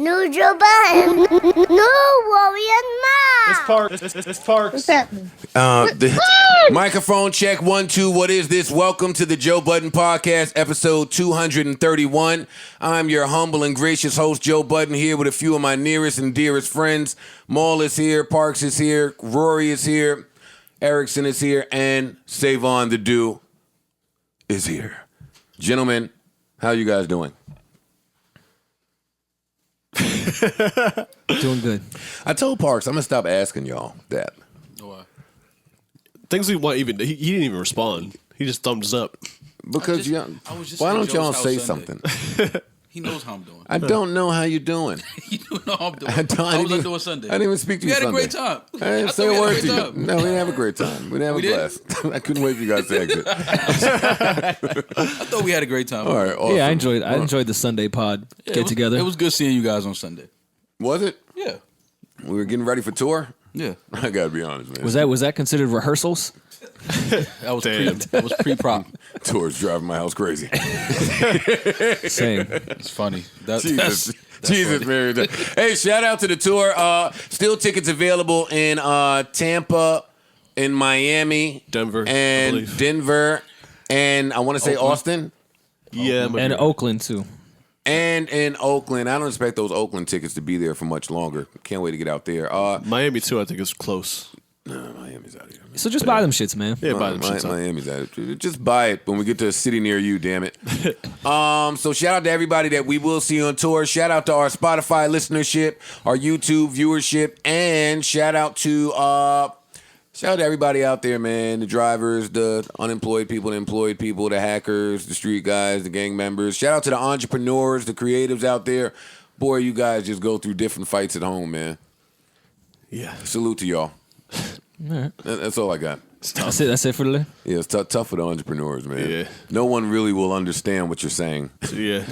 New Joe Budden. No Rory and Ma. It's Parks. What's happening? Microphone check 1 2. What is this? Welcome to the Joe Budden Podcast, episode 231. I'm your humble and gracious host, Joe Budden, here with a few of my nearest and dearest friends. Maul is here, Parks is here, Rory is here, Erickson is here, and Savon the Do is here. Gentlemen, how you guys doing? Doing good. I told Parks I'm gonna stop asking y'all that. Why? Things we want even he didn't even respond. He just thumbs up. Because why don't y'all say something? He knows how I'm doing. I don't know how you're doing. You know how I'm doing. How was I doing Sunday? I didn't even speak to you Sunday. We had a great time. I didn't say a word to you. No, we didn't have a great time. We didn't have a blast. I couldn't wait for you guys to exit. I thought we had a great time. All right, awesome. Yeah, I enjoyed the Sunday pod get together. It was good seeing you guys on Sunday. Was it? Yeah. We were getting ready for tour? Yeah. I gotta be honest, man. Was that considered rehearsals? That was pre-prop. Tour's driving my house crazy. Same. It's funny. Jesus, funny. Mary. Hey, shout out to the tour. Still tickets available in Tampa, in Miami, Denver, and and I want to say Austin. Yeah, and Oakland too. And in Oakland. I don't expect those Oakland tickets to be there for much longer. Can't wait to get out there. Miami too. I think is close. No, Miami's out of here. Man. So just buy them shits, man. Yeah, buy them shits. Miami's out of here. Just buy it when we get to a city near you, damn it. So shout out to everybody that we will see on tour. Shout out to our Spotify listenership, our YouTube viewership, and shout out to everybody out there, man. The drivers, the unemployed people, the employed people, the hackers, the street guys, the gang members. Shout out to the entrepreneurs, the creatives out there. Boy, you guys just go through different fights at home, man. Yeah. Salute to y'all. All right. That's all I got. That's it for the day. Yeah, it's tough for the entrepreneurs, man. Yeah. No one really will understand what you're saying. Yeah.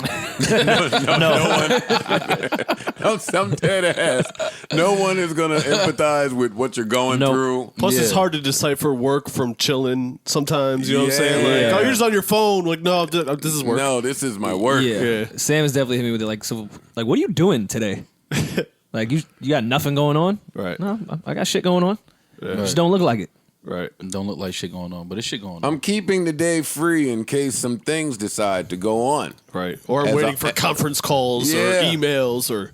No one. I'm dead ass. No one is going to empathize with what you're going through. Plus, it's hard to decipher work from chilling sometimes. You know what I'm saying? Like, oh, you're just on your phone. Like, no, this is work. No, this is my work. Yeah. Sam has definitely hit me with it. Like, what are you doing today? Like, you got nothing going on? Right. No, I got shit going on. Yeah. Just don't look like it. Right. Don't look like shit going on, but it's shit going on. I'm keeping the day free in case some things decide to go on. Right. Or I'm waiting for conference calls or emails or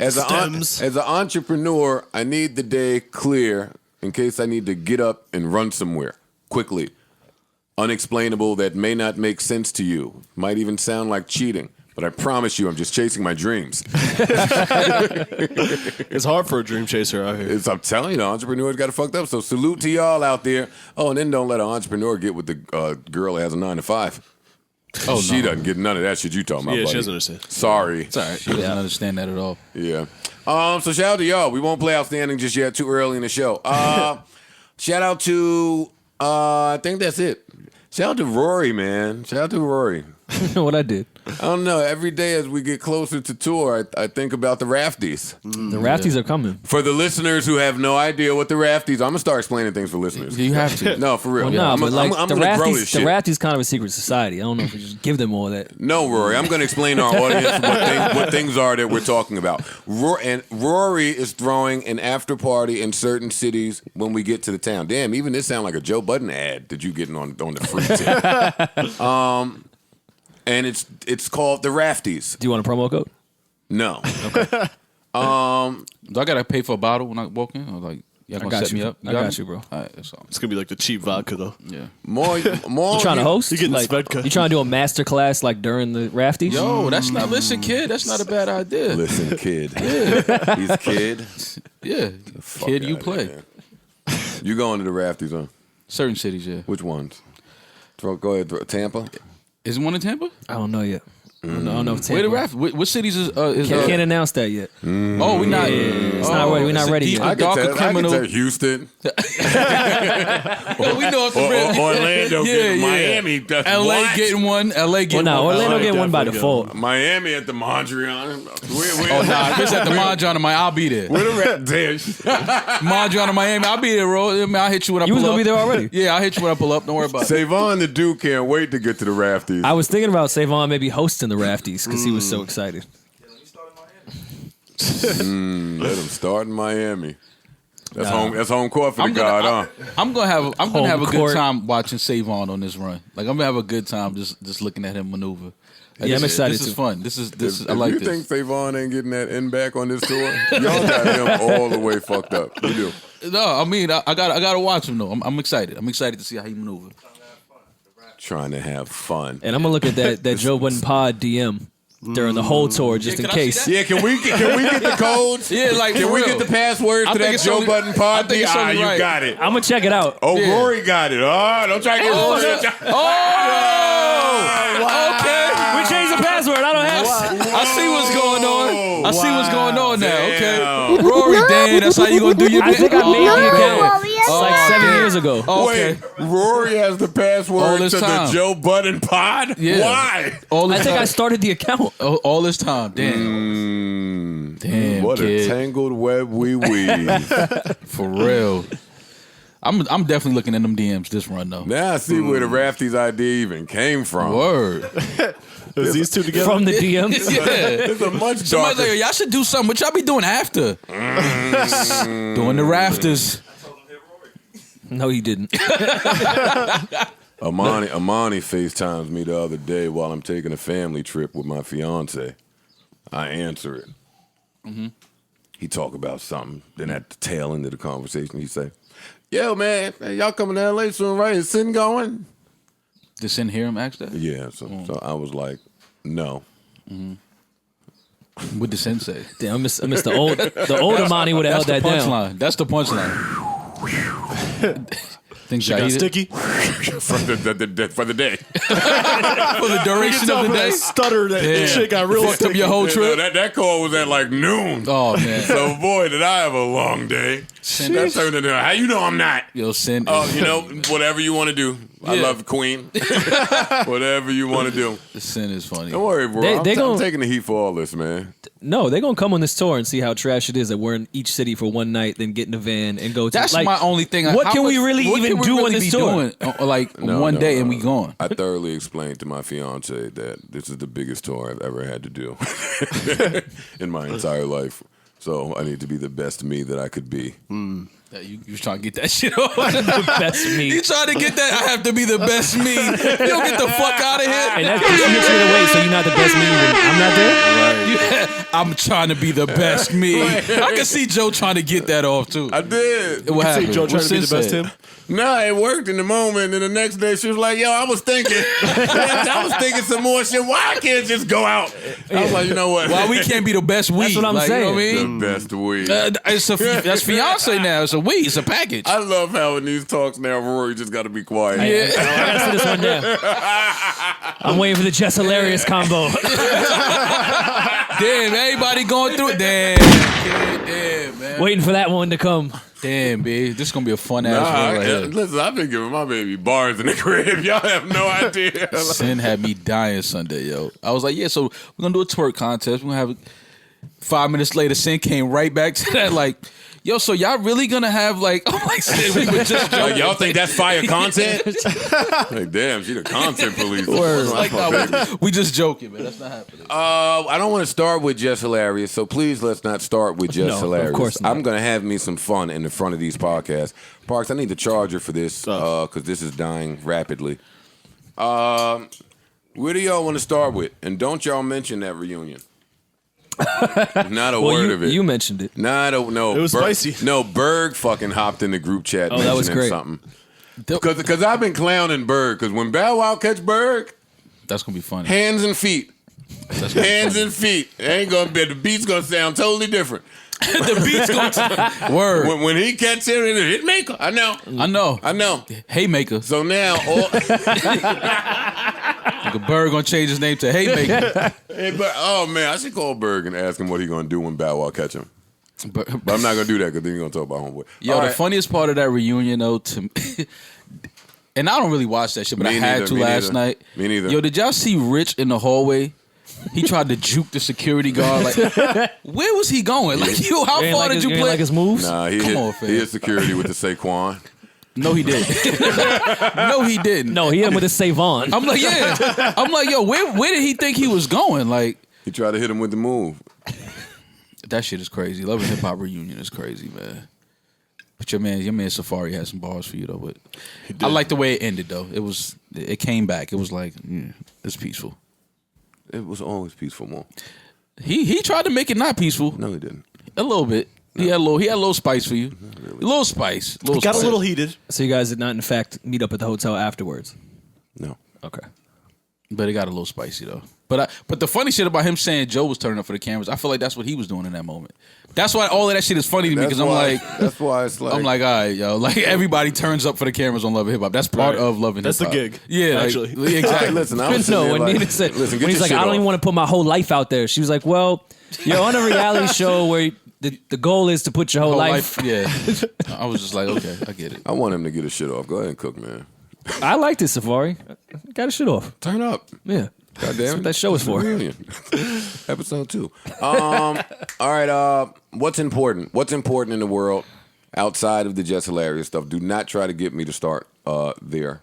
stems. As an entrepreneur, I need the day clear in case I need to get up and run somewhere quickly. Unexplainable that may not make sense to you. Might even sound like cheating. But I promise you, I'm just chasing my dreams. It's hard for a dream chaser out here. I'm telling you, the entrepreneurs got it fucked up. So salute to y'all out there. Oh, and then don't let an entrepreneur get with the girl that has a 9-to-5. Oh, she doesn't get none of that shit you talking about, Yeah, buddy. she doesn't understand. Sorry. It's all right. She doesn't understand that at all. Yeah. So shout out to y'all. We won't play Outstanding just yet. Too early in the show. Shout out to, I think that's it. Shout out to Rory, man. Shout out to Rory. What I did. I don't know. Every day as we get closer to tour, I think about the rafties. The rafties are coming. For the listeners who have no idea what the rafties, I'm gonna start explaining things for listeners. You have to. No, for real. Well, I'm gonna grow this shit. The rafties kind of a secret society. I don't know if we just give them all that. No, Rory. I'm gonna explain to our audience what things are that we're talking about. Rory is throwing an after party in certain cities when we get to the town. Damn, even this sound like a Joe Budden ad that you getting on the free tip. And it's called the Rafties. Do you want a promo code? No. Okay. Do I gotta pay for a bottle when I walk in, or like y'all gonna set me up? I got you, bro. All right, that's all. It's going to be like the cheap vodka, though. Yeah. More. You trying to host? You getting like, Svedka. You trying to do a master class like during the rafties? Yo, that's not. Listen, kid, that's not a bad idea. Listen, kid. Yeah. He's kid. Yeah. Kid, you play. Here. You going to the Rafties, huh? Certain cities, yeah. Which ones? Go ahead. Tampa? Is it one in Tampa? I don't know yet. I don't know if Tampa. Where the raft? What cities is? Can't announce that yet. Oh, we're not. It's not ready. We're not ready yet. I can criminal. tell Houston. Well, we know it's Orlando getting Miami. LA getting one. LA getting one. Orlando getting one by default. Miami at the Mondrian. Oh, nah. If it's at the Mondrian of Miami, I'll be there. Where the rap Mondrian of Miami, I'll be there, bro. I'll hit you when I pull up. You was going to be there already? Yeah, I'll hit you when I pull up. Don't worry about it. Savon the Duke can't wait to get to the Rafties. I was thinking about Savon maybe hosting the rafties because he was so excited. Let him start in Miami. That's home. That's home court for the God, huh? I'm gonna have a court. good time watching Savon on this run. Like I'm gonna have a good time just looking at him maneuver. Like, Yeah, I'm excited This is too. fun. This is. I If like you this. think Savon ain't getting that end back on this tour, y'all got him all the way fucked up. You do. No, I mean I gotta watch him though. I'm excited. I'm excited to see how he maneuver. Trying to have fun. And I'm gonna look at that Joe Budden pod DM during the whole tour just in can I see case. that? Yeah, can we get the codes? Yeah, like Can for we real. get the passwords I to think that it's Joe only- Budden I pod? think it's only You right. got it. I'm gonna check it out. Oh, Yeah. Rory got it. Oh, don't try to get Rory. Okay. We changed the password. I don't have. I see what's going on. I see what's going on now. Damn. Okay. Rory, damn, that's how you gonna do your I think I made the account Warriors. like 7 years ago. Okay. Wait, Rory has the All password this to time. the Joe Budden pod? Yeah. Why? All I this think I time. started the account. All this time. Damn. Damn, What kid. a tangled web we weave. For real. I'm definitely looking at them DMs this run though. Now I see where the Rafties idea even came from. Word. Is these two together? From the DMs. Yeah. It's a much Somebody's darker. like, y'all should do something. What y'all be doing after? Doing the rafters. No, he didn't. Amani FaceTimes me the other day while I'm taking a family trip with my fiance. I answer it. He talk about something. Then at the tail end of the conversation, he say, "Yo, man, hey, y'all coming to LA soon, right? Is Sin going?" Did Sin hear him ask that? Yeah. So I was like, "No." What did Sin say? Damn, I missed the old Amani would have held That's that the down. punchline. That's the punchline. Think She got Shahid- sticky. for the day. for the duration of the day. Stutter that shit got real Fucked up sticky. your whole trip. That call was at like noon. Oh man. So boy, did I have a long day. That turned into how you know I'm not. Yo, Sin. Oh, you know, whatever you want to do. I Yeah. love Queen. Whatever you want to do. Sin is funny. Don't worry, bro. They I'm gon- taking the heat for all this, man. No, they're gonna come on this tour and see how trash it is that we're in each city for one night, then get in a van and go to. That's like, my only thing. What How can we much- really what even can we do on really this be tour? doing? Like No, one no, day no, and we no. gone. I thoroughly explained to my fiance that this is the biggest tour I've ever had to do in my entire life. So I need to be the best me that I could be. You was trying to get that shit on. Best me. You trying to get that? I have to be the best me. You don't get the fuck out of here. And that puts you in the way, so you're not the best me when I'm not there. Yeah, I'm trying to be the best me. I can see Joe trying to get that off too. I did. What See happened? Joe trying What to be the Sin best said? him. No, it worked in the moment. And the next day she was like, yo, I was thinking. I was thinking some more shit. Why I can't just go out? I was like, you know what? Why we can't be the best we? That's what I'm like, You know what I saying. mean? The best weed. That's fiance now. It's a we. It's a package. I love how in these talks now, Rory just got to be quiet. Yeah. I gotta sit this one down. I'm waiting for the Jess Hilarious combo. Damn, everybody going through it. Damn, man. Waiting for that one to come. Damn, bitch. This is gonna be a fun ass Nah, one right here. listen, I've been giving my baby bars in the crib. Y'all have no idea. Sin had me dying Sunday, yo. I was like, yeah, so we're gonna do a twerk contest. We're gonna have 5 minutes later, Sin came right back to that, like, yo, so y'all really gonna have like, I'm like, Sin, we were just joking. Like, y'all think that's fire content? Like, damn, she the content police. Like, no, we just joking, man. That's not happening. I don't want to start with Jess Hilarious, so please let's not start with Jess No, of Hilarious. course not. I'm going to have me some fun in the front of these podcasts. Parks, I need the charger for this because this is dying rapidly. Where do y'all want to start with? And don't y'all mention that reunion. Not a word of it. You mentioned it. Nah, no. It was spicy. No, Berg fucking hopped in the group chat. Oh, that was mentioning great. Something. Because I've been clowning Berg. Because when Bow Wow catch Berg, That's gonna be funny. hands and feet. Hands and feet. It ain't gonna be. The beat's gonna sound totally different. The beat's going word. When he catch him in the hit maker, I know. I know. Haymaker. So now, all, Like a bird gonna change his name to Haymaker. oh man, I should call Berg and ask him what he gonna do when Bow Wow catch him. But I'm not gonna do that because then you're gonna talk about Homeboy. Yo, All the right. funniest part of that reunion though, to me, and I don't really watch that shit, but Me I had neither, to me last neither. night. Me neither. Yo, did y'all see Rich in the hallway? He tried to juke the security guard. Like, where was he going? Like, you, how You ain't far like did his, you ain't play? like his moves? Nah, he Come hit, on, fam. he hit security with the Saquon. No, he didn't. No, he didn't. No, he hit him with his Savon. I'm like, yeah. I'm like, yo, where did he think he was going? Like, He tried to hit him with the move. That shit is crazy. Love and Hip Hop reunion is crazy, man. But your man Safari had some bars for you though. But I like the way it ended though. It came back. It was like it's peaceful. It was always peaceful, Mo. He tried to make it not peaceful. No, he didn't. A little bit. No. He had a little spice for you. Really. A little spice. It got a little heated. So you guys did not, in fact, meet up at the hotel afterwards? No. Okay. But it got a little spicy though. But the funny shit about him saying Joe was turning up for the cameras, I feel like that's what he was doing in that moment. That's why all of that shit is funny to me because I'm like, that's why it's like, I'm like, all right, yo, like everybody turns up for the cameras on Love and Hip Hop. That's part of Love and Hip Hop. That's the gig. Yeah, actually, like, exactly. Listen, I was no, when Nina said, when he's like, I don't even want to put my whole life out there. She was like, well, you're on a reality show where the goal is to put your whole life. Yeah. I was just like, okay, I get it. I want him to get his shit off. Go ahead and cook, man. I liked it, Safari. Got his shit off. Turn up. Yeah. God damn That's it. what that show is for. Episode 2. All right. What's important? What's important in the world outside of the Jess Hilarious stuff? Do not try to get me to start there.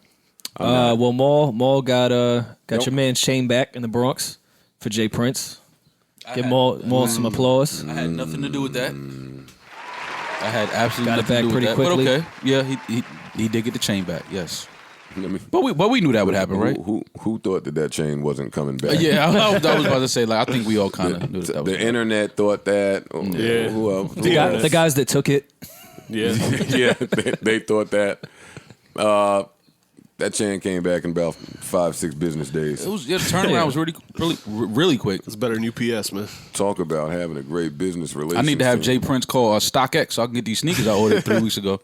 Well, Maul got your man's chain back in the Bronx for Jay Prince. Give Maul some applause. I had nothing to do with that. I had absolutely Got it nothing back to do pretty with that. quickly. But okay, yeah, he did get the chain back. Yes. But we knew that would happen, right? Who thought that chain wasn't coming back? Yeah, I was about to say, like, I think we all kind of knew that was the internet thought that. Yeah. Who else? The guys that took it. Yeah. Yeah, they thought that. That chain came back in about 5-6 business days. It was the turnaround was really quick. It's better than UPS, man. Talk about having a great business relationship. I need to have Jay Prince call StockX so I can get these sneakers I ordered 3 weeks ago.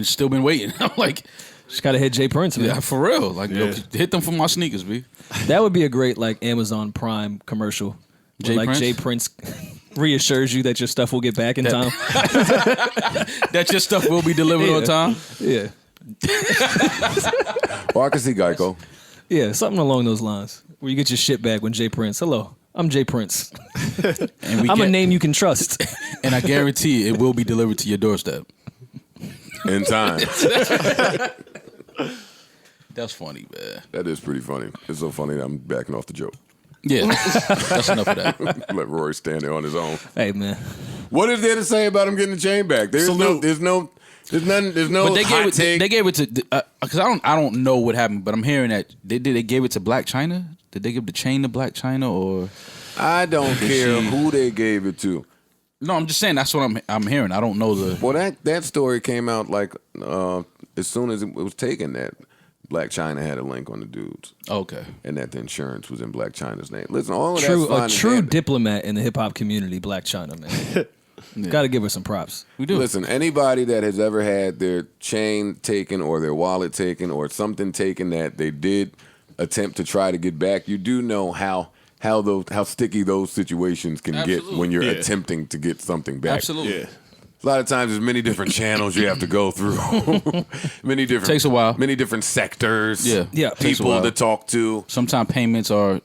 Still been waiting. I'm like, Just gotta hit Jay Prince, man. yeah, for real. Like, Yeah. yo, hit them for my sneakers, B. That would be a great like Amazon Prime commercial. Jay Like Prince? Jay Prince reassures you that your stuff will get back in time. That your stuff will be delivered on time. Yeah. Well, I can see Geico. Yeah, something along those lines. Where you get your shit back when Jay Prince. Hello, I'm Jay Prince. And I'm a name you can trust. And I guarantee it will be delivered to your doorstep. In time. That's funny, man. That is pretty funny. It's so funny that I'm backing off the joke. Yeah, that's enough of that. Let Rory stand there on his own. Hey, man. What is there to say about him getting the chain back? There's no But they hot gave take. they gave it to because I don't know what happened, but I'm hearing that they gave it to Black China. Did they give the chain to Black China or? I don't care who they gave it to. No, I'm just saying that's what I'm hearing. I don't know the. Well, that story came out like as soon as it was taken that Black China had a link on the dudes. Okay. And that the insurance was in Black China's name. Listen, all of True, that's fine a and true dandy. diplomat in the hip hop community, Black China, man. Got to give her some props. We do. Listen, anybody that has ever had their chain taken or their wallet taken or something taken that they did attempt to try to get back, you do know how sticky those situations can get when you're attempting to get something back. Absolutely. Yeah. A lot of times there's many different channels you have to go through. Many different Takes a while. Many different sectors. Yeah. Takes a People while. to talk to. Sometimes payments are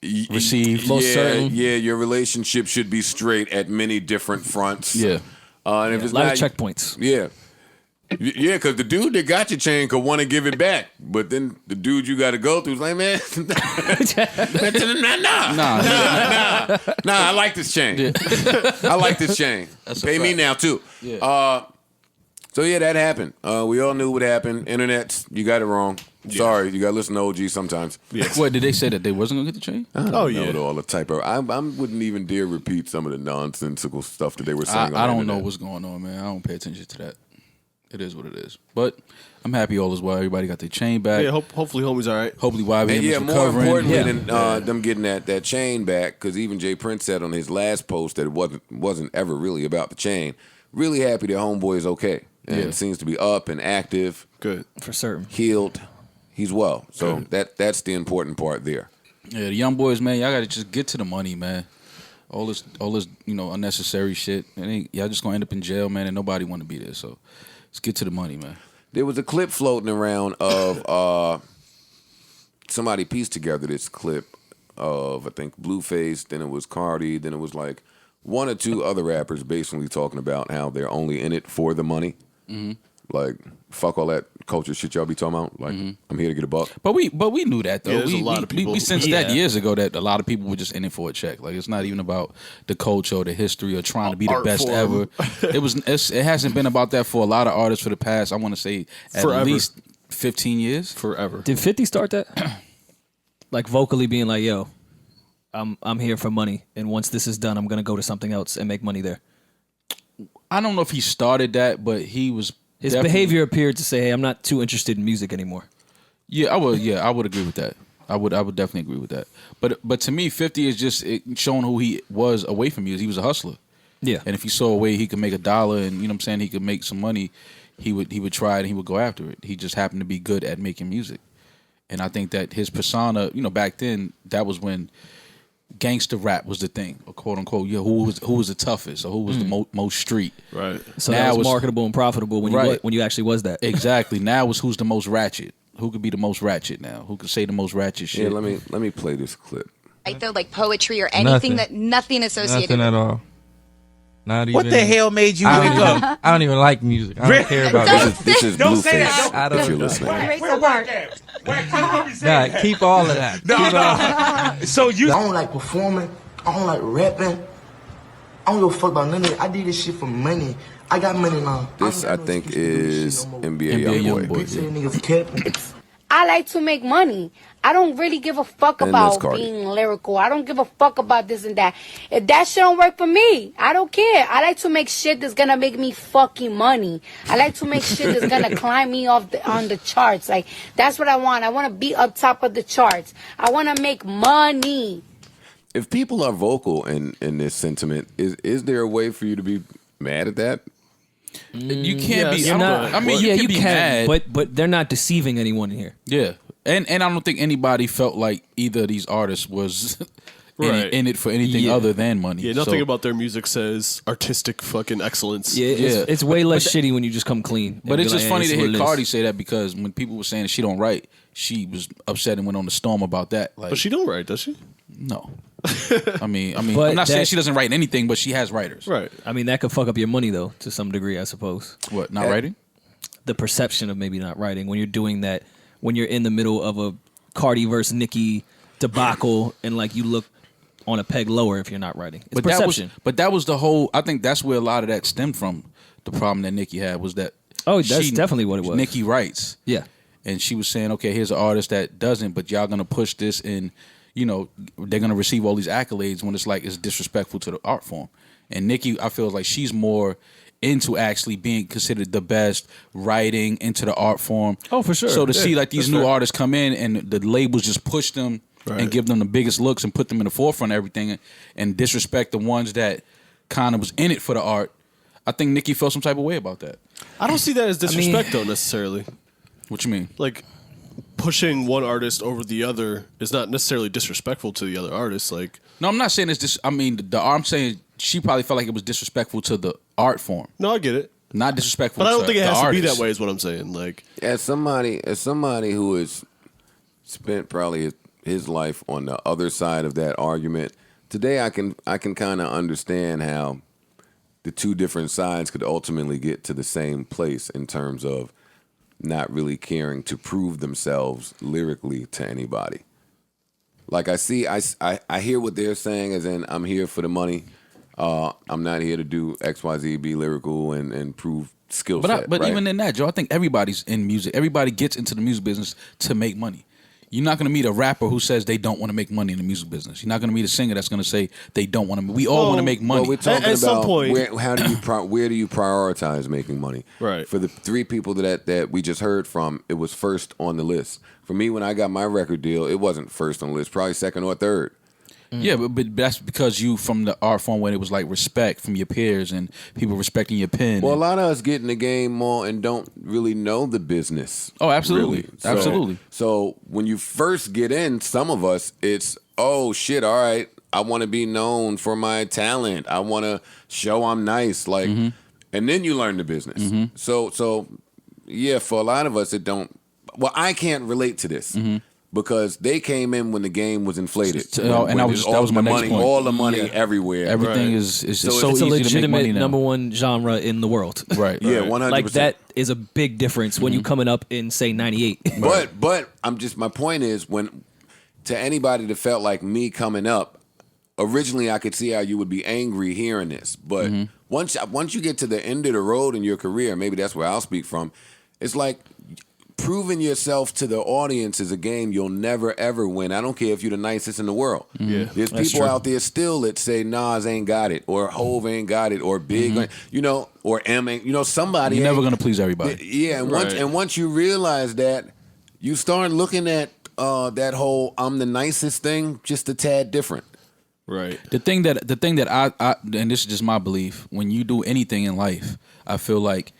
received. Yeah, your relationship should be straight at many different fronts. Yeah. And if it's A lot not, of checkpoints. Yeah. Yeah, because the dude that got your chain could want to give it back, but then the dude you got to go through is like, man, nah, I like this chain. I like this chain. Pay me now too. Yeah. So yeah, that happened. We all knew what happened. Internets, you got it wrong. Sorry, you got to listen to OG sometimes. What did they say that they wasn't gonna get the chain? Oh You yeah. know, all the type of. I wouldn't even dare repeat some of the nonsensical stuff that they were saying. I on the don't know internet. what's going on, man. I don't pay attention to that. It is what it is. But I'm happy all is well. Everybody got their chain back. Yeah. Hopefully, homie's all right. Hopefully, YBM And yeah, is more recovering. importantly than them getting that chain back, because even Jay Prince said on his last post that it wasn't ever really about the chain. Really happy that homeboy is okay and seems to be up and active, Good. For certain. healed. He's well, so that's the important part there. Yeah, the young boys, man, y'all gotta just get to the money, man. All this, unnecessary shit. Y'all just gonna end up in jail, man, and nobody want to be there. So let's get to the money, man. There was a clip floating around of somebody pieced together this clip of I think Blueface, then it was Cardi, then it was like one or two other rappers basically talking about how they're only in it for the money. Like, fuck all that culture shit y'all be talking about. Like, I'm here to get a buck. But we knew that though. Yeah, there's a lot of people. We sensed that years ago that a lot of people were just in it for a check. Like it's not even about the culture or the history or trying to be the best ever. It hasn't been about that for a lot of artists for the past. I want to say at least 15 years. Forever. Did 50 start that? Like vocally being like, "Yo, I'm here for money, and once this is done, I'm gonna go to something else and make money there." I don't know if he started that, but he was. His behavior appeared to say, "Hey, I'm not too interested in music anymore." Yeah, I would. Yeah, I would agree with that. I would definitely agree with that. But to me, 50 is just showing who he was away from music. He was a hustler. Yeah, and if he saw a way he could make $1, and you know what I'm saying, he could make some money, he would try it and he would go after it. He just happened to be good at making music, and I think that his persona, back then, that was when gangster rap was the thing, or quote unquote. Yeah, who was the toughest, or who was the most street. Right. So now that was marketable and profitable when you actually was that. Exactly. Now it's who's the most ratchet. Who could be the most ratchet now? Who could say the most ratchet shit? Yeah, let me play this clip. Right there, like poetry or anything nothing associated. Nothing at all. Not even. What the hell made you wake up? I don't even like music. I don't care about music. This is Don't say Blueface. that. If you're listening. Nah, keep all of that. No. So I don't like performing. I don't like rapping. I don't give a fuck about none of it. I did this shit for money. I got money now. This, I think, is NBA Youngboy. I like to make money. I don't really give a fuck about being lyrical. I don't give a fuck about this and that. If that shit don't work for me, I don't care. I like to make shit that's gonna make me fucking money. I like to make shit that's gonna climb me on the charts. Like, that's what I want. I want to be up top of the charts. I want to make money. If people are vocal in this sentiment, is there a way for you to be mad at that? You can't be. You're not, I mean, you can be mad, but they're not deceiving anyone in here. Yeah, and I don't think anybody felt like either of these artists was in it for anything other than money. Yeah, nothing about their music says artistic fucking excellence. Yeah, it's way less shitty when you just come clean. But it's just funny to hear Cardi say that, because when people were saying that she don't write, she was upset and went on the storm about that. Like, but she don't write, does she? No. I mean, I'm not saying she doesn't write anything, but she has writers. Right. I mean, that could fuck up your money, though, to some degree, I suppose. What, not writing? The perception of maybe not writing when you're doing that, when you're in the middle of a Cardi versus Nicki debacle, and like you look on a peg lower if you're not writing. It's perception. That was the whole. I think that's where a lot of that stemmed from. The problem that Nicki had was that. Oh, that's definitely what it was. Nicki writes. Yeah. And she was saying, okay, here's an artist that doesn't, but y'all gonna push this in. They're gonna receive all these accolades when it's disrespectful to the art form. And Nicki, I feel like she's more into actually being considered the best, writing into the art form. Oh, for sure. So to see like these new artists come in and the labels just push them and give them the biggest looks and put them in the forefront of everything and disrespect the ones that kind of was in it for the art, I think Nicki felt some type of way about that. I don't see that as disrespect though necessarily. What you mean? Like, pushing one artist over the other is not necessarily disrespectful to the other artist. Like, no, I'm not saying it's this. I mean, I'm saying she probably felt like it was disrespectful to the art form. No, I get it. Not disrespectful, but I don't to think it has the to artist. be that way. Is what I'm saying. Like, as somebody who has spent probably his life on the other side of that argument, today I can kind of understand how the two different sides could ultimately get to the same place in terms of not really caring to prove themselves lyrically to anybody. Like, I hear what they're saying, as in, I'm here for the money. I'm not here to do XYZ, be lyrical and prove skill set. But right? even in that, Joe, I think everybody's in music. Everybody gets into the music business to make money. You're not going to meet a rapper who says they don't want to make money in the music business. You're not going to meet a singer that's going to say they don't want to. We all want to make money. Well, we're talking at some point, where do you prioritize making money? Right. For the three people that we just heard from, it was first on the list. For me, when I got my record deal, it wasn't first on the list, probably second or third. Yeah, but that's because you from the art form when it was like respect from your peers and people respecting your pen. Well, a lot of us get in the game more and don't really know the business. Oh, absolutely. Really. Absolutely. So when you first get in, some of us, it's, oh shit, all right, I want to be known for my talent. I want to show I'm nice. Like, and then you learn the business. So yeah, for a lot of us, it don't. Well, I can't relate to this. Because they came in when the game was inflated. And that was my next point. All the money everywhere. Everything is just so it's a easy to make money legitimate now. number one genre in the world. Right. Yeah, 100%. Like that, is a big difference when you coming up in say 98. But my point is to anybody that felt like me coming up, originally I could see how you would be angry hearing this, but once you get to the end of the road in your career, maybe that's where I'll speak from. It's like proving yourself to the audience is a game you'll never ever win. I don't care if you're the nicest in the world. Yeah, there's people out there still that say Nas ain't got it, or Hove ain't got it, or Big, or M ain't. Somebody. You're never gonna please everybody. Yeah, and once you realize that, you start looking at that whole "I'm the nicest" thing just a tad different. Right. The thing that I and this is just my belief. When you do anything in life, I feel like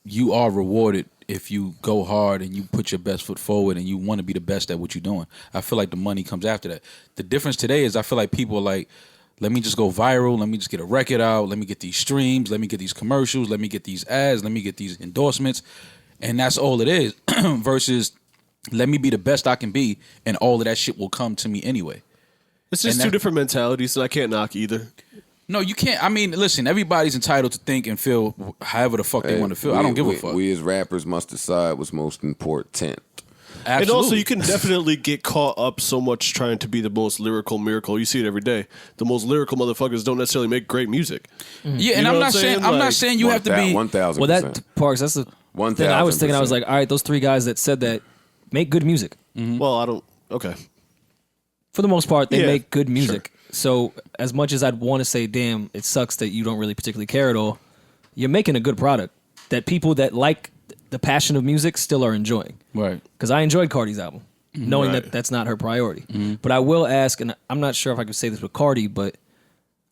you are rewarded if you go hard and you put your best foot forward and you want to be the best at what you're doing. I feel like the money comes after that. The difference today is I feel like people are like, let me just go viral. Let me just get a record out. Let me get these streams. Let me get these commercials. Let me get these ads. Let me get these endorsements. And that's all it is versus let me be the best I can be and all of that shit will come to me anyway. It's just two different mentalities, so I can't knock either. No, you can't. I mean, listen, everybody's entitled to think and feel however the fuck they want to feel. I don't give a fuck. We as rappers must decide what's most important. Absolutely. And also, you can definitely get caught up so much trying to be the most lyrical miracle. You see it every day. The most lyrical motherfuckers don't necessarily make great music. Yeah, and I'm not saying you have to be 1,000%. Well, that Parks, that's the thing I was thinking. I was like, all right, those three guys that said that make good music. Well, I don't. Okay. For the most part, they make good music. Sure. So as much as I'd want to say, damn, it sucks that you don't really particularly care at all, you're making a good product that people that like the passion of music still are enjoying. Right. Because I enjoyed Cardi's album, knowing that that's not her priority. But I will ask, and I'm not sure if I could say this with Cardi, but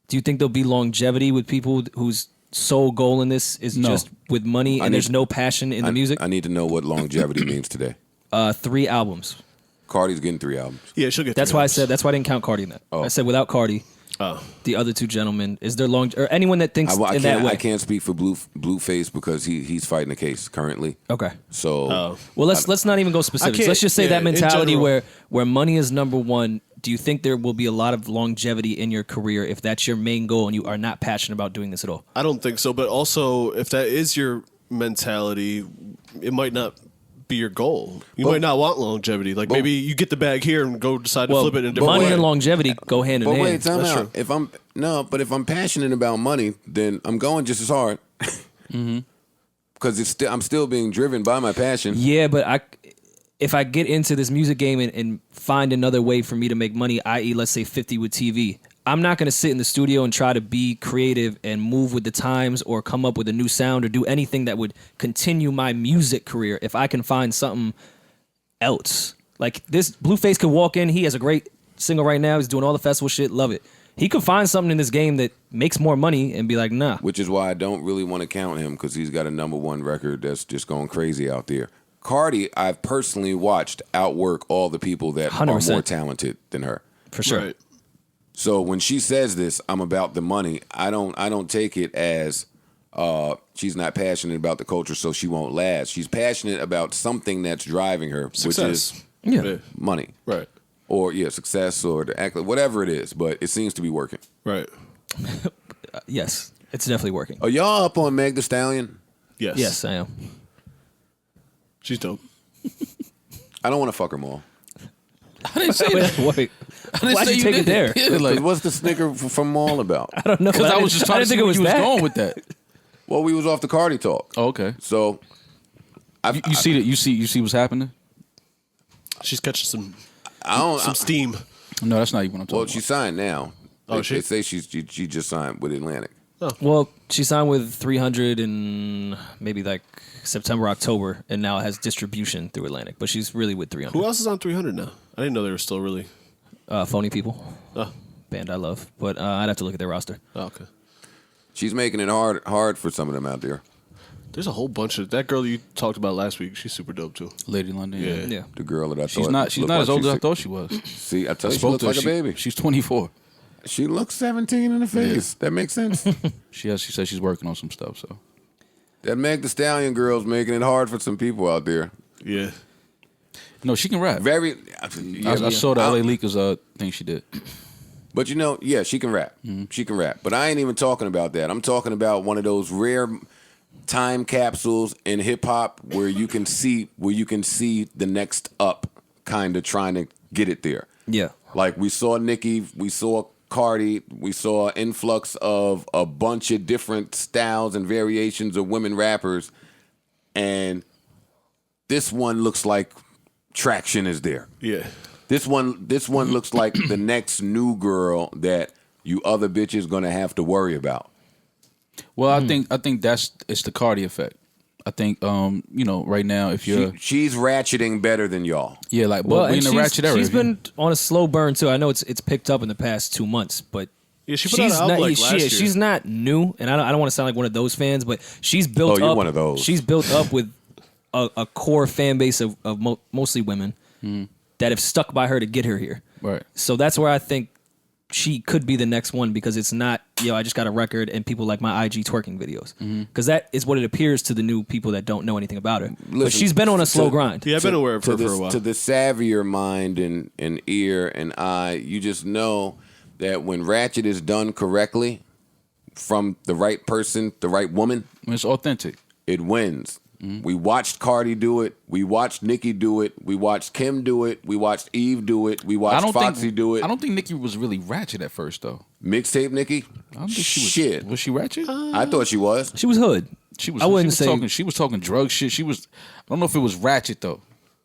do you think there'll be longevity with people whose sole goal in this is just with money and there's no passion in the music? I need to know what longevity means today. 3 albums. Cardi's getting 3 albums. Yeah, she'll get. That's why I said. That's why I didn't count Cardi in that. I said without Cardi, the other 2 gentlemen, is there or anyone that thinks in that way? I can't speak for Blueface because he's fighting a case currently. Okay. So well, let's not even go specifics. Let's just say that mentality where money is number one. Do you think there will be a lot of longevity in your career if that's your main goal and you are not passionate about doing this at all? I don't think so. But also, if that is your mentality, it might not be your goal. You might not want longevity. Like maybe you get the bag here and go decide to flip it in a different way. Money and longevity go hand in hand. But wait, time out. If I'm passionate about money, then I'm going just as hard. Because I'm still being driven by my passion. Yeah, but if I get into this music game and find another way for me to make money, i.e., let's say 50 with TV, I'm not going to sit in the studio and try to be creative and move with the times or come up with a new sound or do anything that would continue my music career if I can find something else. Like this Blueface could walk in. He has a great single right now. He's doing all the festival shit. Love it. He could find something in this game that makes more money and be like, nah. Which is why I don't really want to count him because he's got a #1 record that's just going crazy out there. Cardi, I've personally watched outwork all the people that 100%. Are more talented than her. For sure. Right. So when she says this, I'm about the money. I don't take it as she's not passionate about the culture, so she won't last. She's passionate about something that's driving her, success. Which is money, right? Or success, or the act, whatever it is. But it seems to be working, right? Yes, it's definitely working. Are y'all up on Meg Thee Stallion? Yes, I am. She's dope. I don't want to fuck her more. I didn't say that. Wait. Why'd you take it there? Yeah, like, what's the snicker from Maul about? I don't know. Because I was just trying to think where you was going with that. Well, we was off the Cardi talk. Oh, okay. So, you see what's happening? She's catching some steam. No, that's not even what I'm talking about. Well, she signed now. Oh, they say she just signed with Atlantic. Oh. Well, she signed with 300 in maybe like September, October, and now has distribution through Atlantic. But she's really with 300. Who else is on 300 now? I didn't know they were still really Phony People. Band I love, but I'd have to look at their roster. Oh, okay. She's making it hard for some of them out there. There's a whole bunch of that girl you talked about last week. She's super dope too. Lady London. Yeah. The girl that I she's thought not. She's not as old as I thought she was. See, I tell you, she looks like a baby. She's 24. She looks 17 in the face. Yeah. That makes sense. She said she's working on some stuff. So that Meg Thee Stallion girl's making it hard for some people out there. Yeah. No, she can rap. I saw the LA Leakers thing she did. But she can rap. Mm-hmm. She can rap. But I ain't even talking about that. I'm talking about one of those rare time capsules in hip hop where you can see the next up, kind of trying to get it there. Yeah. Like we saw Nicki, we saw Cardi, we saw influx of a bunch of different styles and variations of women rappers, and this one looks like traction is there. Yeah. This one looks like the next new girl that you other bitches gonna have to worry about. Well, I think it's the Cardi effect. I think right now if you're she's ratcheting better than y'all. Yeah, like well, we in the ratchet era. She's been on a slow burn too. I know it's picked up in the past 2 months, but yeah, she put out an album like last year. She's not new, and I don't want to sound like one of those fans, but she's built up. Oh, you're one of those. She's built up with a core fan base of mostly women that have stuck by her to get her here. Right. So that's where I think she could be the next one, because it's not, I just got a record and people like my IG twerking videos. Because that is what it appears to the new people that don't know anything about her. Listen, but she's been on a slow grind. Yeah, I've been aware of her for a while. To the savvier mind and ear and eye, you just know that when ratchet is done correctly from the right person, the right woman, it's authentic. It wins. We watched Cardi do it. We watched Nicki do it. We watched Kim do it. We watched Eve do it. We watched Foxy do it. I don't think Nicki was really ratchet at first, though. Mixtape Nicki? I don't think she was. Shit. Was she ratchet? I thought she was. She was hood. She was. I wouldn't say she was talking drug shit. She was. I don't know if it was ratchet though.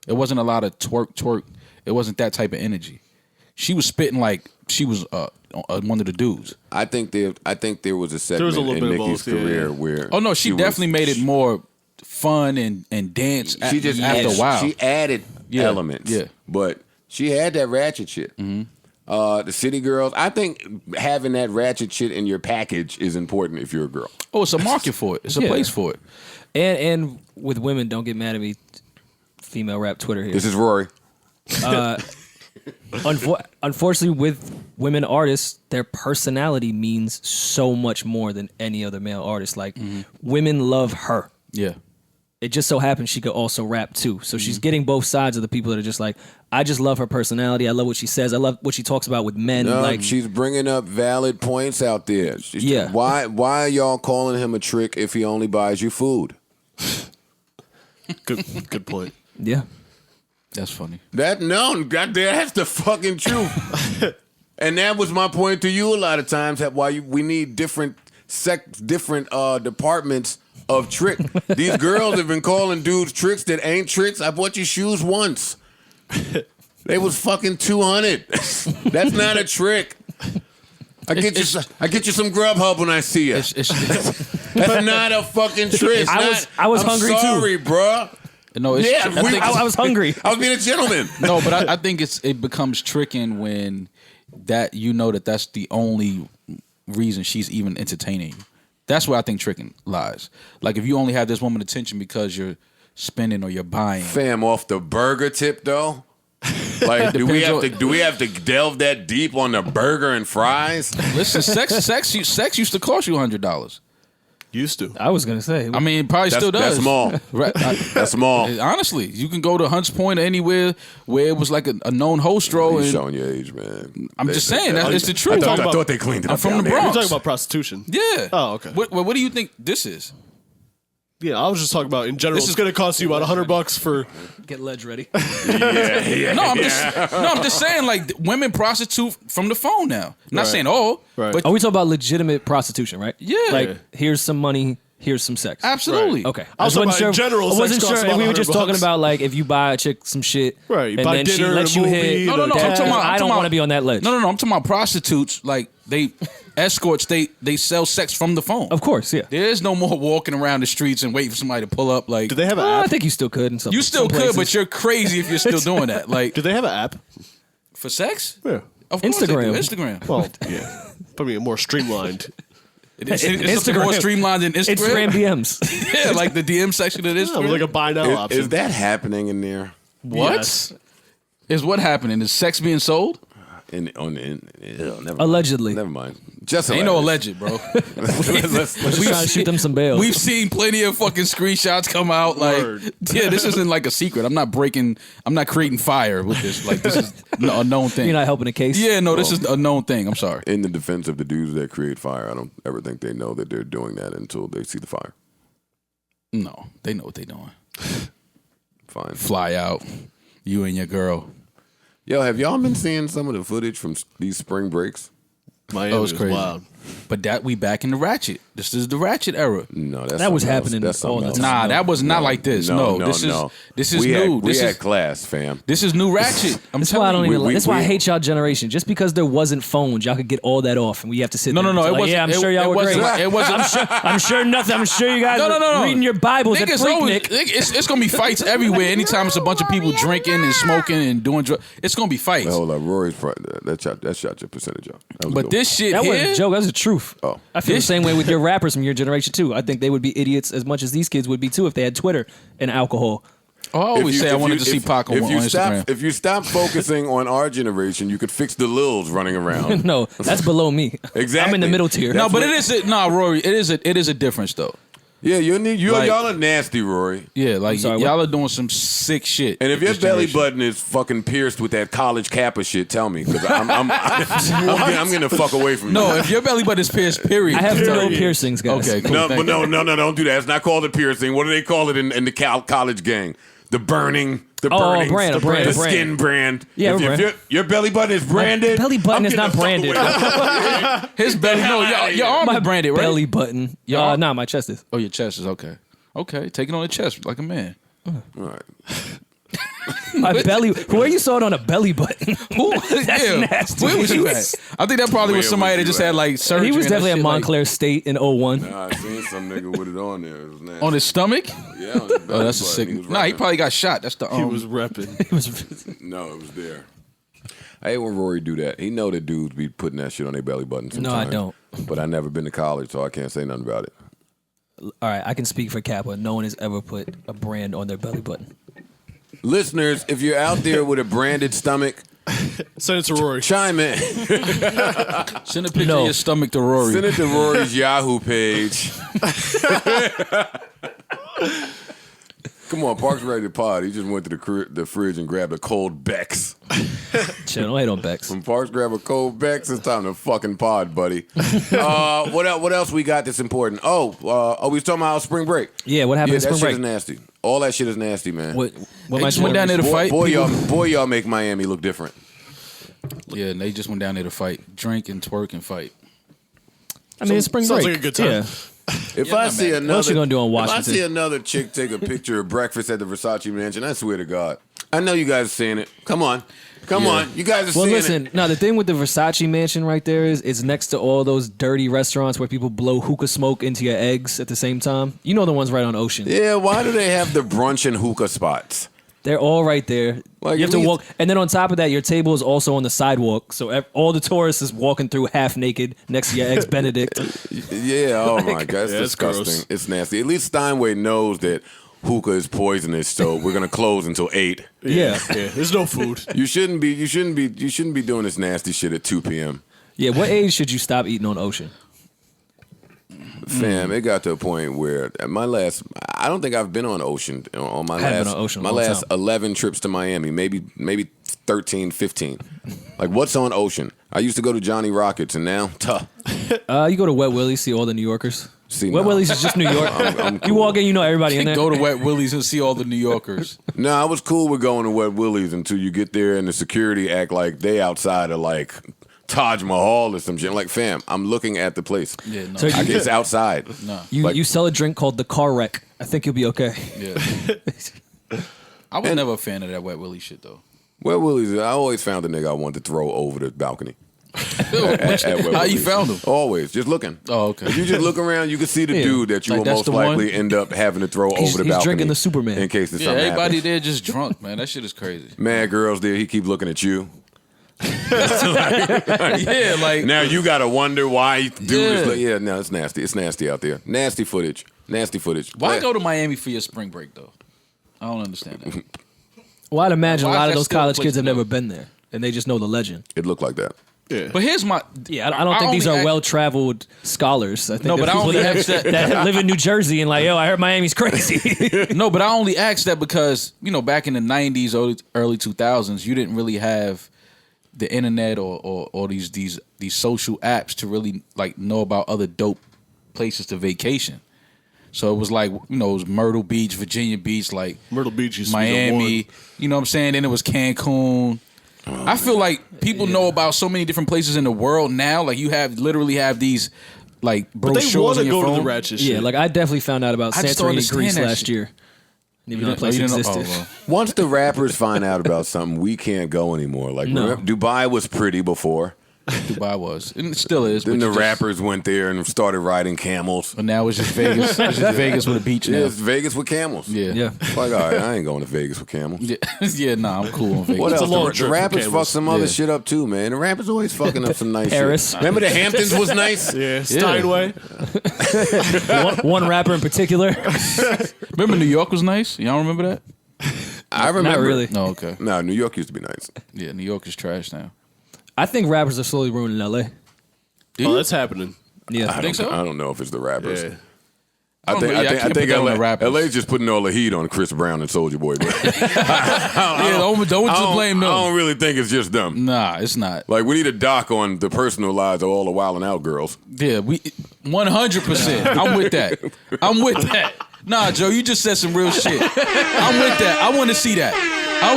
It wasn't a lot of twerk. It wasn't that type of energy. She was spitting like she was one of the dudes. I think there was a segment in Nicki's career where. Oh no, she definitely made it more fun and dance. She just after a while, she added elements. Yeah, but she had that ratchet shit. The City Girls. I think having that ratchet shit in your package is important if you're a girl. Oh, it's a market for it. It's a place for it. And with women, don't get mad at me. Female rap Twitter here. This is Rory. Unfortunately, with women artists, their personality means so much more than any other male artist. Like women love her. Yeah. It just so happens she could also rap too. So she's getting both sides of the people that are just like, I just love her personality. I love what she says. I love what she talks about with men. No, like she's bringing up valid points out there. Why are y'all calling him a trick if he only buys you food? Good point. Yeah. That's funny. That's the fucking truth. And that was my point to you a lot of times, that we need different departments of trick. These girls have been calling dudes tricks that ain't tricks. I bought you shoes once. They was fucking $200. That's not a trick. I get you some Grubhub when I see you. That's not a fucking trick. I was hungry too. I'm sorry, bro. No, I was hungry. I was being a gentleman. No, but I think it becomes tricking when that's the only reason she's even entertaining you. That's where I think tricking lies. Like if you only have this woman attention because you're spending or you're buying. Fam, off the burger tip though. Like do we have to delve that deep on the burger and fries? Listen, sex used to cost you $100. Used to. I was gonna say. I mean, probably still does. That's small. Right. That's small. Honestly, you can go to Hunts Point or anywhere where it was like a known hostro. You're and showing your age, man. I'm just saying it's the truth. I thought they cleaned it up. I'm from the down there. Bronx. You're talking about prostitution. Yeah. Oh, okay. What do you think this is? Yeah, I was just talking about in general. This is going to cost you about $100 for. Get ledge ready. No, I'm just saying, like, women prostitute from the phone now. Not saying all, but Are we talking about legitimate prostitution, right? Yeah. Like, here's some money, here's some sex. Absolutely. Okay. I was talking about in general. I wasn't sex costs sure if we were about just $100. talking about, like, if you buy a chick some shit, Right, you and buy then she dinner, lets a you movie, hit. No, I'm talking about. I don't want to be on that ledge. No, I'm talking about prostitutes. Like they escorts. They sell sex from the phone. Of course, yeah. There's no more walking around the streets and waiting for somebody to pull up. Like, Do they have an I app? think you still could. In some, you still some could, places. but you're crazy if you're still doing that. Like, Do they have an app? for sex? Yeah. Of course they do. Instagram. Instagram. Well, yeah. Probably more streamlined. It's more streamlined than Instagram. Instagram DMs. Yeah, like the DM section of Yeah, Instagram. with like a buy now option. Is that happening in there? What? Yes. Is what happening? Is sex being sold? Never Allegedly. Mind. Never mind. Jess Ain't no Hilarious. alleged, bro. Just trying to shoot them some bail. We've seen plenty of fucking screenshots come out. Like, Word. yeah, this isn't like a secret. I'm not creating fire with this. Like, this is a known thing. You're not helping the case. Yeah, no, this is a known thing. I'm sorry. In the defense of the dudes that create fire, I don't ever think they know that they're doing that until they see the fire. No, they know what they doing. Fine. Fly out, you and your girl. Yo, have y'all been seeing some of the footage from these spring breaks? Miami was crazy. wild. But that we back in the ratchet. This is the ratchet era. No, that was happening all the time. Nah, that was not like this. No, this is new. We had class, fam. This is new ratchet. That's why I don't even. That's why I hate y'all generation. Just because there wasn't phones, y'all could get all that off, and we have to sit. No, there no, and it wasn't. Yeah, I'm sure y'all were great. It wasn't. I'm sure nothing. I'm sure you guys were reading your Bibles at Freaknik. It's gonna be fights everywhere. Anytime it's a bunch of people drinking and smoking and doing drugs, it's gonna be fights. Hold up, Rory's that shot your percentage up. But this shit that here, wasn't a joke. That was the truth. Oh. I feel the same way with your rappers from your generation too. I think they would be idiots as much as these kids would be too if they had Twitter and alcohol. I always say I wanted to see Pac on Instagram. If you stop focusing on our generation, you could fix the Lils running around. No, that's below me. Exactly. I'm in the middle tier. No, but Rory, it is a difference though. Yeah, y'all are nasty, Rory. Yeah, like y'all are doing some sick shit. And if your belly button is fucking pierced with that college Kappa shit, tell me, because I'm gonna fuck away from you. No, if your belly button is pierced, period. I have no piercings, guys. Okay, cool. No, don't do that. It's not called a piercing. What do they call it in the college gang? The burning. The skin brand. Yeah, if your belly button is branded. My belly button is not branded. His belly, your arm is branded, right? Belly button. Nah, my chest is. Oh, your chest is okay. Okay, take it on the chest like a man. All right. My belly. Where you saw it on a belly button? That's nasty. Where was you at? I think that probably was somebody that just had like surgery. He was definitely at Montclair like, State in 01. Nah, I seen some nigga with it on there. It was nasty. On his stomach? Yeah. On his belly Oh, that's a sick. Nah, he probably got shot. That's the. He was repping. No, it was there. I hate when Rory do that. He know that dudes be putting that shit on their belly button sometimes. No, I don't. But I never been to college, so I can't say nothing about it. All right, I can speak for Kappa. No one has ever put a brand on their belly button. Listeners, if you're out there with a branded stomach, send it to Rory. Chime in. Send a picture of your stomach to Rory. Send it to Rory's Yahoo page. Come on, Park's ready to pod. He just went to the fridge and grabbed a cold Bex. Chill, don't hate on Bex. When Parks grab a cold Bex, it's time to fucking pod, buddy. What else we got that's important? We was talking about spring break. Yeah, what happened in spring break? That shit is nasty. All that shit is nasty, man. They just went down there to fight. Boy, y'all make Miami look different. Yeah, and they just went down there to fight, drink and twerk and fight. I mean, it's spring break. Sounds like a good time. Yeah. If I see another, what you gonna do in Washington? If I see another chick take a picture of breakfast at the Versace mansion, I swear to God, I know you guys are seeing it. Come on, you guys are seeing it. Well, listen, no, the thing with the Versace mansion right there is it's next to all those dirty restaurants where people blow hookah smoke into your eggs at the same time. You know the ones right on Ocean. Yeah, why do they have the brunch and hookah spots? They're all right there. Like, you have to walk, and then on top of that, your table is also on the sidewalk, so all the tourists is walking through half naked next to your eggs Benedict. Yeah, oh my God, it's disgusting. Gross. It's nasty. At least Steinway knows that hookah is poisonous, so we're gonna close until 8. Yeah. There's no food. You shouldn't be doing this nasty shit at 2 p.m. Yeah, what age should you stop eating on Ocean? Fam, it got to a point where I don't think I've been on Ocean on my last 11 trips to Miami, maybe 13, 15. Like, what's on Ocean? I used to go to Johnny Rockets, and now, you go to Wet Willie's, see all the New Yorkers. Wet Willie's is just New York. I'm cool. You walk in, you know everybody in there. Go to Wet Willie's and see all the New Yorkers. No, I was cool with going to Wet Willie's until you get there and the security act like they outside of like Taj Mahal or some shit. I'm like, fam, I'm looking at the place. Yeah, no. So It's outside. No. You sell a drink called the Car Wreck. I think you'll be okay. Yeah. I was never a fan of that Wet Willie shit though. Wet Willie's, I always found the nigga I wanted to throw over the balcony. How you found him? Always, just looking. Oh, okay. If you just look around, you can see the dude that you Like, will that's most the one? likely end up having to throw over the balcony. He's drinking the Superman. In case there's Yeah, something everybody happens. there just drunk, man. That shit is crazy. Mad girls there, he keep looking at you. Yeah, like Now you gotta wonder why dude is Yeah. like, yeah, no, it's nasty. It's nasty out there. Nasty footage. why go to Miami for your spring break though? I don't understand that. Well, I'd imagine Why a lot is of that those still a college place kids to have go? never been there, and they just know the legend. It looked like that. Yeah. But here's my Yeah, I don't think these are well-traveled scholars. I think No, they're but I people only that, asked that- that live in New Jersey and like, yo, I heard Miami's crazy. No, but I only asked that because, back in the 90s, early 2000s, you didn't really have the internet or these social apps to really like know about other dope places to vacation. So it was like, it was Myrtle Beach, Virginia Beach, like Myrtle Beach used Miami. to be the You know what I'm saying? Then it was Cancun. I feel like people know about so many different places in the world now. Like you literally have these like brochures on your phone. To the ratchet shit. Yeah, like I definitely found out about Santorini, Greece last year. Even though the place existed. Once the rappers find out about something, we can't go anymore. Like remember, Dubai was pretty before. Dubai was, and it still is. Then the rappers went there and started riding camels. But now it's just Vegas. It's just Vegas with a beach now. Yeah, it's Vegas with camels. Yeah. Like, all right, I ain't going to Vegas with camels. Nah, I'm cool on Vegas. What It's a long else? The trip rappers for fuck camels. some other shit up too, man. The rappers always fucking up some nice Paris. shit. Remember the Hamptons was nice? Yeah, Steinway. one rapper in particular. Remember New York was nice? Y'all remember that? I remember. Not really. No, okay. No, New York used to be nice. Yeah, New York is trash now. I think rappers are slowly ruining LA. Oh, that's happening. Yeah, I think so. I don't know if it's the rappers. Yeah. I think put that on the rappers. LA's just putting all the heat on Chris Brown and Soulja Boy. Don't just blame them. I don't really think it's just them. Nah, it's not. Like we need a doc on the personal lives of all the Wild 'N Out girls. Yeah, 100%. I'm with that. Nah, Joe, you just said some real shit. I'm with that. I want to see that. I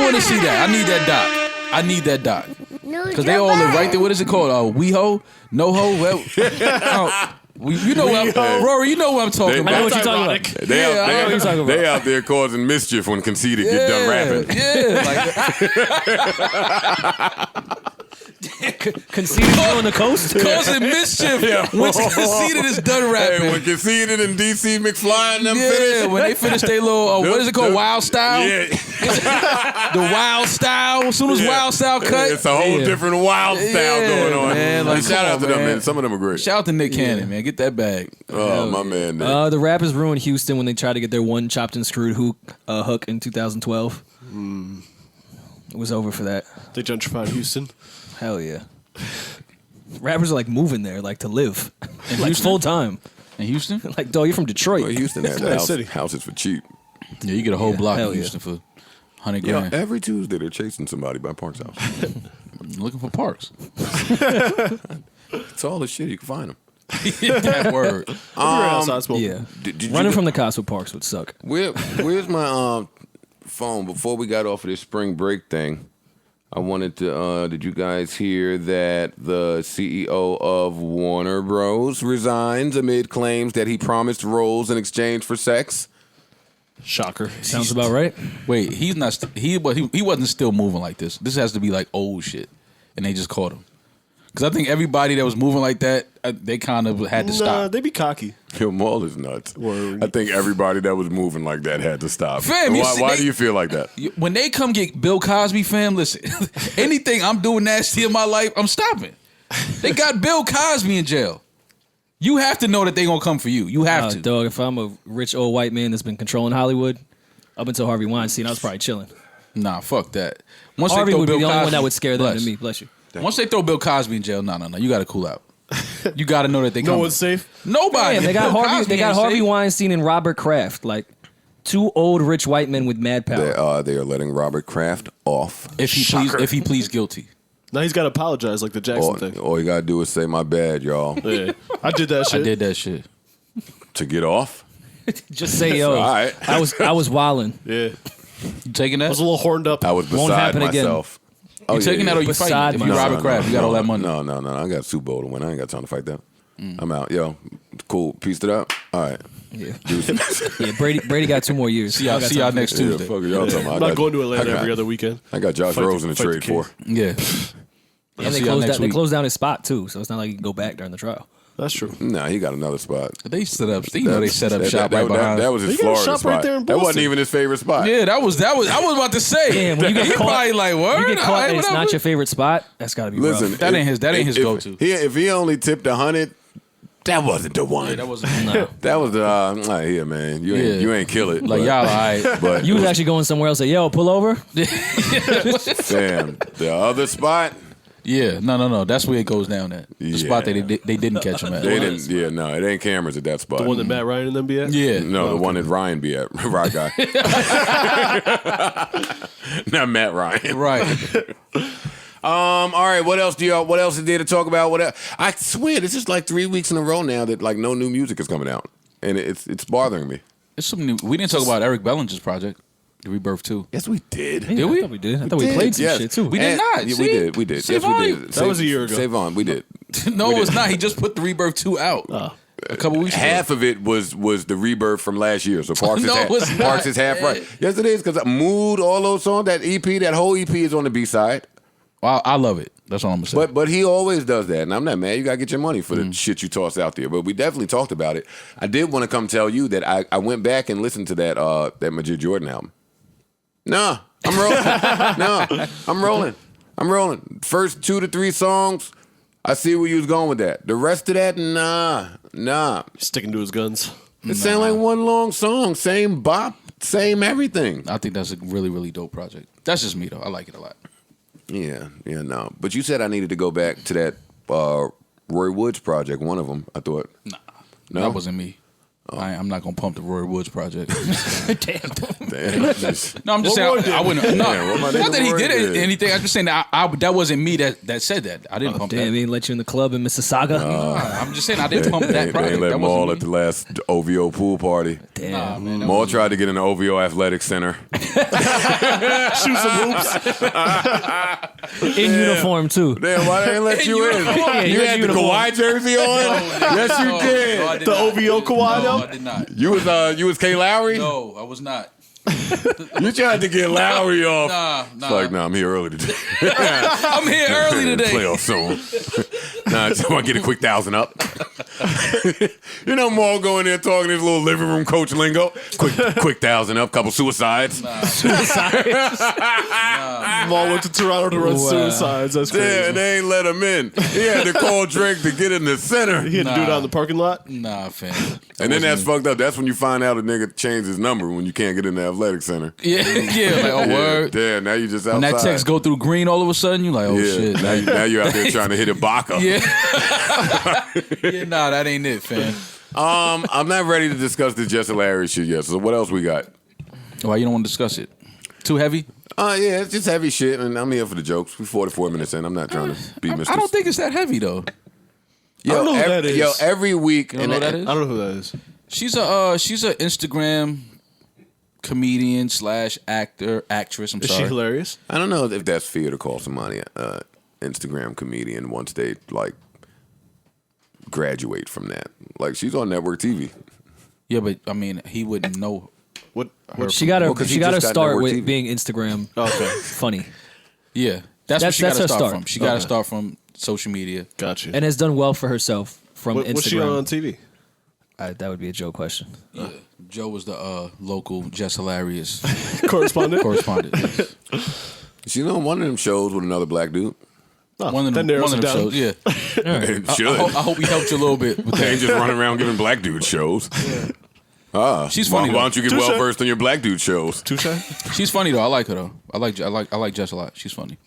need that doc. Because they all live right there. What is it called? WeHo? NoHo? Well, you know what Rory, you know what I'm talking about. I know what you're talking about. They out there causing mischief when Conceited get done rapping. Conceited on the coast? Causing mischief when Conceited is done rapping. Hey, when Conceited and DC McFly and them finish. When they finish their little, what is it called? Wild Style? Yeah. The Wild Style. As soon as Wild Style cut. It's a whole different wild style going on. Man, like, shout out to them, man. Some of them are great. Shout out to Nick Cannon, man. Get that bag. Oh, my man. The rappers ruined Houston when they tried to get their one chopped and screwed hook in 2012. It was over for that. They gentrified Houston. Hell yeah. Rappers are like moving there, like to live. Like full time. In Houston? Like, dog, you're from Detroit. Well, Houston has houses for cheap. Yeah, you get a whole block in Houston for 100 grand. Every Tuesday they're chasing somebody by Parks House. Looking for Parks. It's all the shit you can find them. That word. Running from the cops with Parks would suck. Where's my phone? Before we got off of this spring break thing, I wanted to. Did you guys hear that the CEO of Warner Bros. Resigns amid claims that he promised roles in exchange for sex? Shocker. Sounds about right. Wait, he's not. He wasn't still moving like this. This has to be like old shit, and they just caught him. Because I think everybody that was moving like that, they kind of had to stop. They be cocky. Yo, Maul is nuts. Word. I think everybody that was moving like that had to stop. Fam, why do you feel like that? When they come get Bill Cosby, fam, listen, anything I'm doing nasty in my life, I'm stopping. They got Bill Cosby in jail. You have to know that they gonna come for you. You have to. Dog, if I'm a rich old white man that's been controlling Hollywood, up until Harvey Weinstein, I was probably chilling. Nah, fuck that. Once Harvey they throw would Bill be the only Cosby, one that would scare them to me. Bless you. Once they throw Bill Cosby in jail, no, you got to cool out. You got to know that they. No one's safe. Nobody. Yeah, they got Bill Harvey. Cosby They got ain't Harvey safe. Weinstein and Robert Kraft, like two old rich white men with mad power. They are letting Robert Kraft off. If he pleads guilty. Now he's got to apologize like the Jackson thing. All you got to do is say my bad, y'all. Yeah. I did that shit. I did that shit. To get off? Just say, yo, all right. I was wilding. Yeah. You taking that? I was a little horned up. I was Won't beside happen again. myself. You taking that or you fighting? If you Robert Kraft, you got all that money. No. I got Super Bowl to win. I ain't got time to fight that. I'm out. Yo, cool. Pieced it up. All right. Yeah. Yeah. Brady got 2 more years. See y'all next Tuesday. Fuck y'all talking about. I'm not going to Atlanta every other weekend. I got Josh Rosen to trade for. Yeah. And they closed down his spot too, so it's not like he can go back during the trial. That's true. Nah, he got another spot. They set up. They set up shop right behind. That was his Florida shop spot. right there in That wasn't Boston. even his favorite spot. Yeah, that was. I was about to say. Damn, when you get he caught, probably like, word. You get caught All right, and it's whatever. not your favorite spot. That's got to be Listen, rough. That ain't his go-to. If he only tipped 100, that wasn't the one. Yeah, that wasn't. No. That was the here, man. You ain't kill it. Like but, y'all, all right. But You was actually going somewhere else. Like, yo, pull over. Sam, the other spot. Yeah, no. That's where it goes down at. The Yeah. spot they didn't catch him at. They didn't. Yeah, no, it ain't cameras at that spot. The one that Matt Ryan and them be at? Yeah. No, the one that Ryan be at. Rock guy. Not Matt Ryan. Right. All right. What else is there to talk about? I swear, this is like 3 weeks in a row now that like no new music is coming out. and it's bothering me. It's something we didn't talk about Eric Bellinger's project, The Rebirth 2. Yes, we did. Yeah, Did we? I thought we did. I thought we played some shit too. We did not. Yeah, See? we did. We did. Save yes, we on. did. That was a year ago. Save on. We did. No, it was not. He just put The Rebirth 2 out a couple weeks ago. Half of it was the Rebirth from last year. So Parks No, it's is not. Parks is half right. Yes, it is because Mood, all those songs, that EP, that whole EP is on the B side. Well, I love it. That's all I'm gonna say. But he always does that, and I'm not mad. You gotta get your money for the shit you toss out there. But we definitely talked about it. I did want to come tell you that I went back and listened to that Majid Jordan album. Nah, I'm rolling. No, I'm rolling. First 2 to 3 songs, I see where you was going with that. The rest of that, nah. Sticking to his guns. It sound like one long song, same bop, same everything. I think that's a really, really dope project. That's just me though. I like it a lot. Yeah, no. But you said I needed to go back to that Roy Woods project, one of them, I thought. Nah, No? that wasn't me. I'm not gonna pump the Roy Woods project. Damn. No, I'm just saying I wouldn't. No, Yeah, what my not that he nigga Roy did did. anything. I'm just saying that that wasn't me that said that. I didn't pump Damn, that. he didn't let you in the club in Mississauga. I'm just saying I didn't pump that They project. ain't let That Maul wasn't at the me. last OVO pool party. Damn. Nah, man, that Maul tried to get in the OVO Athletic Center. Shoot some hoops. In uniform too. Damn, why they ain't let you in? Yeah, You you're had the uniform. Kawhi jersey on? Yes, you did. No, I did The not. OVO Kawhi, No, though? I did not. You was K. Lowry? No, I was not. You tried to get Lowry off. Nah. It's like, nah, I'm here early today. I'm here early today. Playoff song. Nah, I just want to get a quick 1,000 up. You know, Maul go in there talking his little living room coach lingo. Quick 1,000 up, couple suicides. Maul went to Toronto to run suicides. That's crazy. Yeah, and they ain't let him in. He had to call Drake to get in the center. He had to do it out in the parking lot. Nah, fam. And then that's fucked up. That's when you find out a nigga changed his number when you can't get in the athletic center. Yeah, like oh word. Yeah, now you just outside. When that text go through green all of a sudden, you like, oh shit. Now you're out there trying to hit a baka. Yeah. Yeah, nah, that ain't it, fam. I'm not ready to discuss the Jess Hilarious shit yet. So what else we got? Why you don't want to discuss it? Too heavy? Yeah, it's just heavy shit, and I'm here for the jokes. We're 44 minutes in. I'm not trying to be Mr. I don't think it's that heavy though. Yo, I don't know who that is. Yo, every week. You don't know who that is? I don't know who that is. She's a Instagram comedian / actress. I'm Is sorry. she hilarious? I don't know if that's fair to call somebody Instagram comedian once they like graduate from that. Like she's on network TV. Yeah, but I mean, he wouldn't know. What? She got to 'cause he she got to just got start network with TV. being Instagram Okay. funny, Yeah, that's what she got that's to her start start. from. She got to Okay. start from social media. Got you. and has done well for herself from What's she on Instagram. TV? That would be a Joe question. Yeah. Joe was the local Jess Hilarious Correspondent? correspondent. Yes. She's on one of them shows with another black dude. Oh, One of them, that narrows one of it them down. shows. Yeah, It I should. hope he helped you a little bit with They ain't that. just running around giving black dude shows. She's funny. Why don't you get Touche. well versed on your black dude shows? Touche? She's funny though. I like her though. I like Jess a lot. She's funny.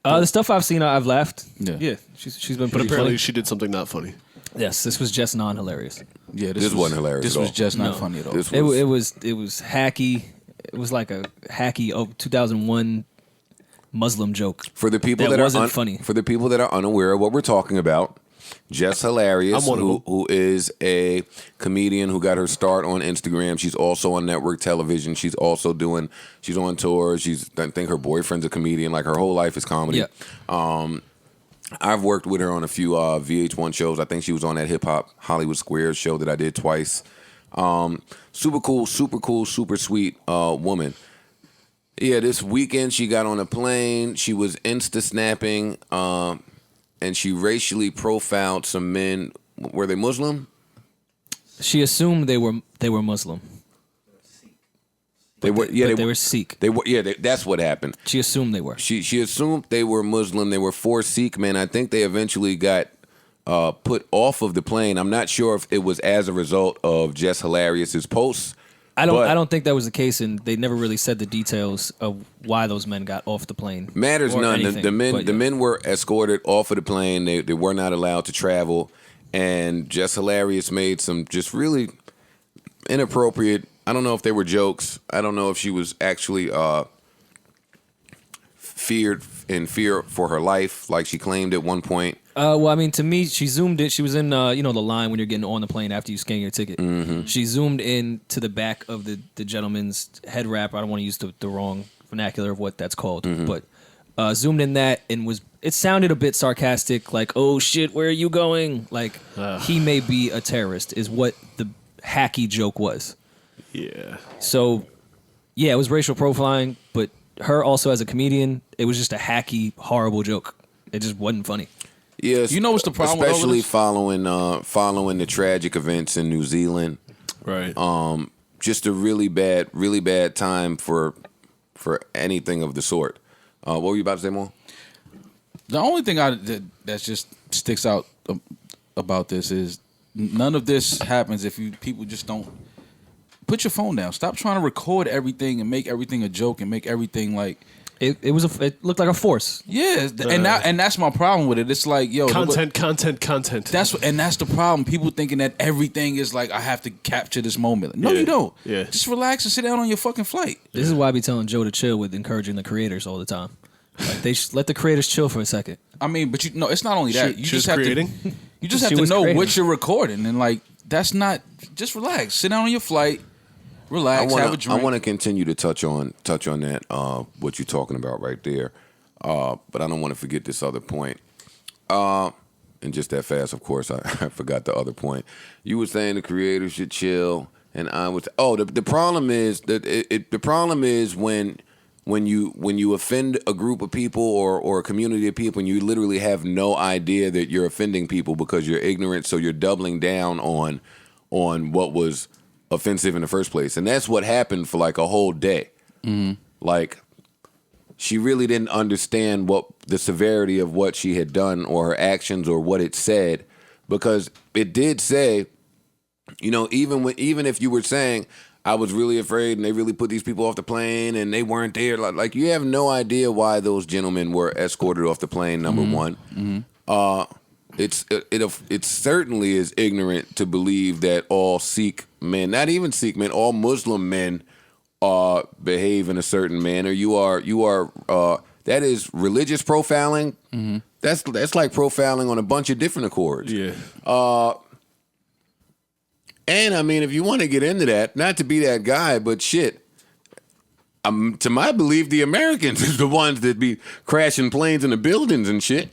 The stuff I've seen, I've laughed. Yeah. She's been But pretty apparently funny. she did something not funny. Yes, this was just non-hilarious. Yeah, This wasn't hilarious This at was all. just not No. funny at all. This It was, was hacky. It was like a hacky 2001 Muslim joke. for the people that that wasn't are funny. For the people that are unaware of what we're talking about, Jess Hilarious, I'm one of them. who is a comedian who got her start on Instagram. She's also on network television. She's also she's on tour. I think her boyfriend's a comedian. Like her whole life is comedy. Yeah. I've worked with her on a few VH1 shows. I think she was on that Hip Hop Hollywood Squares show that I did twice. Super cool, super sweet woman. Yeah, this weekend she got on a plane. She was Insta snapping, and she racially profiled some men. Were they Muslim? She assumed they were Muslim. They were. Yeah, They were Sikh. They were. Yeah, that's what happened. She assumed they were. She assumed they were Muslim. They were 4 Sikh men. I think they eventually got put off of the plane. I'm not sure if it was as a result of Jess Hilarious's posts. I don't think that was the case, and they never really said the details of why those men got off the plane. Matters or none. anything, The but yeah. men were escorted off of the plane. They were not allowed to travel, and Jess Hilarious made some just really inappropriate. I don't know if they were jokes. I don't know if she was actually fear for her life, like she claimed at one point. Well, I mean, to me, she zoomed in. She was in, the line when you're getting on the plane after you scan your ticket. Mm-hmm. She zoomed in to the back of the gentleman's head wrap. I don't want to use the wrong vernacular of what that's called, but zoomed in that and it sounded a bit sarcastic, like, "Oh shit, where are you going?" Like he may be a terrorist, is what the hacky joke was. Yeah. So, yeah, it was racial profiling, but her also as a comedian, it was just a hacky, horrible joke. It just wasn't funny. Yes, you know what's the problem? Especially following the tragic events in New Zealand. Right. Just a really bad time for anything of the sort. What were you about to say, Mo? The only thing that just sticks out about this is none of this happens if people just don't put your phone down. Stop trying to record everything and make everything a joke and make everything like it looked like a force. Yeah, and that's my problem with it. It's like, yo, content. That's the problem. People thinking that everything is like, I have to capture this moment. No, you don't. Yeah. Just relax and sit down on your fucking flight. This is why I be telling Joe to chill with encouraging the creators all the time. Like they let the creators chill for a second. I mean, but it's not only that. You just have creating. You just have to know what you're recording, and like that's not. Just relax. Sit down on your flight. Relax. Have a drink. I want to continue to touch on that. What you're talking about right there, but I don't want to forget this other point. And just that fast, of course, I forgot the other point. You were saying the creators should chill, and I was. Oh, the problem is that the problem is when you offend a group of people or a community of people and you literally have no idea that you're offending people because you're ignorant, so you're doubling down on what was offensive in the first place. And that's what happened for like a whole day. Mm-hmm. Like, she really didn't understand what the severity of what she had done or her actions or what it said, because it did say, even if you were saying, I was really afraid and they really put these people off the plane and they weren't there. Like you have no idea why those gentlemen were escorted off the plane, number one. Mm-hmm. It certainly is ignorant to believe that all Sikh men, not even Sikh men, all Muslim men behave in a certain manner. You are that is religious profiling. Mm-hmm. That's like profiling on a bunch of different accords. Yeah. And I mean, if you want to get into that, not to be that guy, but shit, to my belief, the Americans is the ones that be crashing planes into buildings and shit.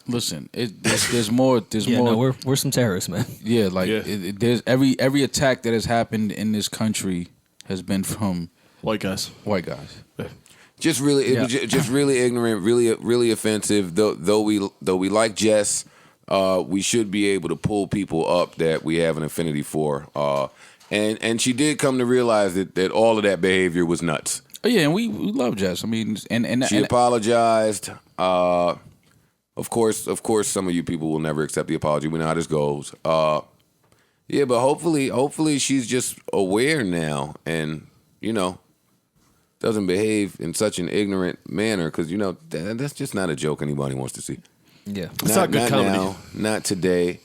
Listen, there's more. There's more. No, we're some terrorists, man. Yeah, like there's every attack that has happened in this country has been from white guys. Just really, it was just really ignorant, really offensive. Though we like Jess. We should be able to pull people up that we have an affinity for. And she did come to realize that all of that behavior was nuts. Oh, yeah, and we love Jess. I mean, and she apologized. Of course, some of you people will never accept the apology. We know how this goes. Yeah, but hopefully she's just aware now and, doesn't behave in such an ignorant manner because, that's just not a joke anybody wants to see. Yeah, it's not good comedy. Now, not today.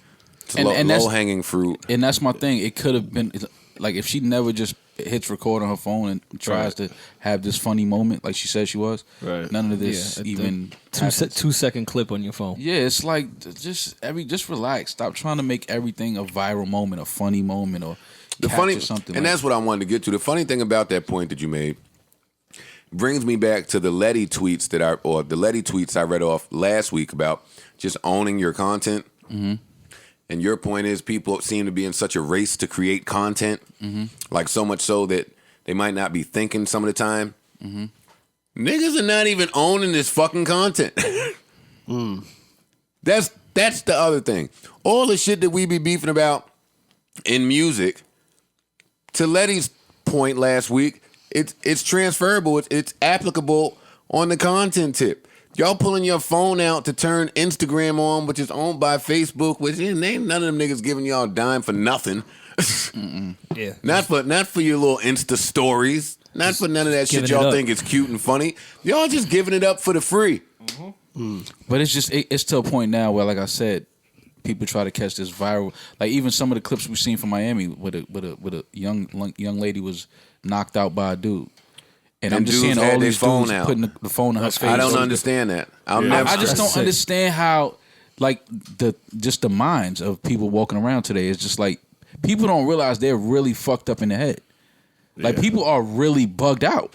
It's and low hanging fruit. And that's my thing. It could have been like if she never just hits record on her phone and tries to have this funny moment like she said she was. Right. None of this even 2-second clip on your phone. Yeah, it's like just relax. Stop trying to make everything a viral moment, a funny moment, or something. And that's what I wanted to get to. The funny thing about that point that you made brings me back to the Letty tweets I read off last week about just owning your content. Mm-hmm. And your point is people seem to be in such a race to create content, like so much so that they might not be thinking some of the time. Mm-hmm. Niggas are not even owning this fucking content. That's the other thing. All the shit that we be beefing about in music, to Letty's point last week, it's transferable. It's applicable on the content tip. Y'all pulling your phone out to turn Instagram on, which is owned by Facebook, which ain't none of them niggas giving y'all a dime for nothing. Yeah, not for your little Insta stories. Not for none of that shit y'all think is cute and funny. Y'all just giving it up for the free. Mm-hmm. But it's just it's to a point now where, like I said, people try to catch this viral. Like even some of the clips we've seen from Miami, with a young lady was knocked out by a dude. And I'm just seeing all these dudes putting the phone in her face. I don't understand that. I just don't understand how like the minds of people walking around today is just like people don't realize they're really fucked up in the head. Like people are really bugged out.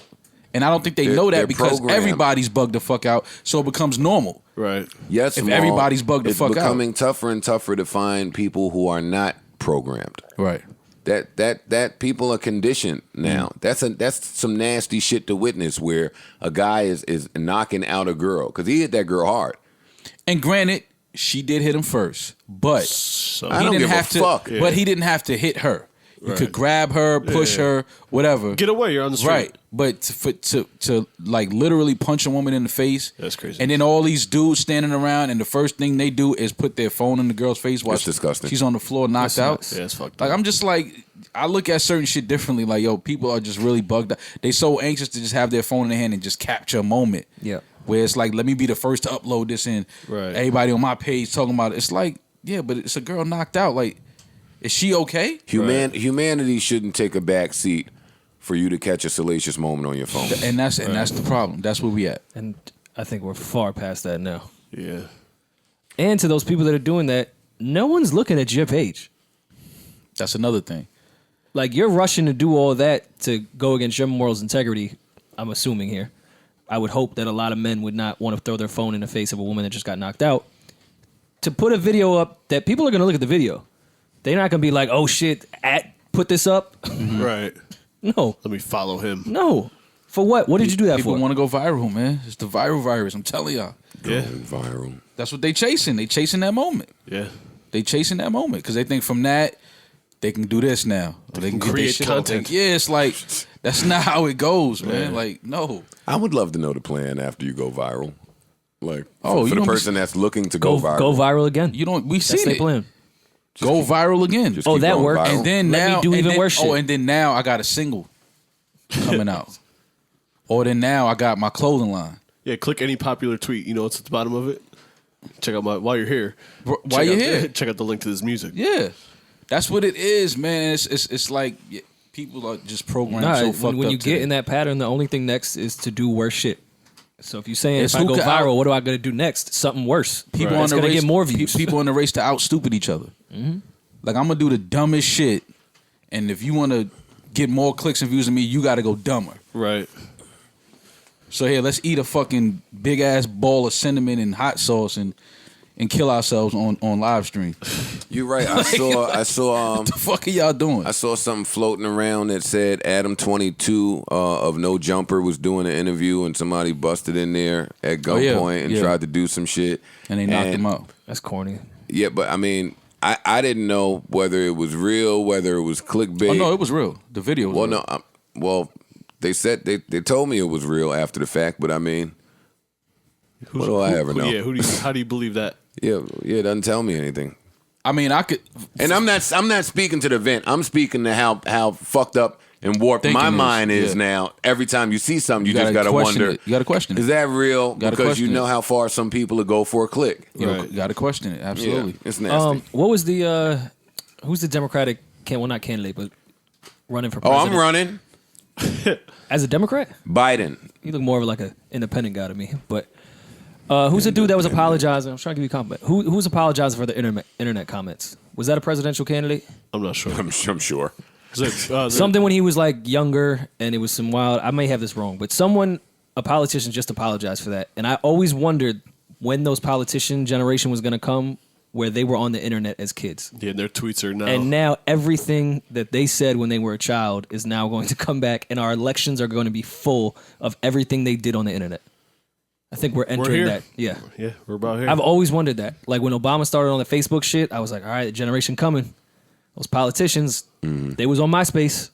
And I don't think they know that because everybody's bugged the fuck out, so it becomes normal. Right. Yes, if everybody's bugged the fuck out. It's becoming tougher and tougher to find people who are not programmed. Right. That people are conditioned now. That's some nasty shit to witness where a guy is knocking out a girl because he hit that girl hard. And granted, she did hit him first, but I don't give a fuck. But he didn't have to hit her. You could grab her, push her, whatever. Get away, you're on the street. Right. But to like literally punch a woman in the face. That's crazy. And then all these dudes standing around and the first thing they do is put their phone in the girl's face while That's disgusting. she's on the floor knocked out. Yeah, it's fucked Like up. I'm just like, I look at certain shit differently. Like, yo, people are just really bugged out. They so anxious to just have their phone in their hand and just capture a moment. Yeah. Where it's like, let me be the first to upload this and everybody on my page talking about it. It's like, yeah, but it's a girl knocked out. Like, is she okay? Humanity shouldn't take a back seat for you to catch a salacious moment on your phone. And that's the problem. That's where we at. And I think we're far past that now. Yeah. And to those people that are doing that, no one's looking at your page. That's another thing. Like, you're rushing to do all that to go against your morals integrity, I'm assuming here. I would hope that a lot of men would not want to throw their phone in the face of a woman that just got knocked out. To put a video up that people are going to look at the video. They're not going to be like, oh shit, put this up. Right. No. Let me follow him. No. For what? What did you do that People for? want to go viral, man. It's the viral virus. I'm telling y'all. Yeah. Viral. That's what they chasing. They chasing that moment. Yeah. They chasing that moment because they think from that they can do this now. Or they can get create their shit content. Yeah, it's like that's not how it goes, man. Like, no. I would love to know the plan after you go viral. Like, Oh, for you the don't person that's looking to go viral. Go viral again. You don't. We That's seen their it. plan. Go viral again. Just Oh, keep that going worked. viral. And then Let me now, do and even then, worse shit. and then now I got a single coming out. Or then now I got my clothing line. Yeah, click any popular tweet. You know what's at the bottom of it? Check out while you're here. While you're here. Check out the link to this music. Yeah, that's what it is, man. It's like people are just programmed so fucked up. When you today. get in that pattern, the only thing next is to do worse shit. So if you're saying It's if I who go can viral, what do I got to do next? Something worse. People It's on the gonna race, get more views. People in the race to out stupid each other. Like I'm gonna do the dumbest shit, and if you want to get more clicks and views than me, you got to go dumber. Right. So here, let's eat a fucking big ass ball of cinnamon and hot sauce and kill ourselves on live stream. You're right. I saw. What the fuck are y'all doing? I saw something floating around that said Adam22 of No Jumper was doing an interview and somebody busted in there at gunpoint and tried to do some shit. And they knocked him out. That's corny. Yeah, but I mean, I didn't know whether it was real, whether it was clickbait. Oh no, it was real. The video was real. Well, they said they told me it was real after the fact, but I mean, what do I ever know? Yeah, how do you believe that? Yeah, it doesn't tell me anything. I mean, I could, and I'm not speaking to the event. I'm speaking to how fucked up and warped my mind is now. Every time you see something, you just gotta wonder. You gotta question it. Is that real? Because you know it. how far some people will go for a click. You gotta question it. Absolutely. Yeah, it's nasty. What was the who's the Democratic not candidate, but running for president? I'm running. As a Democrat? Biden. You look more of like an independent guy to me. But who's the dude that was apologizing? I'm trying to give you a compliment. Who's apologizing for the internet comments? Was that a presidential candidate? I'm not sure. I'm sure. Something when he was like younger and it was some wild. I may have this wrong, but a politician just apologized for that. And I always wondered when those politician generation was going to come where they were on the internet as kids. Yeah, and their tweets are now. And now everything that they said when they were a child is now going to come back, and our elections are going to be full of everything they did on the internet. I think we're entering that. Yeah. Yeah, we're about here. I've always wondered that. Like when Obama started on the Facebook shit, I was like, all right, the generation coming. Those politicians, they was on MySpace.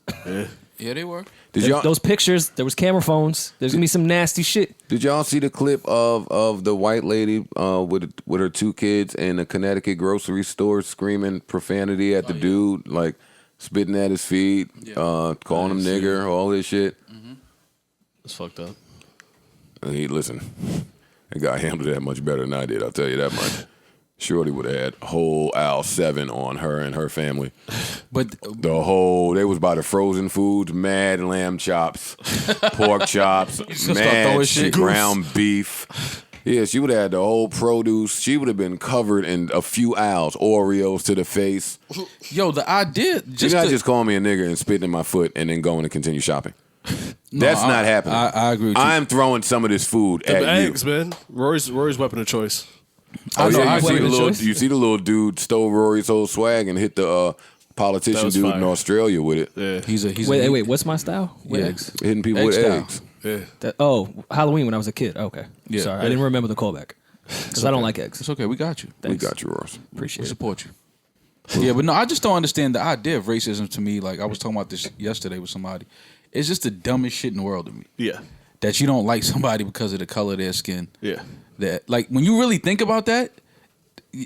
Yeah, they were. Those pictures, there was camera phones. There's going to be some nasty shit. Did y'all see the clip of the white lady with her two kids in a Connecticut grocery store screaming profanity at the dude, like spitting at his feet, calling him nigger, all this shit? It's fucked up. Listen, that guy handled it that much better than I did, I'll tell you that much. Shorty would have had whole aisle 7 on her and her family. But they was by the frozen foods, mad lamb chops, pork chops, mad shit, ground beef. Yeah, she would have had the whole produce. She would have been covered in a few owls, Oreos to the face. Yo, the idea. You're not just calling me a nigger and spitting in my foot and then going to continue shopping. That's not happening. I agree with you. I'm throwing some of this food at eggs, you. man. Rory's weapon of choice. Oh, know, yeah, I agree with you see the little dude stole Rory's whole swag and hit the politician dude fire. in Australia with it. Yeah. He's Wait, what's my style? With eggs? Hitting people with style. eggs. Yeah. Halloween when I was a kid. Okay. Yeah. Sorry, I didn't remember the callback. Because I don't like eggs. It's okay. We got you. Thanks. We got you, Ross. Appreciate We it. support you. Yeah, but no, I just don't understand the idea of racism to me. Like, I was talking about this yesterday with somebody. It's just the dumbest shit in the world to me. Yeah. That you don't like somebody because of the color of their skin. Yeah. That, like, when you really think about that,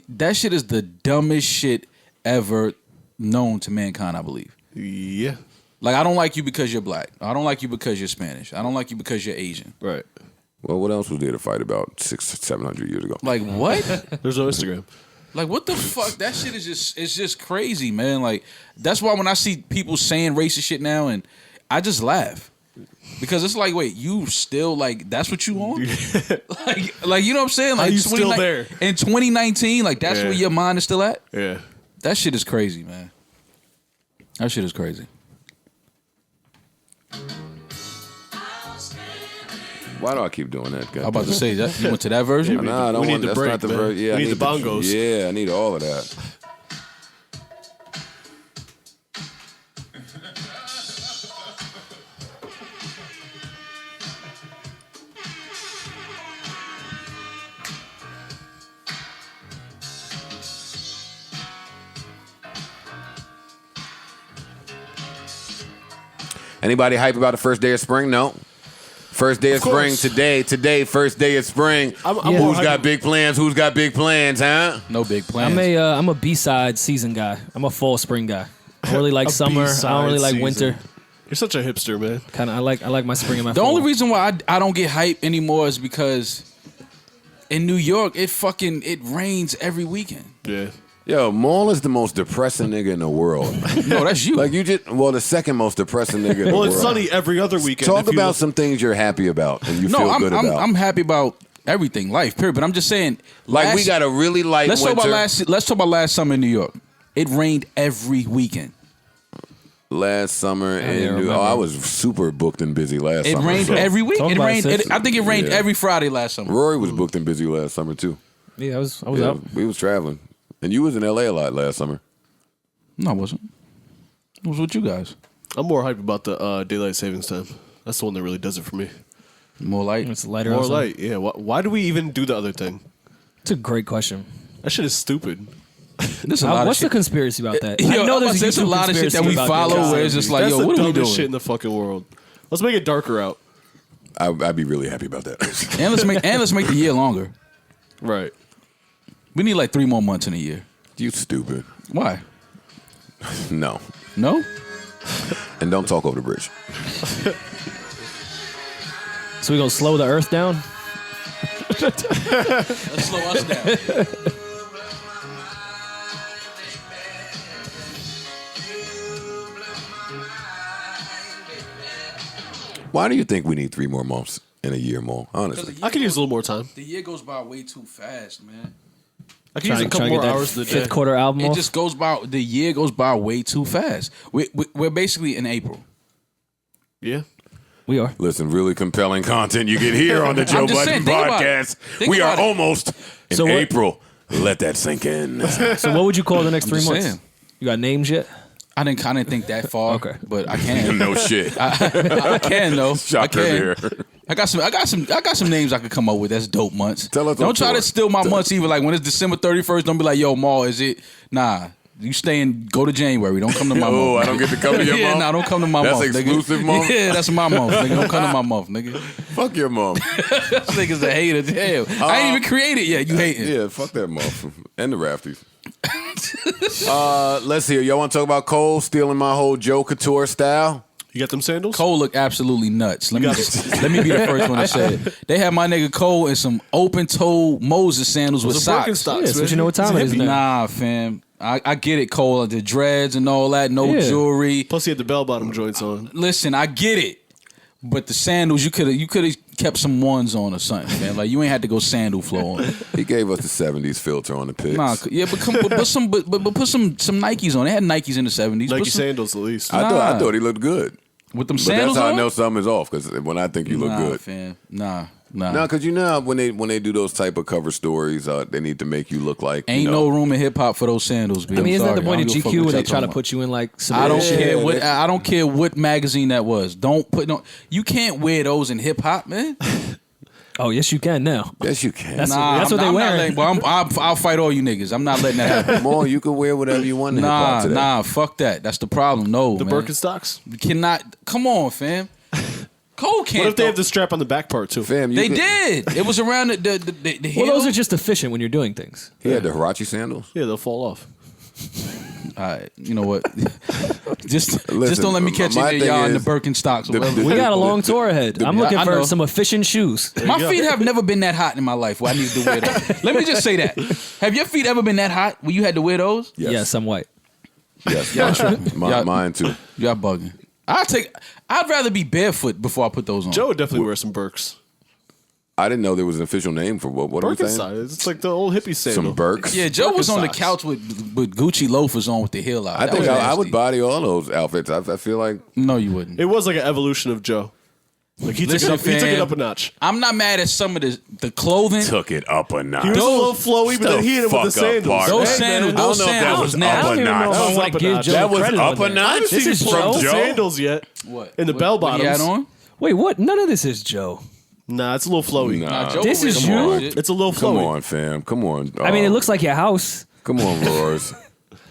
that shit is the dumbest shit ever known to mankind, I believe. Yeah. Like, I don't like you because you're black. I don't like you because you're Spanish. I don't like you because you're Asian. Right. Well, what else was there to fight about 700 years ago? Like, what? There's no Instagram. Like, what the fuck? That shit is it's just crazy, man. Like, that's why when I see people saying racist shit now, and I just laugh. Because it's like, wait, you still, like, that's what you on? like, you know what I'm saying? Like, Are you still there? In 2019, like, that's where your mind is still at? Yeah. That shit is crazy, man. That shit is crazy. Why do I keep doing that? I'm about to say that. You went to that version? Nah, I don't we want need the that's break, not the man. version. Yeah, We I need the bongos. Yeah, I need all of that. Anybody hype about the first day of spring? No. First day of spring today, first day of spring. Who's got big plans? Who's got big plans, huh? No big plans. I'm a B-side season guy. I'm a fall spring guy. I don't really like summer. I don't really like winter. You're such a hipster, man. Kind of. I like my spring and my The fall. only reason why I don't get hype anymore is because in New York it rains every weekend. Yeah. Yo, Maul is the most depressing nigga in the world. No, that's you. Like the second most depressing nigga in the world. Well, it's sunny every other weekend. Talk about some things you're happy about and you feel good about. I'm happy about everything, life, period. But I'm just saying, like we got a really light let's winter. Let's talk about last summer in New York. It rained every weekend. Last summer in New York, I was super booked and busy last summer. It rained every week. Talk It about rained. it. I think it rained every Friday last summer. Rory was booked and busy last summer too. Yeah, I was out. We was traveling. And you was in LA a lot last summer. No, I wasn't. It was with you guys. I'm more hyped about the daylight savings time. That's the one that really does it for me. More light. It's lighter. More outside. light, yeah. Why do we even do the other thing? It's a great question. That shit is stupid. There's a lot What's of shit. the conspiracy about that? Yo, I know there's a YouTube lot of shit that we conspiracy about follow that. where it's just like, That's yo, the what are we dumbest doing? shit in the fucking world. Let's make it darker out. I'd be really happy about that. And let's make the year longer. Right. We need like 3 more months in a year. You stupid. Why? No. No? And don't talk over the bridge. So we gonna slow the Earth down? Let's slow us down. Why do you think we need 3 more months in a year more? Honestly. I could use a little more time. The year goes by way too fast, man. I could use a couple more hours in the day. Fifth quarter album It off? just goes by. The year goes by way too fast. We're basically in April. Yeah. We are. Listen, really compelling content you get here on the Joe I'm just Budden saying, think about it. podcast. Think We are about it. almost in So what- April. Let that sink in. So what would you call the next I'm 3 just months? saying. You got names yet? I didn't think that far. Okay. But I can. No shit. I can though. Shocker I can. there. I got some names I could come up with. That's dope months. Tell us Don't on try tour. to steal my months either. Like when it's December 31st, don't be like, yo, Ma, is it? Nah. You stay and go to January. Don't come to my month. Oh, I don't get to come to your Yeah, month? nah, don't come to my That's month. exclusive nigga. month? Yeah, that's my month. Nigga, don't come to my month, nigga. Fuck your mom. This nigga's a hater. Damn. I ain't even created yet. You hating. Yeah, fuck that month. And the rafties. Let's hear. Y'all want to talk about Cole stealing my whole Joe Couture style? You got them sandals? Cole look absolutely nuts. Let me be the first one to say it. They had my nigga Cole in some open-toe Moses sandals with Those are socks. Birkenstocks, Yeah, so man. you know what time it is now. Nah, fam. I get it, Cole. The dreads and all that. No Yeah. jewelry. Plus, he had the bell-bottom joints on. Listen, I get it. But the sandals, you could have kept some ones on or something, man. Like you ain't had to go sandal flow on. He gave us the '70s filter on the pics. Nah, yeah, but put some Nikes on. They had Nikes in the '70s. Nike sandals at least. I thought he looked good with them but sandals that's how on? I know something is off because when I think you look good, fam. Nah. No, because you know when they do those type of cover stories, they need to make you look like ain't no room in hip hop for those sandals. B. I mean, isn't that the point of of GQ where they try to put you in like? I don't care what magazine that was. Don't put no. You can't wear those in hip hop, man. Oh yes, you can now. Yes, you can. That's what they wear. I'll fight all you niggas. I'm not letting that happen. More, you can wear whatever you want. In hip hop today. Nah, fuck that. That's the problem. No, the man. Birkenstocks. You cannot. Come on, fam. Cole can't. What if they have the strap on the back part too? Fam, they did. It was around the heel. Well, those are just efficient when you're doing things. He had the Hirachi sandals. Yeah, they'll fall off. All right, you know what? just don't let me catch you y'all in the Birkenstocks. We got a long tour ahead. I'm looking for some efficient shoes. My feet have never been that hot in my life where I need to wear those. Let me just say that. Have your feet ever been that hot where you had to wear those? Yes, I'm white. Yes, mine too. Y'all bugging. I'd rather be barefoot before I put those on. Joe would definitely wear some Birks. I didn't know there was an official name for what are we saying? Birkenstocks. It's like the old hippie sandal. Some Birks. Yeah, Joe was on the couch with Gucci loafers on with the heel out. I think I would body all those outfits. I feel like no, you wouldn't. It was like an evolution of Joe. Like he took it up a notch. I'm not mad at some of the clothing. Took it up a notch. He was a little flowy, but then he hit it with the sandals. Those sandals. Those sandals. That was up a notch. This is Joe. Sandals yet? What in the bell bottoms? What he had on? Wait, what? None of this is Joe. Nah, it's a little flowy. Nah, this is you. It's a little flowy. Come on, fam. Come on. I mean, it looks like your house. Come on, Roars.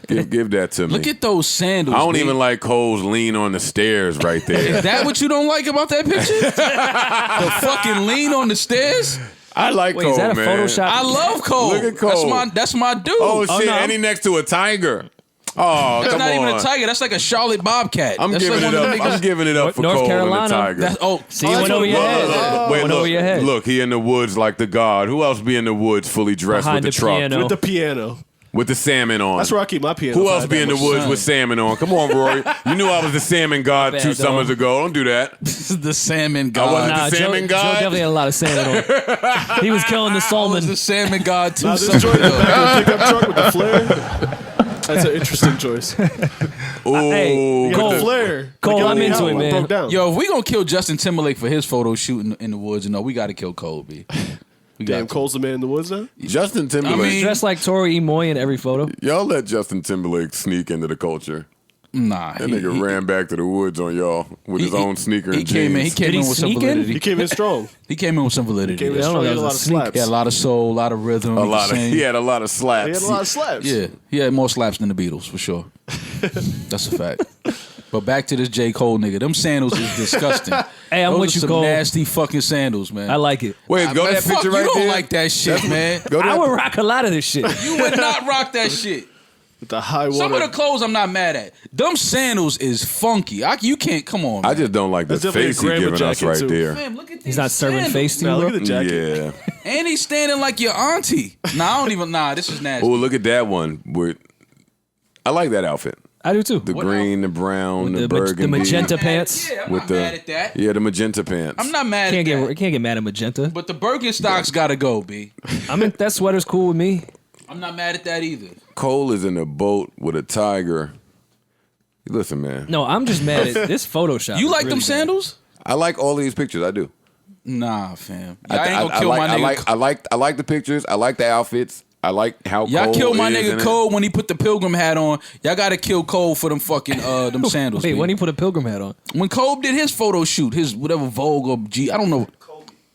Give that to me. Look at those sandals. I don't even like Cole's lean on the stairs right there. Is that what you don't like about that picture? The fucking lean on the stairs? I like Cole, is that a man. Photoshop? I love Cole. Look at Cole. That's my dude. Oh, shit. no. And he next to a tiger. Oh, That's come not on. even a tiger. That's like a Charlotte Bobcat. I'm That's giving like it one of up. them niggas- I'm giving it up for North Cole Carolina. and the tiger. See, you went over your head. Wait, Went over your head. look, he in the woods like the god. Who else be in the woods fully dressed Behind with the the truck? piano. With the piano. With the salmon on. That's where I keep my piano. Who else be in the woods with salmon on? Come on, Rory. You knew I was the salmon god bad, 2 though. summers ago. Don't do that. This is the salmon I god. wasn't Nah, the salmon Joe god. definitely had a lot of salmon on. He was killing the I was salmon. the salmon god 2 Nah, this summers joint in the ago. back of the pickup truck with the flare. That's an interesting choice. Ooh, Hey, With Cole. the flare. Cole, Like, I'm into how it, man. Broke down. Yo, if we gonna kill Justin Timberlake for his photo shoot in the woods, we got to kill Cole, B. We got Damn, to. Cole's the man in the woods now. Justin Timberlake. I mean- Dressed like Tori E. Moy in every photo. Y'all let Justin Timberlake sneak into the culture. Nah, That nigga ran back to the woods on y'all with his own sneaker and came in. He jeans. came Did in he with some sneak in? validity. He came in strong. He came in with some validity. Came in I don't strong. know, He had a that lot was of a sneak. slaps. He had a lot of soul, a lot of rhythm. He had a lot of slaps. He had a lot of slaps. Yeah, he had more slaps than the Beatles for sure. That's a fact. But back to this J.Cole nigga. Them sandals is disgusting. Hey, I'm Those with are you, some Cole. nasty fucking sandals, man. I like it. Wait, go Man, that fuck, picture right you there. don't like that shit, man. Go to I that- would rock a lot of this shit. You would not rock that shit. With the high water. Some of the clothes I'm not mad at. Them sandals is funky. You can't. Come on, man. I just don't like the That's definitely face a he grandma giving us jacket, right too. there. Fam, look at He's these not serving sandals. face to you, Now look bro. at the jacket. Yeah. And he's standing like your auntie. Nah, I don't even. Nah, this is nasty. Oh, look at that one. I like that outfit. I do too. The green, the brown, the the burgundy. magenta pants. Yeah, I'm with not the mad at that. Yeah, the magenta pants. I'm not mad at that. Can't get mad at magenta. But the Birkenstocks gotta go, B. I mean, that sweater's cool with me. I'm not mad at that either. Cole is in a boat with a tiger. Listen, man. No, I'm just mad at this Photoshop. You is like really them bad. sandals? I like all of these pictures. I do. Nah, fam. Y'all ain't gonna kill like, my nigga. I like the pictures. I like the outfits. I like how Y'all Cole killed my is in nigga it. Cole when he put the pilgrim hat on. Y'all gotta kill Cole for them fucking them sandals. Wait, B. when he put a pilgrim hat on? When Cole did his photo shoot, his whatever Vogue or G, I don't know.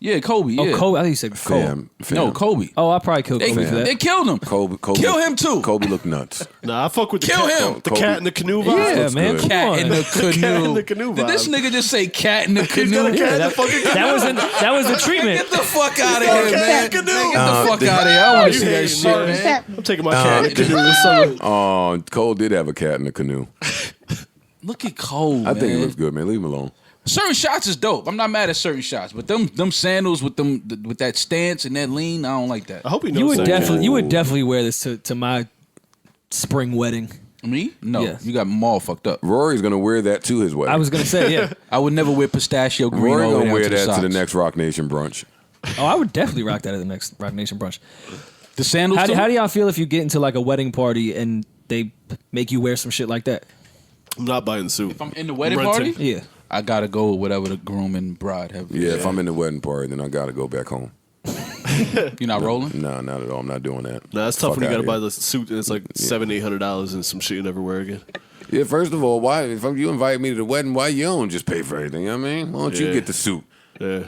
Yeah, Kobe. Yeah. Oh, Kobe. I think you said Cole. Fam. No, Kobe. Oh, I probably killed Kobe for that. They killed him. Kobe, Kill him too. Kobe looked nuts. Nah, I fuck with the Kill cat. him. The Kobe. cat in the canoe vibe. Yeah, looks man. good. Come Cat on. in the canoe. Cat in the canoe Did this vibe. nigga just say cat in the He's got a canoe? cat in the fucking canoe. That was the treatment. Get the fuck out of here, man. Get the fuck out of here. I want You to see that hating, shit, man. man. I'm taking my cat in the canoe this summer. Oh, Cole did have a cat in the canoe. Look at Cole, I man. think it looks good, man. Leave him alone. Certain shots is dope. I'm not mad at certain shots, but them sandals with that stance and that lean, I don't like that. I hope he knows You would that. definitely wear this to my spring wedding. Me? No. Yes. You got them all fucked up. Rory's gonna wear that to his wedding. I was gonna say, yeah. I would never wear pistachio green. Rory all the way gonna down wear to that to the socks. next Rock Nation brunch. Oh, I would definitely rock that at the next Rock Nation brunch. The sandals. How do y'all feel if you get into like a wedding party and they make you wear some shit like that? I'm not buying the suit. If I'm in the wedding renting. party, Yeah. I gotta go with whatever the groom and bride have. Yeah, if I'm in the wedding party, then I gotta go back home. You're not rolling? No, not at all. I'm not doing that. Nah, it's tough Fuck when you outta gotta buy here. the suit and it's like $700-800 and some shit you never wear again. Yeah, first of all, why if you invite me to the wedding, why you don't just pay for everything? You know what I mean? Why don't you Yeah. get the suit? Yeah.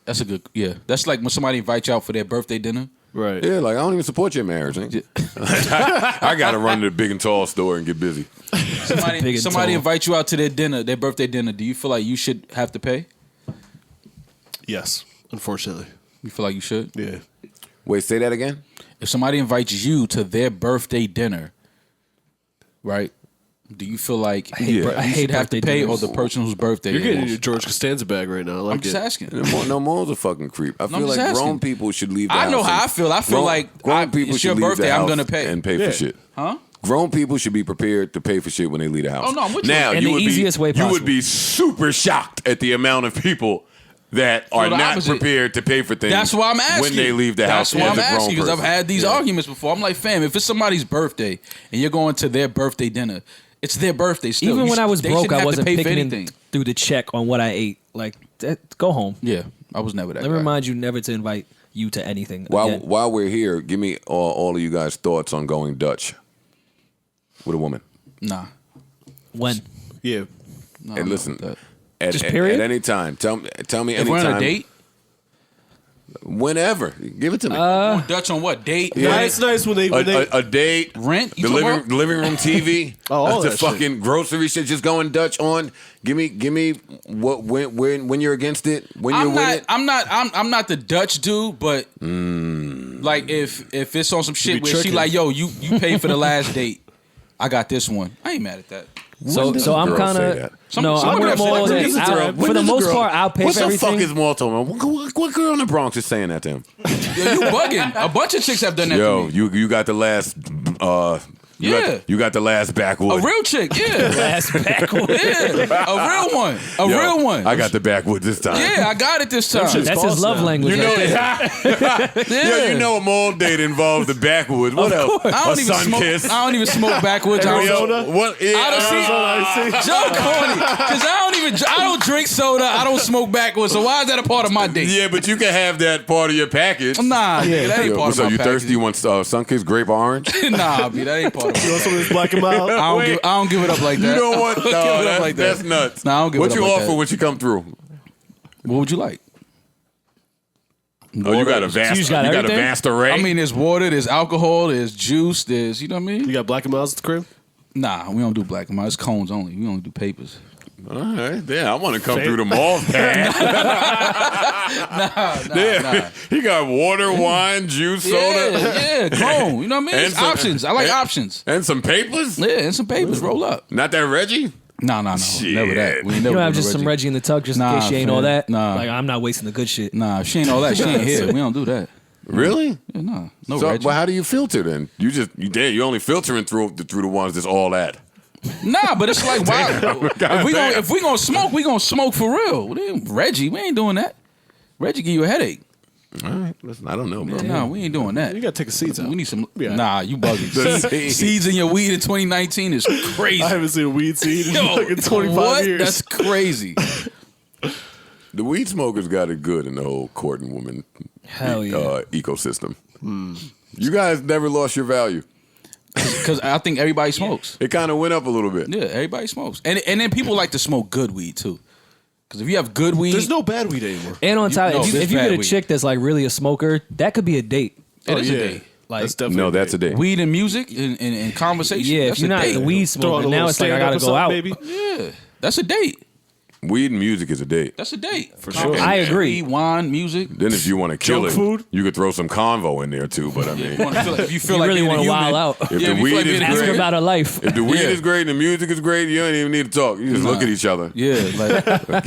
That's a good. Yeah, that's like when somebody invites you out for their birthday dinner. Right. Yeah, like I don't even support your marriage. Nigga. I gotta run to the big and tall store and get busy. Somebody invites you out to their dinner, their birthday dinner. Do you feel like you should have to pay? Yes, unfortunately. You feel like you should? Yeah. Wait, say that again? If somebody invites you to their birthday dinner, right? Do you feel like you should have to pay, or the person whose birthday You're it getting is? your George Costanza bag right now. I like I'm just it. asking. No, Mo's a fucking creep. I feel I'm like just grown asking. people should leave the house. I know how I feel. I feel like grown people it's should your leave birthday. the I'm house gonna pay and pay Yeah. for shit. Huh? Grown people should be prepared to pay for shit when they leave the house. Oh, no, I'm with you. Now, In you the would easiest way You would possible. be super shocked at the amount of people that are the not opposite. prepared to pay for things. That's why I'm asking. when they leave the house. That's why I'm as a grown asking, because I've person. had these arguments before. I'm like, fam, if it's somebody's birthday and you're going to their birthday dinner, it's their birthday still. Even when I was they broke, shouldn't I have to wasn't pay for picking anything. through the check on what I ate. Like, go home. Yeah, I was never that Let me guy. remind you never to invite you to anything. While again. while we're here, give me all of you guys' thoughts on going Dutch with a woman. Nah. When? Yeah. No, And I'm listen, not with at, Just at- period? at any time. Tell me that. If anytime. we're on a date, Whenever. Give it to me. Dutch on what? Date? Yeah, rent, it's nice when they a date. rent? You The talking living, about? the living room TV. all the that shit. fucking grocery shit just going Dutch on. Give me what when you're against it, when you're with it. I'm not the Dutch dude, but like if it's on some shit be where she tricking. like, yo, you pay for the last date, I got this one. I ain't mad at that. So I'm girl kind say of that? no. Some I'm girls say more that. than When does a I'll- for the most part, I'll pay What for the everything. fuck is Malto, man? What girl in the Bronx is saying that to him? Yo, you bugging. A bunch of chicks have done that Yo, to me. you got the last. Yeah. You got the last backwood. A real chick, yeah. Last backward. Yeah. A real one. A Yo, real one. I got the backwood this time. Yeah, I got it this time. That's his love language. You know, right there. yeah, you know, a mall date involves the backwoods. What else? I don't A even sun smoke. kiss. I don't even smoke backwards. I don't Yo, what? Yeah, I don't see. Joe corny, because I don't drink soda. I don't smoke backwards. So why is that a part of my date? Yeah, but you can have that part of your package. Nah, yeah, that ain't Yo, part what's of up? my You package. thirsty? You want sun kiss grape orange? Nah, B, that ain't part of You my want some of this black and mild? I don't give it up like that. You know what? I don't give it No, up like that. that's nuts. Nah, I don't give What it you up like offer that. when you come through? What would you like? Oh, you got a vast. You You got got a everything? vast array. I mean, there's water, there's alcohol, there's juice, there's, you know what I mean? You got black and milds at the crib? Nah, we don't do black and white. It's cones only. We only do papers. all right. Yeah, I want to come through the mall pad. Nah. He got water, wine, juice, soda, Yeah, cone. You know what I mean? And It's some- options. I like and- options. and some papers. Yeah, and some papers. Roll up. Not that Reggie. No. Never that. We You never don't do have no just some Reggie in the tuck just in Nah, case she ain't all fam. that. Nah. Like I'm not wasting the good shit. Nah, if she ain't all that. She ain't here. We don't do that. Really? Yeah, no So, Reggie. well, how do you filter then? You only filtering through the ones that's all that. Nah, but it's like, why? if we gonna smoke, we gonna smoke for real. Reggie, we ain't doing that. Reggie give you a headache. All right, listen, I don't know, bro. Nah, we ain't doing that. You got to take the seeds out. We need some. Yeah. Nah, you bugging. Seeds in your weed in 2019 is crazy. I haven't seen a weed seed in Yo, fucking 25 what? years. That's crazy. The weed smokers got it good in the whole courting woman Hell yeah. ecosystem. You guys never lost your value. Because I think everybody smokes. It kind of went up a little bit. Yeah, everybody smokes. And then people like to smoke good weed too. Because if you have good weed, There's no bad weed anymore. And on top, No, if you this get bad a weed. chick that's like really a smoker, that could be a date. it is yeah. a date. Like That's definitely No, that's a date. Weed and music and conversation. yeah, if that's you're a not date. the weed Throw out smoker, a now little it's like I stand-up gotta or go something, out. Baby. Yeah, that's a date. Weed and music is a date. That's a date For sure. I agree. Weed, wine, music. Then if you want to kill Junk it, food? you could throw some convo in there too. But I mean, If you feel You like really being a want to human, wild out. if Yeah, the if you weed feel like is being a Ask her great, about her life. if the weed Yeah. is great and the music is great, you don't even need to talk. You just look at each other. Yeah, like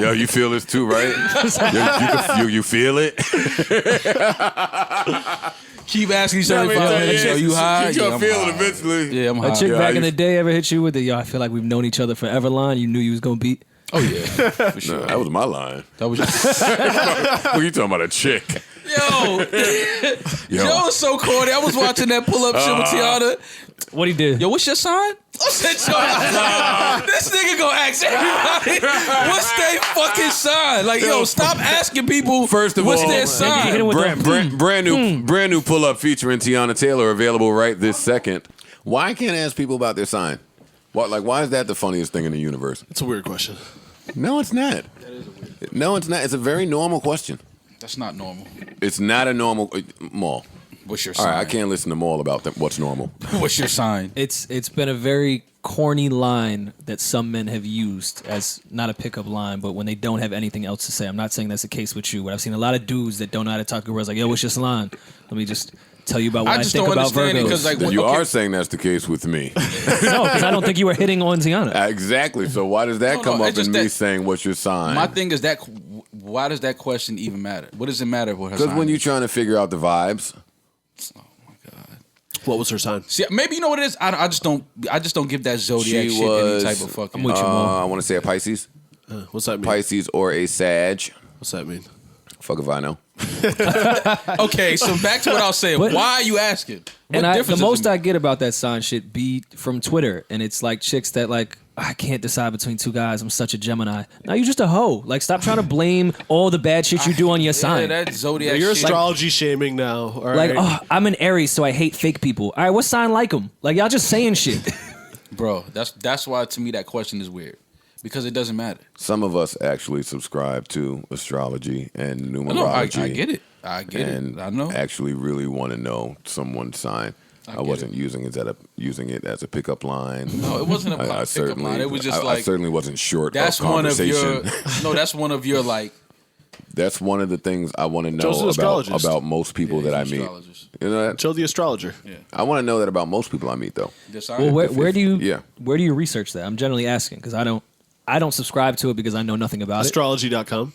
Yo, you feel this too, right? You feel it? Keep asking each other, are you high? You gonna feel it eventually. Yeah, I'm high. A chick back in the day ever hit you with the, yo, I feel like we've known each other forever line? You knew you was going to beat? Oh, yeah. For sure. No, that was my line. That was just... What are you talking about, a chick? Yo. Joe is so corny. I was watching that pull-up shit with Tiana. What he did? Yo, what's your sign? This nigga gonna ask everybody what's their fucking sign. Like, yo, stop asking people. First of what's all, their sign. Brand new pull up featuring Tiana Taylor available right this second. Why I can't ask people about their sign? Why is that the funniest thing in the universe? It's a weird question. No, it's not. No, it's not. It's a very normal question. That's not normal. It's not a normal Maul. What's your sign? All right, I can't listen to Maul about what's normal. What's your sign? It's been a very corny line that some men have used as not a pickup line, but when they don't have anything else to say. I'm not saying that's the case with you, but I've seen a lot of dudes that don't know how to talk to girls like, yo, what's your line? Let me just tell you about what I think about Virgos. You are saying that's the case with me. No, because I don't think you were hitting on Tiana. Exactly. So why does that come up in me saying what's your sign? My thing is that why does that question even matter? What does it matter what her sign? Because when you're trying to figure out the vibes. What was her sign? See, maybe you know what it is. I just don't give that zodiac shit any type of fucking. I'm with you, I want to say a Pisces. What's that mean? Pisces or a Sag. What's that mean? Fuck if I know. Okay, so back to what I was saying. Why are you asking? The most I get about that sign shit be from Twitter, and it's like chicks that like, I can't decide between two guys. I'm such a Gemini. Now you're just a hoe. Like, stop trying to blame all the bad shit you do on your sign. Yeah, that zodiac. You're shit. astrology shaming now. All right? Like, oh, I'm an Aries, so I hate fake people. All right, what sign like them? Like, y'all just saying shit. Bro, that's why to me that question is weird. Because it doesn't matter. Some of us actually subscribe to astrology and numerology. No, I get it. I get it. I know. Actually, really want to know someone's sign. I wasn't using it as a pickup line. No, it wasn't a pickup line. It was just I certainly wasn't short that's of conversation. One of your. No, that's one of your like. That's one of the things I want to know about most people that I meet. You know that? Joe the astrologer. Yeah. I want to know that about most people I meet, though. Well, where do you research that? I'm generally asking because I don't subscribe to it because I know nothing about Astrology.com.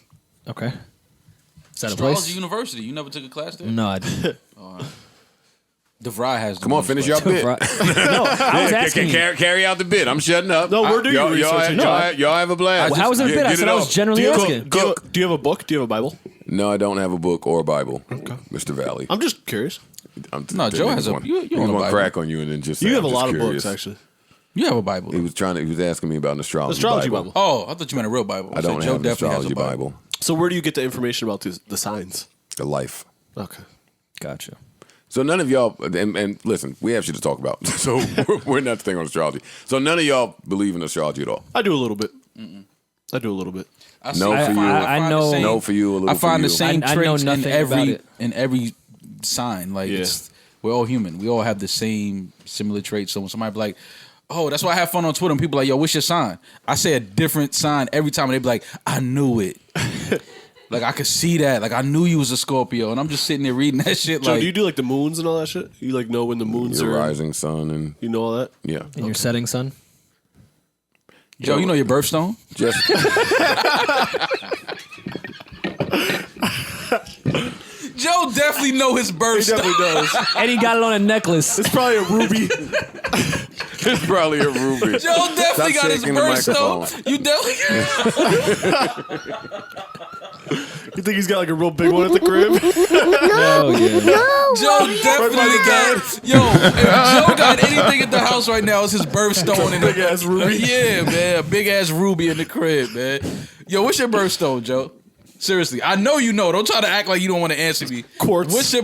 Okay. Is that a Astrology place? University. You never took a class there? No, I didn't. All right. DeVry has. Come on, finish your bit. No, I was asking. Carry out the bit. I'm shutting up. No, we're doing research. Y'all have a blast. How was it a bit? I said I was generally asking. Do you have a book? Do you have a Bible? No, I don't have a book or a Bible, Mr. Valley. I'm just curious. No, Joe has a. You want to crack on you and then just. You have a lot of books, actually. You have a Bible. He was asking me about an astrology Bible. Oh, I thought you meant a real Bible. I don't have an astrology Bible. So where do you get the information about the signs? The life. Okay. Gotcha. So none of y'all, and listen, we have shit to talk about. So we're not staying on astrology. So none of y'all believe in astrology at all. I do a little bit. I do a little bit. No for you. I know. No for you. A little. I find the same traits in every sign. Like we're all human. We all have the same similar traits. So when somebody be like, oh, that's why I have fun on Twitter. And people are like, yo, what's your sign? I say a different sign every time, and they be like, I knew it. Like, I could see that. Like, I knew you was a Scorpio, and I'm just sitting there reading that shit. So like, do you do, like, the moons and all that shit? You, like, know when the moons your are... rising sun and... You know all that? Yeah. And your setting sun? Joe, you know your birthstone? Just... Joe definitely know his birthstone. He definitely does. And he got it on a necklace. It's probably a ruby. It's probably a ruby. Joe definitely got his birthstone. You definitely. You think he's got like a real big one at the crib? No, yeah. Joe definitely got. Yo, if Joe got anything at the house right now, it's his birthstone and big ass ruby. Yeah, man, a big ass ruby in the crib, man. Yo, what's your birthstone, Joe? Seriously, I know you know. Don't try to act like you don't want to answer me. Quartz. What's your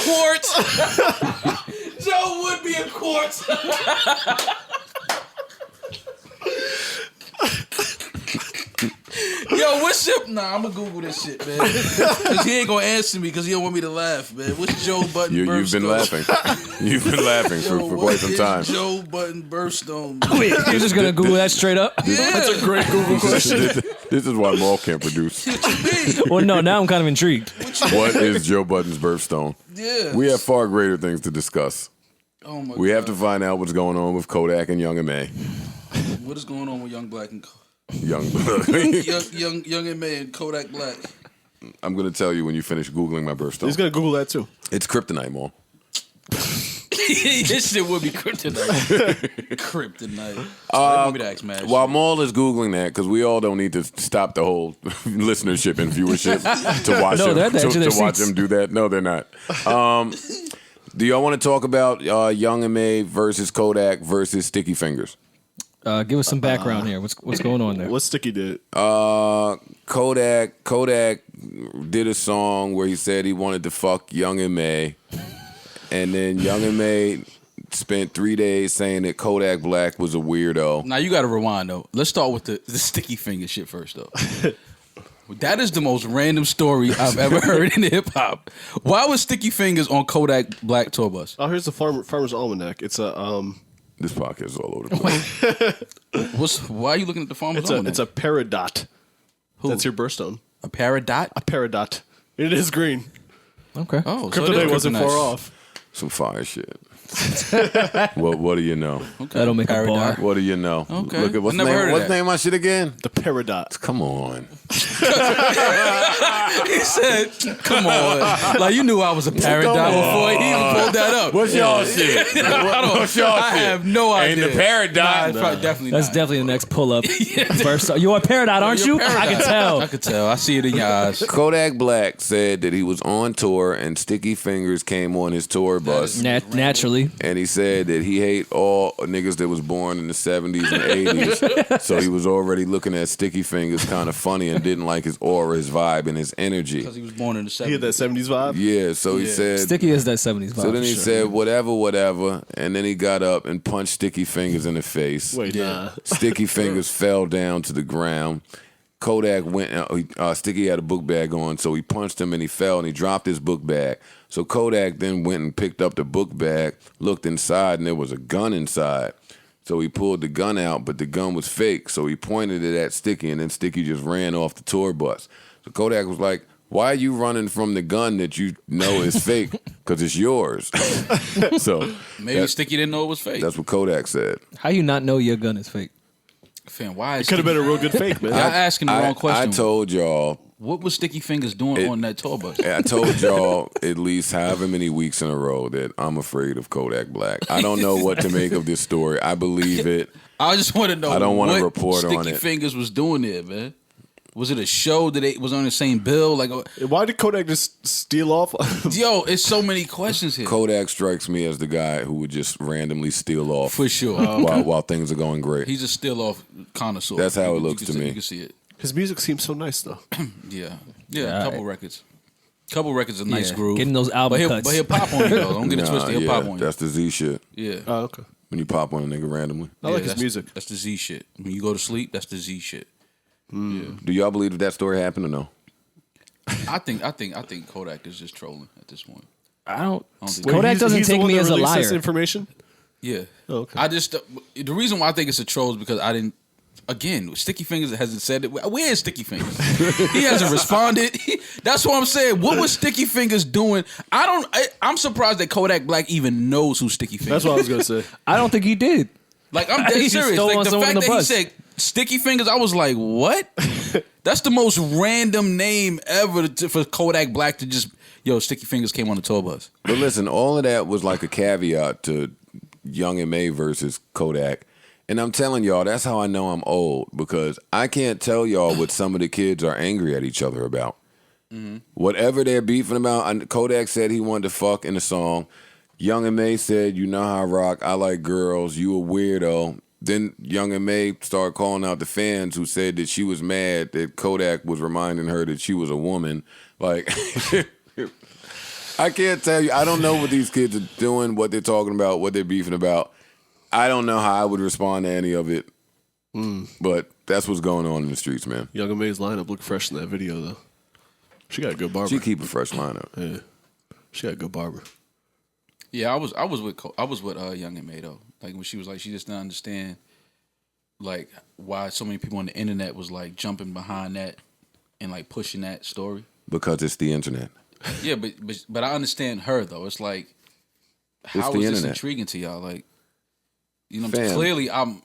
quartz? Joe would be a quartz. Yo, what's your... Nah, I'm going to Google this shit, man. Because he ain't going to answer me because he don't want me to laugh, man. What's Joe Budden birthstone? You've been laughing. You've been laughing for quite some time. Joe Budden birthstone. Wait, you're just going to Google that straight up? Yeah. That's a great Google question. This is why Maul can't produce. Well, no, now I'm kind of intrigued. What is Joe Budden's birthstone? Yeah. We have far greater things to discuss. Oh my we God. have to find out what's going on with Kodak and Young M.A. What is going on with Young Black and Young M.A. and Kodak Black. I'm gonna tell you when you finish googling my birthstone. He's gonna Google that too. It's kryptonite, Mom. This shit would be kryptonite. Kryptonite. Let me ask, man. While Maul is googling that, because we all don't need to stop the whole listenership and viewership to watch watch them do that. No, they're not. Do y'all want to talk about Young M.A. versus Kodak versus Sticky Fingers? Give us some background here. What's going on there? What Sticky did? Kodak did a song where he said he wanted to fuck Young M.A. And then Young M.A. spent 3 days saying that Kodak Black was a weirdo. Now you got to rewind though. Let's start with the Sticky Finger shit first though. That is the most random story I've ever heard in hip hop. Why was Sticky Fingers on Kodak Black tour bus? Oh, here's the Farmer's Almanac. It's a This podcast is all over the place. Why are you looking at the Farmer's Almanac? It's a Peridot. Who? That's your birthstone. A Peridot? A Peridot. It is green. Okay. Oh, Kryptonite wasn't far off. Some fire shit. What do you know? Okay. That'll make a bar. What do you know? Okay. Look at what's the name of my shit again? The Peridot. Come on. He said, "Come on, like you knew I was a Peridot before he even pulled that up." What's y'all shit? What's y'all shit? I have no idea. Ain't the Peridot? Nah, definitely. That's not. definitely the next pull up. You're a Peridot, aren't you? I can tell. I could tell. I see it in your eyes. Kodak Black said that he was on tour and Sticky Fingers came on his tour bus. Naturally. And he said that he hate all niggas that was born in the 70s and 80s. So he was already looking at Sticky Fingers kind of funny and didn't like his aura, his vibe, and his energy. Because he was born in the 70s. He had that 70s vibe? Yeah, so he said... Sticky is that 70s vibe. So then he said, whatever, and then he got up and punched Sticky Fingers in the face. Wait, nah. Sticky Fingers fell down to the ground. Kodak went, Sticky had a book bag on, so he punched him and he fell and he dropped his book bag. So Kodak then went and picked up the book bag, looked inside, and there was a gun inside. So he pulled the gun out, but the gun was fake. So he pointed it at Sticky, and then Sticky just ran off the tour bus. So Kodak was like, why are you running from the gun that you know is fake? Because it's yours. So maybe Sticky didn't know it was fake. That's what Kodak said. How you not know your gun is fake? Fam, why? It could have been a real good fake, man. Y'all asking the wrong question. I told y'all. What was Sticky Fingers doing on that tour bus? I told y'all at least however many weeks in a row that I'm afraid of Kodak Black. I don't know what to make of this story. I believe it. I just want to know. I don't want to what report on it. Sticky Fingers was doing there, man. Was it a show that it was on the same bill? Like, why did Kodak just steal off? Yo, it's so many questions here. Kodak strikes me as the guy who would just randomly steal off for sure while things are going great. He's a steal off connoisseur. That's how it looks to me. You can see it. His music seems so nice though. Yeah, a couple records. Couple records of nice groove. Getting those album cuts. But he'll pop on you though. Don't get it twisted. He'll pop on you. That's the Z shit. Yeah. Oh, okay. When you pop on a nigga randomly. I like his music. That's the Z shit. When you go to sleep, that's the Z shit. Yeah. Do y'all believe that story happened or no? I think Kodak is just trolling at this point. I don't think Kodak doesn't take me as a liar. This information? Yeah. Oh, okay. I just the reason why I think it's a troll is because I didn't. Again, Sticky Fingers hasn't said it. Where is Sticky Fingers? He hasn't responded. That's what I'm saying. What was Sticky Fingers doing? I'm surprised that Kodak Black even knows who Sticky Fingers. That's what I was gonna say. I don't think he did. Like I'm dead serious. Like the fact that he said Sticky Fingers, I was like, what? That's the most random name ever for Kodak Black to just Sticky Fingers came on the tour bus. But listen, all of that was like a caveat to Young M.A. versus Kodak. And I'm telling y'all, that's how I know I'm old, because I can't tell y'all what some of the kids are angry at each other about. Mm-hmm. Whatever they're beefing about, Kodak said he wanted to fuck in the song. Young M.A. said, you know how I rock, I like girls, you a weirdo. Then Young M.A. started calling out the fans who said that she was mad that Kodak was reminding her that she was a woman. Like, I can't tell you. I don't know what these kids are doing, what they're talking about, what they're beefing about. I don't know how I would respond to any of it, but that's what's going on in the streets, man. Young M.A.'s lineup looked fresh in that video, though. She got a good barber. She keep a fresh lineup. Yeah, she got a good barber. Yeah, I was with Young M.A. though. Like when she was like, she just didn't understand like why so many people on the internet was like jumping behind that and like pushing that story. Because it's the internet. Yeah, but I understand her though. It's like, how is this intriguing to y'all? Like, You know, Fam, clearly I'm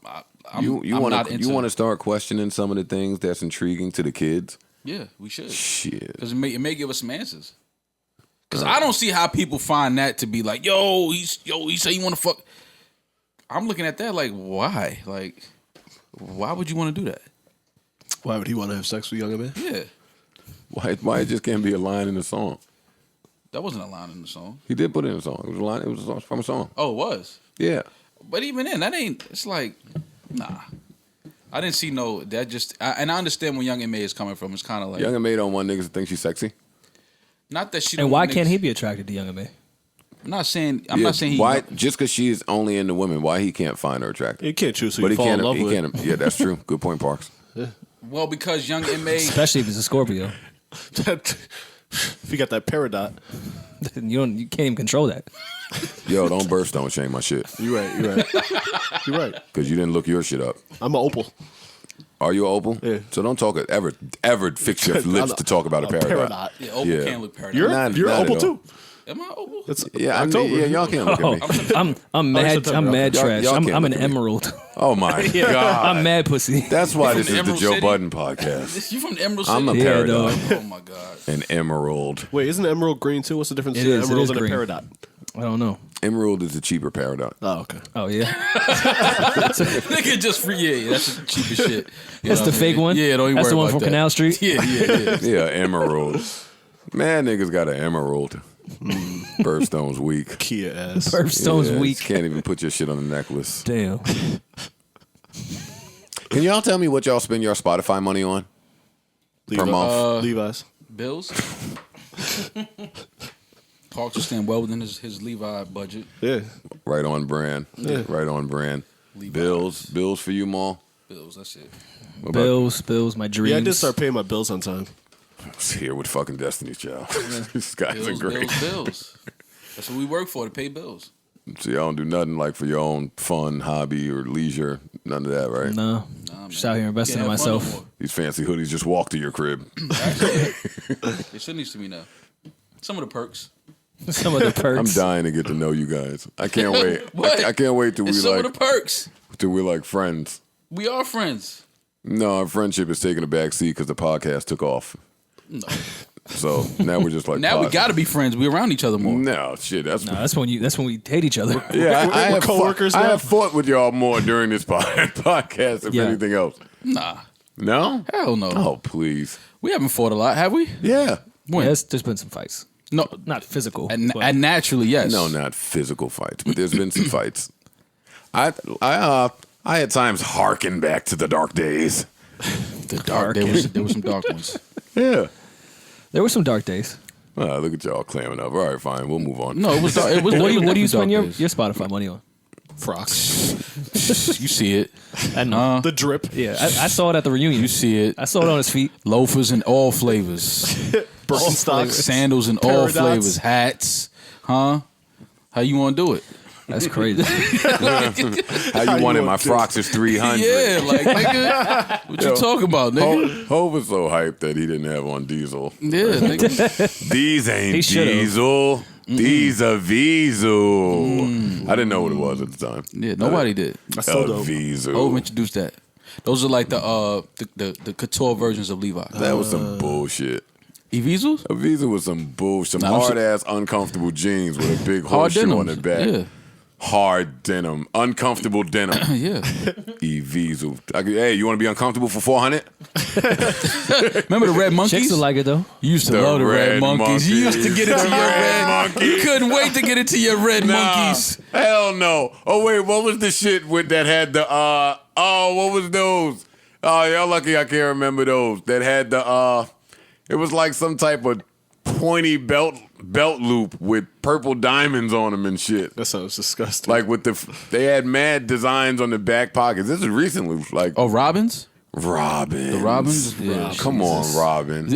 you I'm want not to into. you want to start questioning some of the things that's intriguing to the kids. Yeah, we should. Shit. Because it may give us some answers. Because I don't see how people find that to be like, he said you want to fuck. I'm looking at that like, why? Like, why would you want to do that? Why would he want to have sex with Young M.A? Yeah. Why it just can't be a line in the song? That wasn't a line in the song. He did put it in a song. It was a line. It was a song from a song. Oh, it was? Yeah. But even then, that ain't, it's like, nah. I didn't see no, that just, and I understand where Young M.A is coming from. It's kind of like. Young M.A don't want niggas to think she's sexy. Not that she And don't why want can't niggas- he be attracted to Young M.A? I'm not saying he. Why? Just because she's only into women, why he can't find her attractive? You can't choose who But you he fall can't. in love He with. can't. Yeah, that's true. Good point, Parks. Well, because Young M.A. Especially if it's a Scorpio. If you got that Peridot. You can't even control that. Yo, don't Birthstone shame my shit. You're right. You're right. Because you didn't look your shit up. I'm an opal. Are you an opal? Yeah. So don't talk ever fix your lips to talk about a Peridot. Yeah, Opal can't look Peridot. You're Not opal at too. all. Am I Opal? Yeah, October. y'all can't look at me. I'm mad. I'm mad Y'all- trash. y'all I'm can't an look at me. emerald. Oh my god, I'm mad pussy. That's why You this from is the Emerald Joe City? Budden podcast. You from the Emerald City? I'm a Yeah, Peridot, dog. Oh my god. an emerald. Wait, isn't emerald green too? What's the difference It between is, an it emerald is and green. a Peridot? I don't know. Emerald is a cheaper Peridot. Oh, okay. Oh yeah, Nigga just free. Yeah, that's the cheapest shit. You that's know the what I fake mean? one. Yeah, don't even That's worry the one about from that. Canal Street. Yeah. Yeah, emerald. Man, niggas got an emerald. Birthstones weak. Kia ass. Birthstones Yeah, weak. Can't even put your shit on the necklace. Damn. Can y'all tell me what y'all spend your Spotify money on per month? Levi's. Bills. Parks will stand well within his Levi budget. Yeah. Right on brand. Yeah. Right on brand. Levi's. Bills for you, Maul. Bills. That's it. What about- Bills, my dreams. Yeah, I did start paying my bills on time. It's here with fucking Destiny's Child. These guys are Bills, great. bills. That's what we work for, to pay bills. So y'all don't do nothing like for your own fun, hobby, or leisure. None of that, right? No, just out here investing in Can't have fun no myself. more. These fancy hoodies just walk to your crib. Actually, it should needs to be now. Some of the perks. Some of the perks. I'm dying to get to know you guys. I can't wait. What? I can't wait till It's we some like of the perks. till we're like friends. We are friends. No, our friendship is taking a back seat because the podcast took off. No. So now we're just like Now we got to be friends. We're around each other more. No shit. That's That's when we hate each other. yeah. I we're have coworkers I now? have fought with y'all more during this podcast if Yeah. anything else. Nah. No. Hell no. Oh please. We haven't fought a lot, have we? Yeah. When? There's been some fights. No. Not physical. And but- naturally, yes. No, not physical fights, but there's been some fights. I at times harken back to the dark days. The dark. There were some dark ones. Yeah. there were some dark days. Look at y'all clamming up. All right, fine. We'll move on. No, it was dark. It was, What do you definitely spend dark your days. Spotify money on? Frocks. You see it. I know. The drip. Yeah, I saw it at the reunion. You see it. I saw it on his feet. Loafers in all flavors. Birkenstocks. Sandals in all Peridots. flavors. Hats. Huh? How you want to do it? That's crazy. How you want it? My want Frocks is 300. Yeah, like, nigga. What you talking about, nigga? Hov was so hyped that he didn't have on Diesel. Yeah, nigga. These He ain't should've. Diesel. These are Vizu. I didn't know what it was at the time. Yeah, nobody did. That's so dope. Vizu. Hov introduced that. Those are like the couture versions of Levi. That was some bullshit. Evisus? A Visa was some bullshit. Some Nah, I'm hard ass, uncomfortable jeans with a big Hard horseshoe on denim. the back. Yeah. Hard denim, uncomfortable denim. Yeah. Evisu. Hey, you want to be uncomfortable for 400? Remember the red monkeys? Chicks will like it though. You used to The love the red red monkeys. You used to get into monkeys. your The red red monkeys. You couldn't wait to get into your red monkeys. Hell no. Oh wait, what was the shit with that had the what was those? Oh, y'all lucky I can't remember those. That had the it was like some type of pointy belt loop with purple diamonds on them and shit. That sounds disgusting. Like with they had mad designs on the back pockets. This is recently, like Oh, Robins? Robin. The Robins? Yeah. Come on, Robin.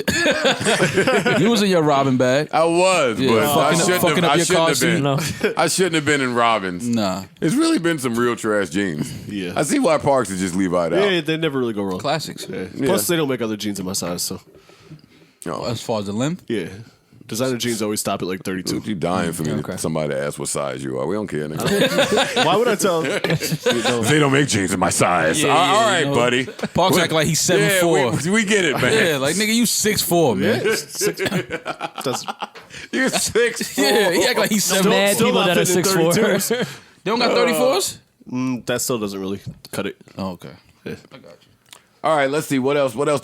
You was in your Robin bag. I was, Yeah, but fucking up I your shouldn't car have been. No. I shouldn't have been in Robins. Nah. It's really been some real trash jeans. Yeah. I see why Parks is just leave out. yeah, they never really go wrong. Classics. Yeah. Plus, they don't make other jeans in my size, so No. As far as the length? yeah. Designer jeans always stop at like 32. You dying for me to somebody to ask what size you are. We don't care, nigga. Why would I tell? They don't make jeans in my size. All right, buddy. Parks act like he's 7'4". We get it, man. Yeah, like nigga, you 6'4", man. You're 6'4". Yeah, he act like he's 7'4". Mad still people not that are fitting 6'4". They don't got 34s. That still doesn't really cut it. Oh, okay. Yeah. I got you. All right, let's see what else. What else?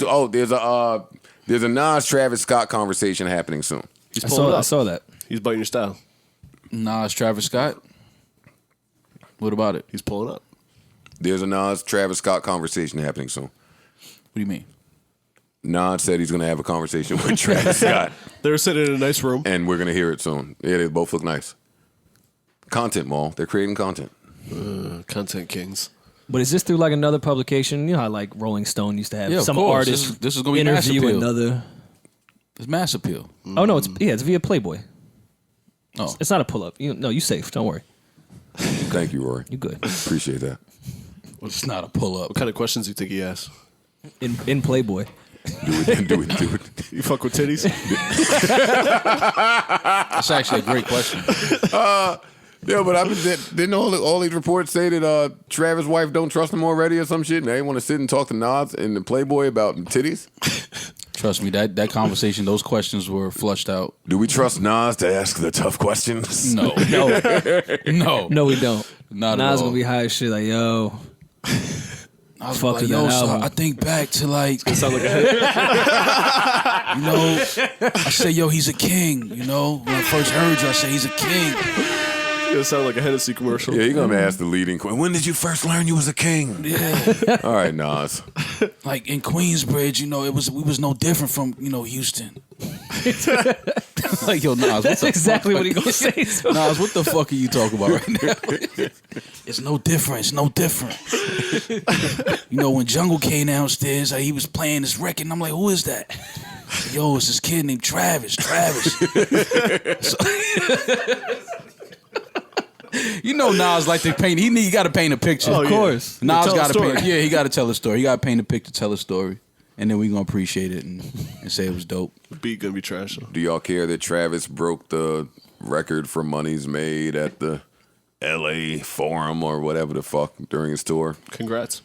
There's a Nas Travis Scott conversation happening soon. He's pulling I up. saw that. He's biting your style. Nas, Travis Scott. What about it? He's pulling up. There's a Nas Travis Scott conversation happening soon. What do you mean? Nas said he's going to have a conversation with Travis Scott. They were sitting in a nice room. And we're going to hear it soon. Yeah, they both look nice. Content, Maul. They're creating content. Content kings. But is this through like another publication? You know how like Rolling Stone used to have Yeah, of some course. artist This is gonna be mass interview appeal. another. It's mass appeal. Oh no, it's via Playboy. Oh. It's not a pull up. You safe. Don't worry. Thank you, Rory. You good. Appreciate that. It's not a pull up. What kind of questions do you think he asked? In Playboy. Do it. You fuck with titties? That's actually a great question. Yeah, but didn't all these reports say that Travis' wife don't trust him already or some shit? And they want to sit and talk to Nas and the Playboy about titties? Trust me, that conversation, those questions were flushed out. Do we trust Nas to ask the tough questions? No, No, we don't. Not at Nas all. gonna be high as shit. Like yo, I was fuck like, with yo, that so album. I think back to like, Sound like a I say, yo, he's a king. When I first heard you, I say he's a king. It sound like a Hennessy commercial. Yeah, you're going to ask the leading question. When did you first learn you was a king? Yeah, All right, Nas. like in Queensbridge, we was no different from Houston. Like yo, Nas, That's exactly what he gonna say. Nas, what the fuck are you talking about right now? It's no different. It's no different. When Jungle came downstairs, he was playing this record, and I'm like, who is that? Yo, it's this kid named Travis. Nas like to paint. He got to paint a picture. Oh, Of course. Yeah. Nas Tell a got to story. paint. Yeah, he got to tell a story. He got to paint a picture, tell a story, and then we gonna appreciate it and say it was dope. The beat gonna be trash. Though. Do y'all care that Travis broke the record for monies made at the L.A. Forum or whatever the fuck during his tour? Congrats.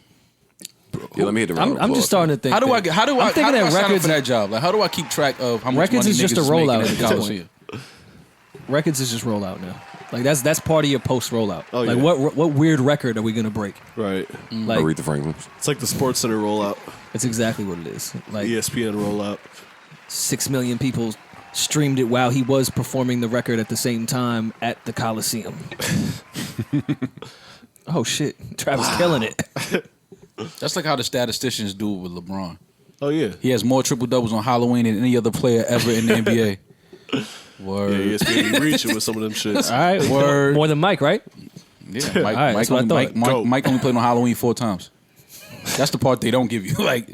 Yeah, let me hit the round of I'm just applause. starting to think. How do I I'm thinking that sign up records for that job? Like, how do I keep track of how much Records money is just niggas a rollout making at at the this Coliseum? Records is just rollout now. Like that's part of your post rollout. Oh, like yeah. what weird record are we gonna break? Right. Like Aretha Franklin's. It's like the Sports Center rollout, it's exactly what it is. Like ESPN rollout. 6 million people streamed it while he was performing the record at the same time at the Coliseum. Oh shit, Travis killing it. That's like how the statisticians do it with LeBron. Oh yeah. He has more triple doubles on Halloween than any other player ever in the NBA. Word. Yeah, ESPN be reaching with some of them shits. All right, Word. more than Mike, right? Yeah, Mike, All right, Mike, that's what I only, thought. Mike only played on Halloween 4 times. That's the part they don't give you. Like,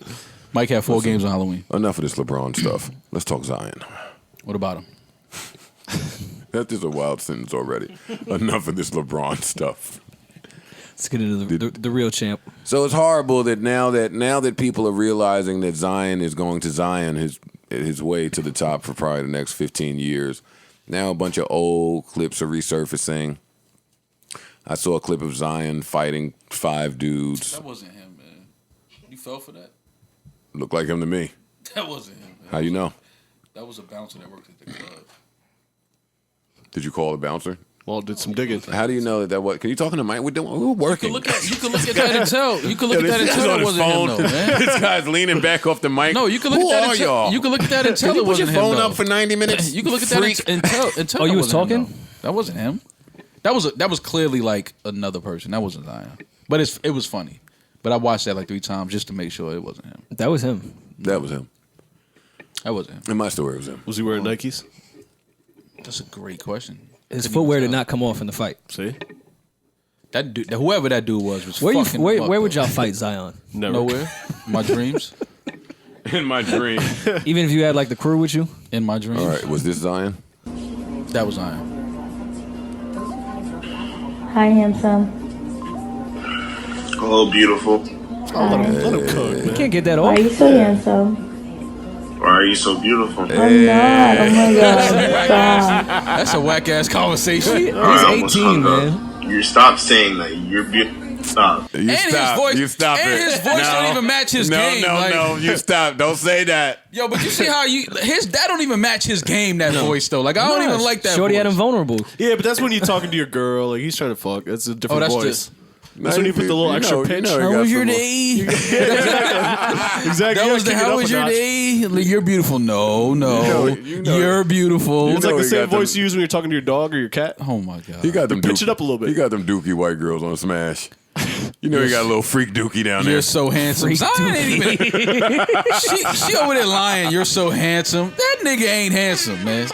Mike had 4 games on Halloween. Enough of this LeBron stuff. Let's talk Zion. What about him? That is a wild sentence already. Enough of this LeBron stuff. Let's get into the real champ. So it's horrible that now that people are realizing that Zion is going to Zion his way to the top for probably the next 15 years. Now a bunch of old clips are resurfacing. I saw a clip of Zion fighting 5 dudes. That wasn't him, man. You fell for that? Looked like him to me. That wasn't him. Man. How you know? That was a bouncer that worked at the club. Did you call the bouncer? Walt did some digging. How do you know that was? Can you talk in the mic? We're working. You could look at that and tell. You could look at that and tell it wasn't him, though, man. This guy's leaning back off the mic. No, you can look Who at that are and tell. y'all? You can look at that and tell Can you it put your wasn't him. phone though. up for 90 minutes? You can look at freak? that and tell. Oh, you that was wasn't him, talking? though. That wasn't him. That was clearly like another person. That wasn't Zion. But it was funny. But I watched that like 3 times just to make sure it wasn't him. That was him. That was him. That wasn't him. In my story, it was him. Was he wearing Nikes? That's a great question. His Couldn't footwear even did tell. not come off in the fight. See? That dude, whoever that dude was Where fucking him up, where would though. y'all fight Zion? Never. Nowhere. My dreams. In my dream. Even if you had like the crew with you? In my dreams. All right, was this Zion? That was Zion. Hi, handsome. Hello, beautiful. Oh, let him cook, You man. can't get that Why off. are you so handsome? Why are you so beautiful? I'm not. Oh my God. Stop. That's a whack ass conversation. He's 18, man. You stop saying that. You're beautiful. Stop. You stop. You stop and it. his voice don't even match his game. No. You stop. Don't say that. Yo, but you see how that don't even match his game. That voice though. Like I don't even like that. Shorty voice. had him vulnerable. Yeah, but that's when you're talking to your girl. Like he's trying to fuck. That's a different voice. That's when you put the little extra pitch. How was your day? Exactly. That was the how was your day? You're beautiful. No. You're beautiful. It's like the same voice you use when you're talking to your dog or your cat. Oh my God. He got them. Pitch it up a little bit. He got them dookie white girls on Smash. You know, he got a little freak dookie down there. You're so handsome. Zion ain't even. she over there lying. You're so handsome. That nigga ain't handsome, man.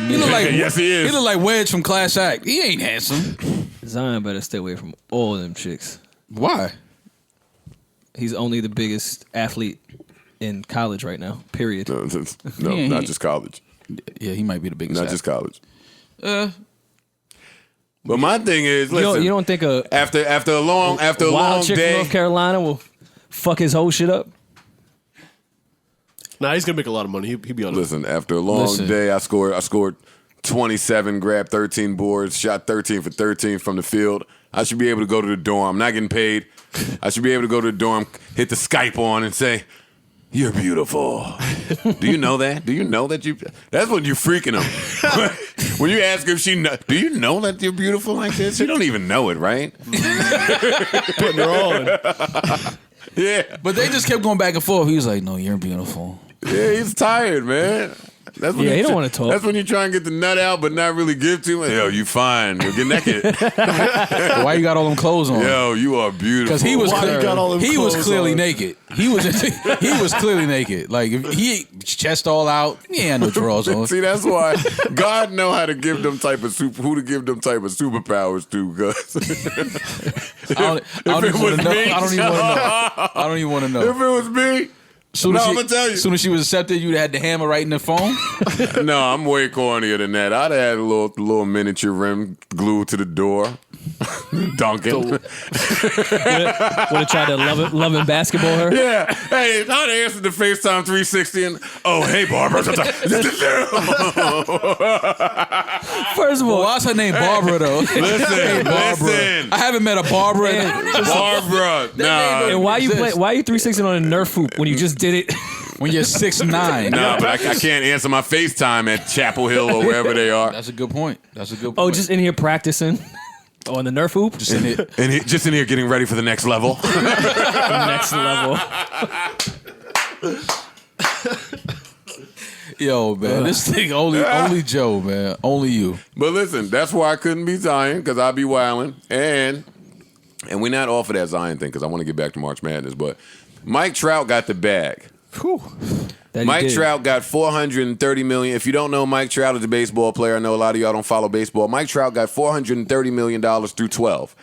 He look like yes, he is. He look like Wedge from Class Act. He ain't handsome. Zion better stay away from all of them chicks. Why? He's only the biggest athlete in college right now. Period. No, not just college. Yeah, he might be the biggest. Not just college. But my thing is, listen. You don't think after a long chick day, from North Carolina will fuck his whole shit up? Nah, he's gonna make a lot of money. He'll be on. Listen, after a long day, I scored 27, grabbed 13 boards, shot 13 for 13 from the field. I should be able to go to the dorm. I'm not getting paid. I should be able to go to the dorm, hit the Skype on, and say, "You're beautiful." Do you know that? Do you know that you? That's when you're freaking them. When you ask if do you know that you're beautiful like this? She don't even know it, right? Putting her on. Yeah, but they just kept going back and forth. He was like, "No, you're beautiful." Yeah, he's tired, man. That's when he don't want to talk. That's when you try and get the nut out, but not really give to him. Yo, you fine. You'll get naked. Why you got all them clothes on? Yo, you are beautiful. Because he was clearly on? naked. He was clearly naked. Like if he chest all out, he had no drawers on. See, that's why God know how to give them type of who to give them type of superpowers to. Cause I don't even want to know. I don't even want to know. If it was me. I'm gonna tell you. As soon as she was accepted, you'd had the hammer right in the phone. No, I'm way cornier than that. I'd have had a little miniature rim glued to the door. Duncan. Would have tried to love and basketball her? Yeah. Hey, I'd answered the FaceTime 360 and, oh, hey, Barbara. First of all, why's her name Barbara, though? Listen. I haven't met a Barbara. Barbara. Nah. And why you 360 on a Nerf hoop when you just did it? When you're 6'9". Nah, but I can't answer my FaceTime at Chapel Hill or wherever they are. That's a good point. Oh, just in here practicing on the Nerf hoop? Just in here. Just in here getting ready for the next level. Next level. Yo, man, this thing only Joe, man. Only you. But listen, that's why I couldn't be Zion, because I'd be wilding. And we're not off of that Zion thing, because I want to get back to March Madness. But Mike Trout got the bag. Mike Trout got $430 million. If you don't know, Mike Trout is a baseball player. I know a lot of y'all don't follow baseball. Mike Trout got $430 million through 12.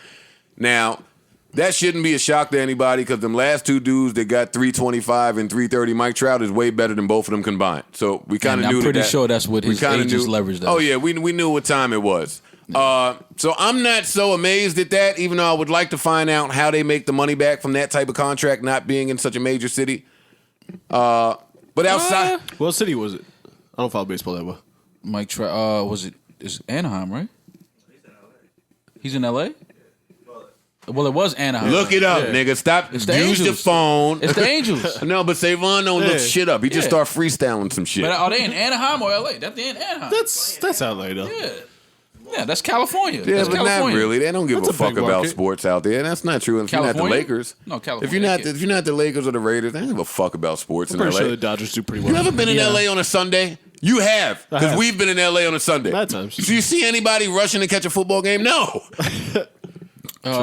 Now, that shouldn't be a shock to anybody because them last two dudes that got 325 and 330, Mike Trout is way better than both of them combined. So we kind of knew that. I'm pretty sure that's what his agents leveraged. Oh, yeah, we knew what time it was. So I'm not so amazed at that, even though I would like to find out how they make the money back from that type of contract not being in such a major city. But outside, what city was it? I don't follow baseball that well. Mike Trout, it's Anaheim, right? He's in LA? Well, it was Anaheim. Look it up, nigga. Stop. It's the Use Angels. your phone. It's the Angels. No, but Savon don't look shit up. He just start freestyling some shit. But are they in Anaheim or LA? That's in Anaheim. That's LA though. Yeah, that's California. Yeah, that's but California. not really. They don't give That's a fuck big about market. sports out there. And that's not true. If you're not the California? Lakers. No, California. If you're not the Lakers or the Raiders, they don't give a fuck about sports I'm in pretty LA. sure the Dodgers do pretty well. You ever been in LA on a Sunday? You have, because we've been in LA on a Sunday. Mad times. Do you see anybody rushing to catch a football game? No.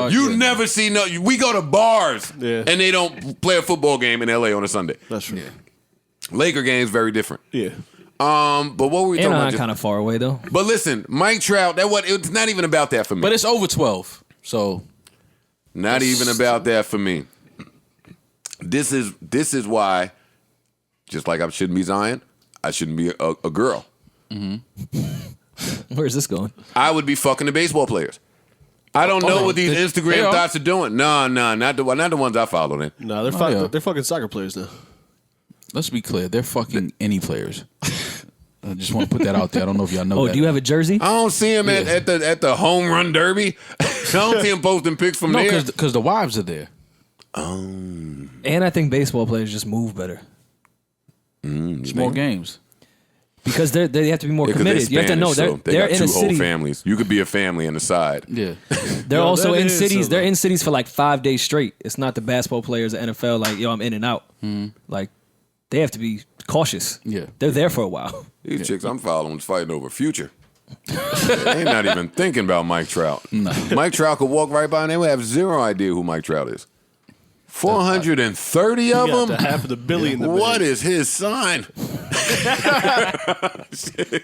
You never see we go to bars and they don't play a football game in LA on a Sunday. That's true. Laker games very different. Yeah. But what were we talking about? Kind of far away though. But listen, Mike Trout, it's not even about that for me. But it's over 12, so not even about that for me. This is why, just like I shouldn't be Zion, I shouldn't be a girl. Mm-hmm. Where's this going? I would be fucking the baseball players. I don't know what these Instagram thoughts are doing. No, not the ones I follow. Then No, they're fucking soccer players now. Let's be clear. They're fucking any players. I just want to put that out there. I don't know if y'all know that. Oh, do you have a jersey? I don't see him at the home run derby. I don't see him posting pics from there. No, because the wives are there. And I think baseball players just move better. It's more games. Because they have to be more committed. You have to know they're in a city. Whole families. You could be a family on the side. Yeah. They're also in cities. They're in cities for like 5 days straight. It's not the basketball players at NFL like, yo, I'm in and out. Like, they have to be cautious. Yeah. They're there for a while. These chicks I'm following is fighting over Future. They ain't not even thinking about Mike Trout. No. Mike Trout could walk right by and they would have zero idea who Mike Trout is. 430 of them? Half of the billion. What is his sign?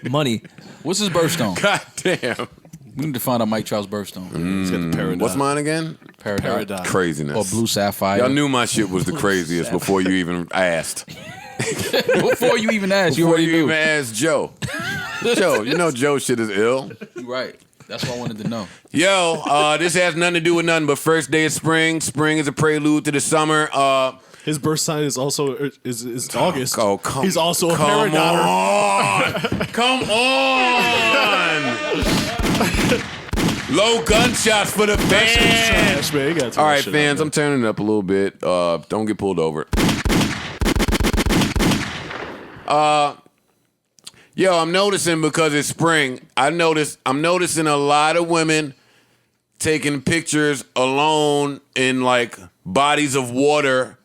Money. What's his birthstone? God damn. We need to find out Mike Trout's birthstone. He's got the Peridot. What's mine again? Peridot. Craziness. Or blue sapphire. Y'all knew my shit was the craziest before you even asked. Before you even asked, you Before already you knew. even asked Joe. Joe, you know Joe shit is ill. You're right. That's what I wanted to know. Yo, this has nothing to do with nothing but first day of spring. Spring is a prelude to the summer. His birth sign is also is August. Oh, He's also a come Peridotter. Come on! Low gunshots for the fans. Trash, man. You gotta turn All that right, shit fans, up, I'm turning it up a little bit. Don't get pulled over. Yo, I'm noticing because it's spring. I'm noticing a lot of women taking pictures alone in like bodies of water,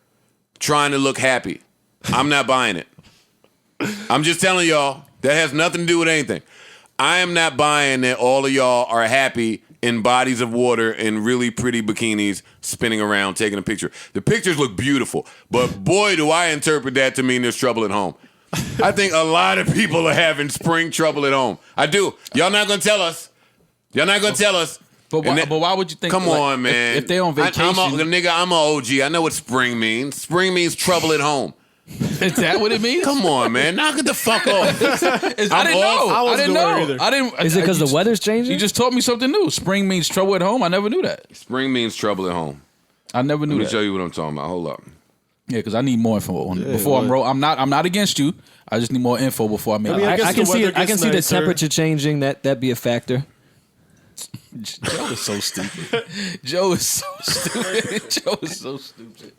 trying to look happy. I'm not buying it. I'm just telling y'all that has nothing to do with anything. I am not buying that all of y'all are happy in bodies of water in really pretty bikinis spinning around taking a picture. The pictures look beautiful, but boy, do I interpret that to mean there's trouble at home. I think a lot of people are having spring trouble at home. I do. Y'all not gonna tell us. Y'all not gonna tell us. But why would you think? Come like, on, man. If they're on vacation, I'm an OG. I know what spring means. Spring means trouble at home. Is that what it means? Come on, man. Knock it the fuck off. I didn't know. Is it because the weather's changing? You just taught me something new. Spring means trouble at home. I never knew that. Spring means trouble at home. I never knew that. Let me show you what I'm talking about. Hold up. Yeah, because I need more info before I'm roll. I'm not against you. I just need more info before I make. I can see the temperature changing. That'd be a factor. Joe is so stupid. Joe is so stupid. Joe is so stupid.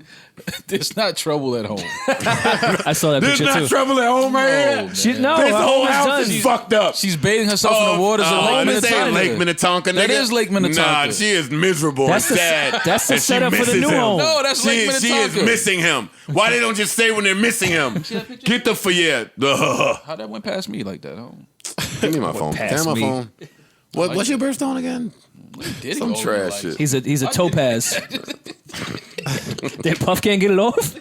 There's not trouble at home. I saw that picture too. There's not trouble at home right here? No, this whole house done. is fucked up. She's bathing herself in the waters of Lake This ain't Lake Minnetonka. Minnetonka, nigga. That is Lake Minnetonka. Nah, she is miserable and sad. That's the and she setup for the misses new him. home. No, that's Lake Minnetonka. She is missing him. Why they don't just say when they're missing him? Get the How that went past me like that? Give me my phone. Past Give me me. my phone. What's your birthstone again? Some trash shit. He's a topaz. That Puff can't get it off.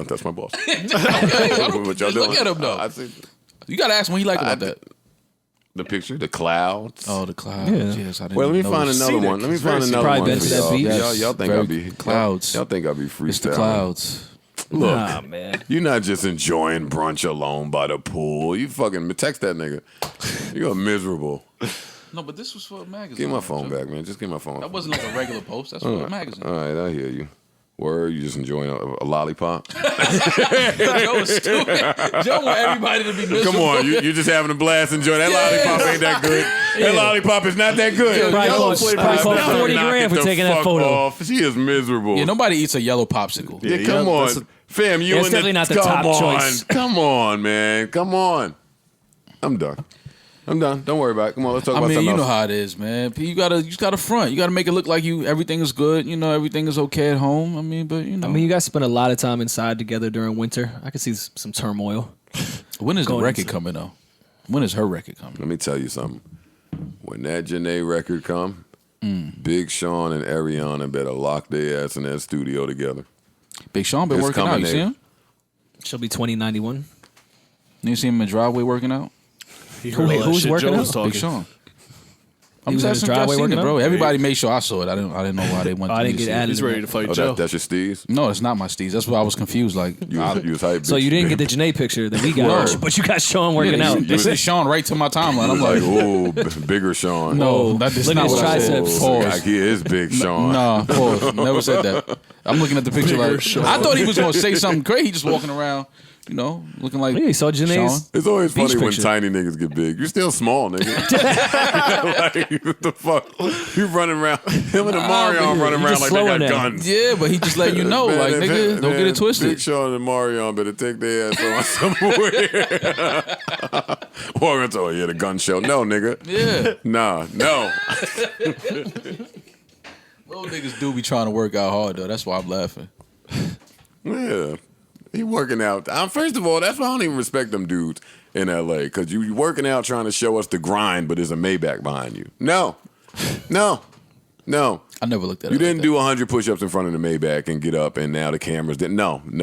That's my boss. What y'all doing? Look at him though. You gotta ask when he like about that. The picture, the clouds. Oh, the clouds. Yeah. Yes, I didn't Well, let me know find this. another one. Let me find another probably one been for to that y'all. beach. Y'all think Very I'll be clouds. Y'all think I'll be freestyling? It's the clouds. Look, Nah, man. you're not just enjoying brunch alone by the pool. You fucking text that nigga. You're miserable. No, but this was for a magazine. Give my phone back, man. Just give my phone. That wasn't like a regular post. That's for a magazine. All right, I hear you. Word, you just enjoying a lollipop? Joe is stupid. Joe want everybody to be miserable. Come on, you just having a blast enjoying that lollipop ain't that good. That lollipop is not that good. Probably cost 40 grand for taking that photo. Off. She is miserable. Yeah, nobody eats a yellow popsicle. Yeah, come on. Fam, you It's in definitely not the top choice. Come on, man. Come on. I'm done. Don't worry about it. Come on, let's talk about something you know else. how it is, man. You gotta front. You gotta make it look like everything is good. You know, everything is okay at home. But you guys spend a lot of time inside together during winter. I could see some turmoil. When is the record coming though? When is her record coming? Let me tell you something. When that Janae record come, Big Sean and Ariana better lock their ass in that studio together. Big Sean been working out. You see him? She'll be 2091. You see him in the driveway working out? Who's working out? Big Sean. I'm was just in the driveway working bro. out? Everybody made sure I saw it. I didn't know why they went. I didn't get added. He's ready to fight Joe. That's your Steez? No, it's not my Steez. That's why I was confused. Like You was hype. So you didn't get the Janae picture that we got, but you got Sean working out. They sent Sean right to my timeline. I'm like, oh, bigger Sean. no, that's Look not at his what I said. triceps. Pause. Like, he is big Sean. Nah, pause. Never said that. I'm looking at the picture Bigger like Sean. I thought he was gonna say something great. He just walking around, looking like. Yeah, you saw Janae's. Sean. It's always Beach funny when picture. tiny niggas get big. You're still small, nigga. Like, what the fuck? You running around. Him and Mario running you around just like they got slowing down. guns. Yeah, but he just let you know, like nigga, don't get it twisted. Big Sean and Mario better take their ass on somewhere. Or it's the gun show. No, nigga. Yeah, Nah, no. little niggas do be trying to work out hard though. That's why I'm laughing. Yeah. He working out. First of all, that's why I don't even respect them dudes in LA. Because you working out trying to show us the grind, but there's a Maybach behind you. No. I never looked at it. You didn't do 100 push-ups in front of the Maybach and get up, and now the cameras didn't. No. I'm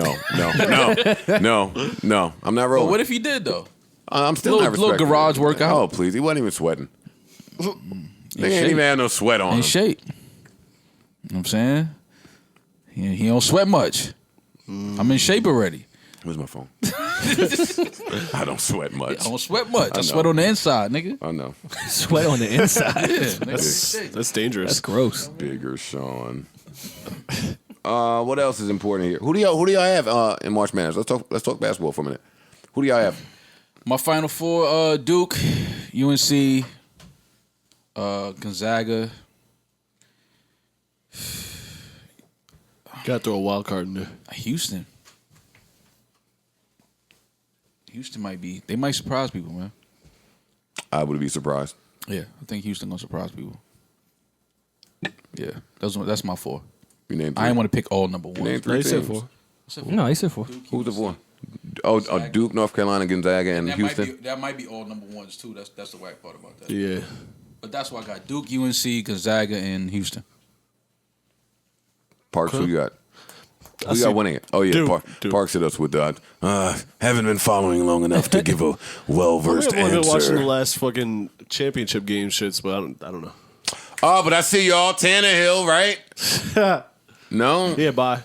not rolling. But what if he did though? I'm still not little respecting garage him. workout? Oh, please. He wasn't even sweating. They ain't even had no sweat on In him. shape. You know what I'm saying? He don't sweat much. I'm in shape already. Where's my phone? I don't sweat much. I don't sweat much. I know. sweat on the inside, nigga. I know. Sweat on the inside. Yeah, nigga. That's dangerous. That's gross. Bigger Sean. What else is important here? Who do y'all have in March Madness? Let's talk basketball for a minute. Who do y'all have? My final four: Duke, UNC, Gonzaga. Got to throw a wild card in there. Houston. Houston they might surprise people, man. I would be surprised. Yeah, I think Houston gonna surprise people. Yeah, that's my four. You named three. I didn't want to pick all number one. Name three He said teams. 4. No, he said 4. Who's the four? Duke, North Carolina, Gonzaga, and Houston. That might be all number ones too. That's the whack part about that. Yeah. But that's why I got Duke, UNC, Gonzaga, and Houston. Parks, who you got? Who you got winning it? Oh, yeah, Duke. Parks hit us with that. Haven't been following long enough to give a well-versed I've been watching the answer. last fucking championship game shits, but I don't know. Oh, but I see y'all. Tannehill, right? No? Yeah, bye.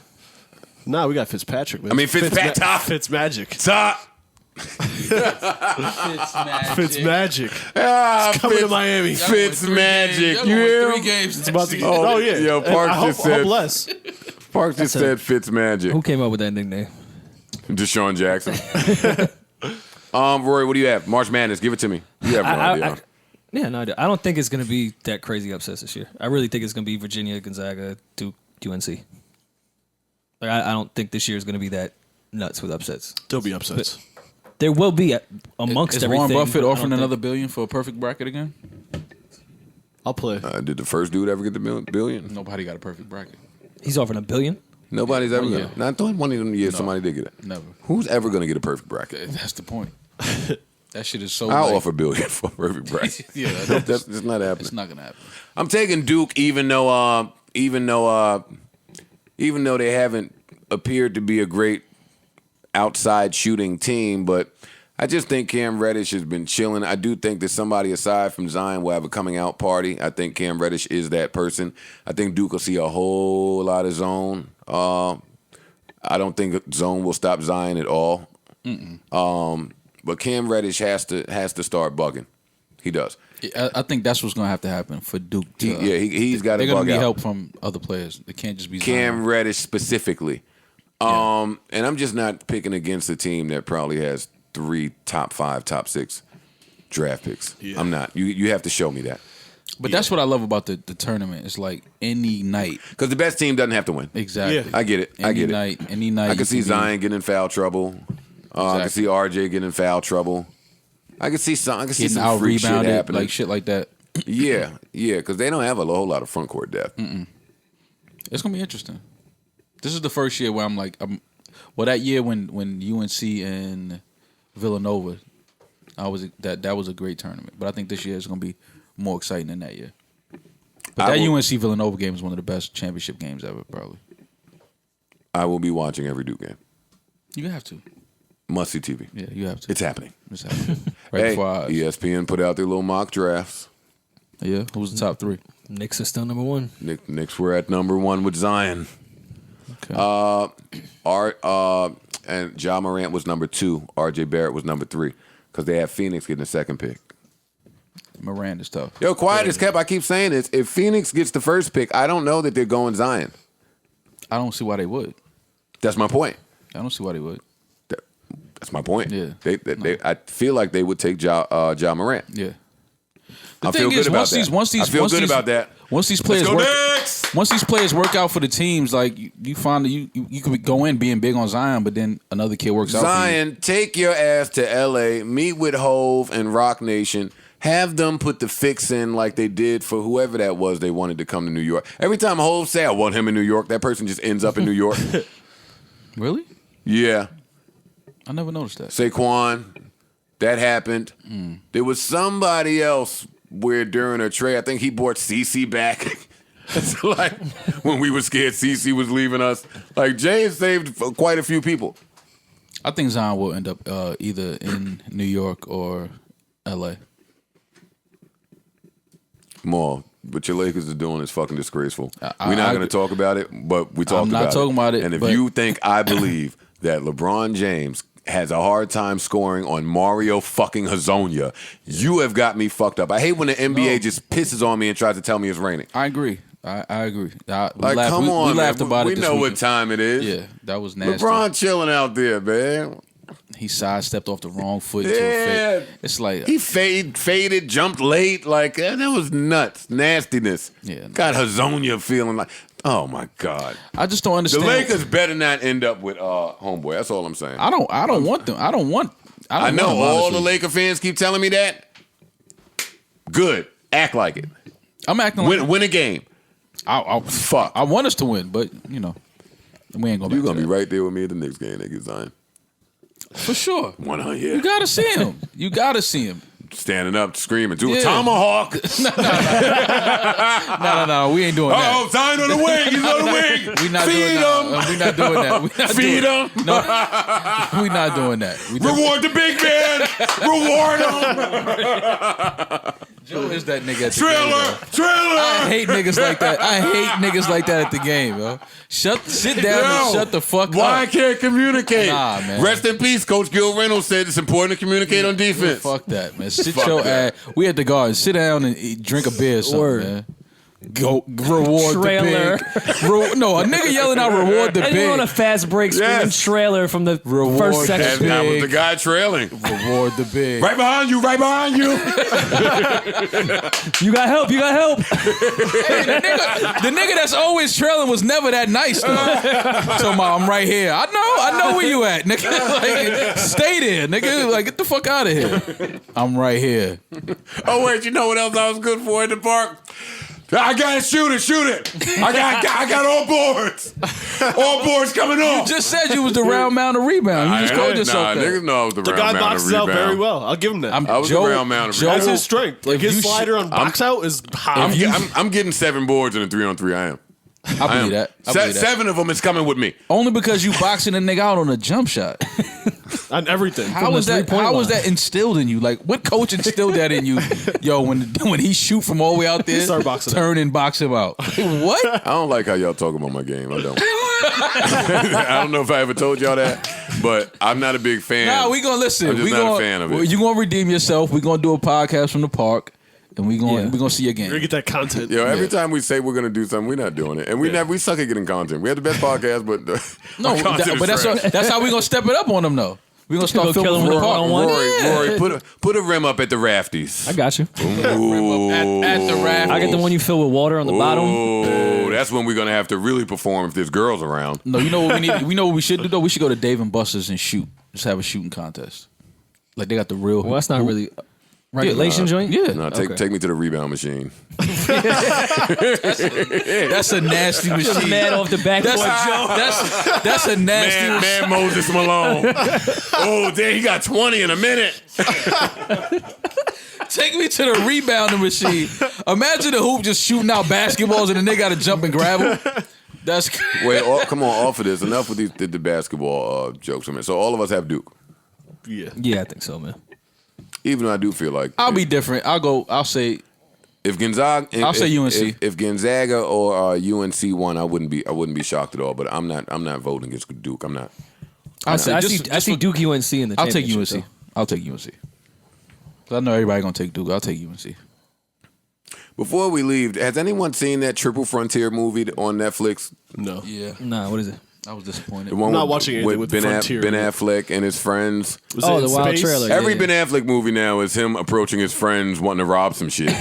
Nah, we got Fitzpatrick, man. I mean, Fitzmagic. Top. Fitzmagic. Ah, Coming to Miami. Fitzmagic. You hear him? 3 games. It's about to get. Oh, Oh, yeah. yo, Parks And I just hope said- less. Parks just said Fitzmagic. Who came up with that nickname? Deshaun Jackson. Rory, what do you have? March Madness. Give it to me. You have no idea. Yeah, no, I don't think it's going to be that crazy upsets this year. I really think it's going to be Virginia, Gonzaga, Duke, UNC. Like, I don't think this year is going to be that nuts with upsets. There'll be upsets. There will be amongst Is everything. Warren Buffett but I offering don't another billion for a perfect bracket again? I'll play. Did the first dude ever get the billion? Nobody got a perfect bracket. think he's offering $1 billion. Nobody's ever Yeah. going to. Not the one of them years somebody did get it. Never. Who's ever going to get a perfect bracket? That's the point. That shit is so. I'll offer $1 billion for a perfect bracket. Yeah, That's just not happening. it's not gonna happen. I'm taking Duke, even though they haven't appeared to be a great outside shooting team, but I just think Cam Reddish has been chilling. I do think that somebody aside from Zion will have a coming out party. I think Cam Reddish is that person. I think Duke will see a whole lot of zone. I don't think zone will stop Zion at all. But Cam Reddish has to start bugging. He does. I think that's what's gonna have to happen for Duke. He's got to bug out. They're gonna need help from other players. They can't just be Cam Zion. Reddish specifically. And I'm just not picking against a team that probably has 3 top 5, top 6 draft picks. Yeah. I'm not. You have to show me that. But that's what I love about the tournament. It's like any night. Because the best team doesn't have to win. Exactly. Yeah. I get it. Any night. I can see Zion getting in foul trouble. I can see RJ getting in foul trouble. I can see some getting freak shit out-rebounded, happening. like shit like that. Yeah, because they don't have a whole lot of front court depth. It's gonna be interesting. This is the first year where I'm like, that year when UNC and Villanova, that was a great tournament. But I think this year is gonna be more exciting than that year. But UNC Villanova game is one of the best championship games ever, probably. I will be watching every Duke game. You have to. Must see TV. Yeah, you have to. It's happening. It's happening. Right Hey, before our eyes. ESPN put out their little mock drafts. Yeah, who's the top 3? Knicks is still number 1. Knicks were at number 1 with Zion. Okay. And Ja Morant was number 2. RJ Barrett was number 3 because they had Phoenix getting the second pick. Morant is tough. Yo, quiet as kept. I keep saying this. If Phoenix gets the first pick, I don't know that they're going Zion. I don't see why they would. That's my point. I don't see why they would. That's my point. Yeah. I feel like they would take Ja Morant. Yeah. I feel good about that. I feel good about that. Once these players work out for the teams, like you find that you could go in being big on Zion, but then another kid works out for you. Zion, take your ass to LA, meet with Hove and Rock Nation. Have them put the fix in like they did for whoever that was they wanted to come to New York. Every time Hove say, I want him in New York, that person just ends up in New York. Really? Yeah. I never noticed that. Saquon, that happened. There was somebody else where during a trade, I think he brought CeCe back. It's like when we were scared CeCe was leaving us. Like Jay has saved quite a few people. I think Zion will end up either in New York or LA. More. What your Lakers are doing is fucking disgraceful. We're not going to talk about it, but we talked about it. I'm not talking about it. And if you think I believe that LeBron James has a hard time scoring on Mario fucking Hazonia, you have got me fucked up. I hate when the NBA just pisses on me and tries to tell me it's raining. I agree. I agree. Come on, we laughed about we it this know weekend. what time it is. Yeah, that was nasty. LeBron chilling out there, man. He sidestepped off the wrong foot into a fade. It's like he faded, jumped late. Like that was nuts, nastiness. Yeah, got Hazonia feeling like, oh my god. I just don't understand. The Lakers better not end up with homeboy. That's all I'm saying. I don't want them. I know want them, all honestly. the Laker fans keep telling me that. Good, act like it. I'm acting like win a game. Fuck. I want us to win, but we ain't gonna. You're gonna be right there with me at the next game they get Zion. For sure. 100. You gotta see him. You gotta see him. Standing up, screaming, do a tomahawk. No, we ain't doing that. Oh, Zion on the wing. He's on the wing. We not Feed doing him. that. We not doing that. Feed him. No, we not doing that. Reward the big man. Reward him. Joe is that nigga at the Trailer. I hate niggas like that. I hate niggas like that at the game, yo. Sit down and shut the fuck up. Why I can't communicate? Nah, man. Rest in peace. Coach Gil Reynolds said it's important to communicate on defense. Fuck that, man. Sit your ass. We at the Garden. Sit down and drink a beer or something, man. Go reward Trailer. the big. No, a nigga yelling out reward the big. Anyone on a fast break screaming trailer from the first section. That was the guy trailing. Reward the big. Right behind you. Right behind you. You got help. You got help. Hey, the nigga that's always trailing was never that nice though. So I'm right here. I know where you at, nigga. Like, stay there, nigga. Like, get the fuck out of here. I'm right here. Oh wait, you know what else I was good for in the park? I gotta shoot it. I got all boards. All boards coming off. You just said you was the round mound of rebound. You just called yourself that. Niggas know I was the The round guy mound of boxes out rebound. very well. I'll give him that. I was the round mound of rebound. That's his strength. Like his slider on box out is high. I'm getting 7 boards in a 3-on-3. I am. I believe that. 7 of them is coming with me. Only because you boxing a nigga out on a jump shot. On everything. How was that instilled in you? Like, what coach instilled that in you? Yo, when he shoot from all the way out there, turn and box him out. What? I don't like how y'all talk about my game. I don't. I don't know if I ever told y'all that, but I'm not a big fan. Nah, we gonna listen. I'm just not a fan of it. You gonna redeem yourself. We gonna do a podcast from the park. And we gonna see your game. We're gonna get that content. Yo, every time we say we're gonna do something, we're not doing it, and we suck at getting content. We have the best podcast, but that's how we gonna step it up on them though. We gonna start filming from the park. Rory, put a rim up at the rafties. I got you. Ooh. At the raft. I get the one you fill with water on the bottom. Oh, that's when we're gonna have to really perform if there's girls around. No, you know what we need. We know what we should do though. We should go to Dave and Buster's and shoot. Just have a shooting contest. Like they got the real. Well, that's not really. Regulation joint? Yeah. No, take me to the rebound machine. That's a nasty machine. Man off the backboard, Joe. That's a nasty man Moses Malone. Oh, damn, he got 20 in a minute. Take me to the rebounding machine. Imagine the hoop just shooting out basketballs and the nigga got to jump and grab them. That's Wait, come on, off of this. Enough with the basketball jokes. I mean, so all of us have Duke. Yeah, I think so, man. Even though I do feel like I'll be different. I'll say If Gonzaga, I'll say UNC. If Gonzaga or UNC won, I wouldn't be shocked at all. But I'm not voting against Duke. I'm not. I see Duke UNC in the I'll take championship, UNC. I'll take UNC. 'Cause I know everybody gonna take Duke. I'll take UNC. Before we leave, has anyone seen that Triple Frontier movie on Netflix? No. Yeah. Nah, what is it? I was disappointed. The one I'm not watching anything with Ben, Frontier. Ben Affleck and his friends. Was Oh, it the in wild space? trailer. Every Yeah. Ben Affleck movie now is him approaching his friends wanting to rob some shit.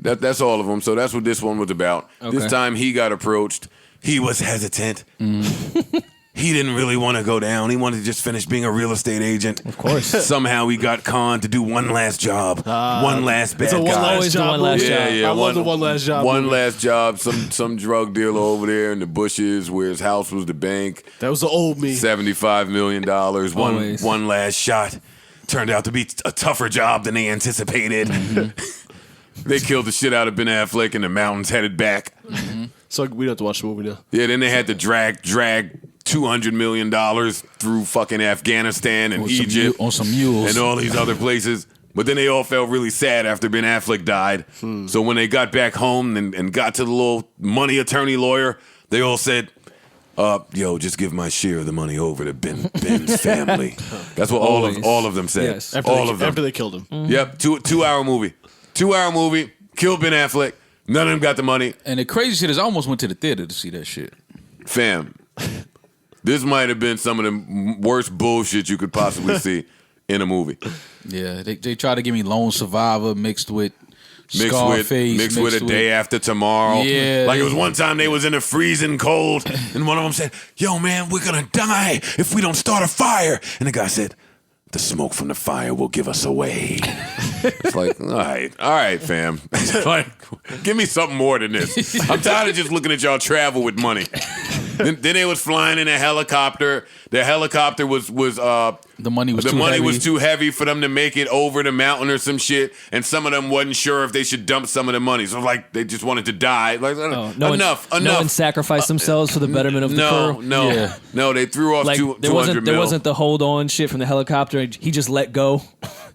That's all of them. So that's what this one was about. Okay. This time he got approached. He was hesitant. He didn't really want to go down. He wanted to just finish being a real estate agent. Of course. Somehow he got conned to do one last job. One last bad It's a one guy. last Always the job. one last movie. job. I love the one last job. One movie. last job. Some drug dealer over there in the bushes where his house was the bank. That was the old me. $75 million. Always. One last shot. Turned out to be a tougher job than they anticipated. They killed the shit out of Ben Affleck in the mountains, headed back. So we don't have to watch the movie now. Yeah, then they had to drag $200 million through fucking Afghanistan and Egypt on some mules and all these other places. But then they all felt really sad after Ben Affleck died. So when they got back home and got to the little money attorney lawyer, they all said, yo, just give my share of the money over to Ben's family. That's what all of them said. Yes. After they killed him. Yep, 2-hour movie. 2-hour movie, killed Ben Affleck. None of them got the money. And the crazy shit is I almost went to the theater to see that shit. Fam, this might have been some of the worst bullshit you could possibly see in a movie. Yeah, they tried to give me Lone Survivor mixed with Scarface. Mixed with A Day After Tomorrow. Yeah. Like it was one time they was in the freezing cold and one of them said, yo man, we're gonna die if we don't start a fire. And the guy said, the smoke from the fire will give us away. It's like, all right, fam. Like, give me something more than this. I'm tired of just looking at y'all travel with money. Then they was flying in a helicopter. The helicopter was the money was too heavy for them to make it over the mountain or some shit. And some of them wasn't sure if they should dump some of the money. So like they just wanted to die. Like enough. No one sacrificed themselves for the betterment of the crew. No. They threw off Like 200 there wasn't the hold on shit from the helicopter. He just let go.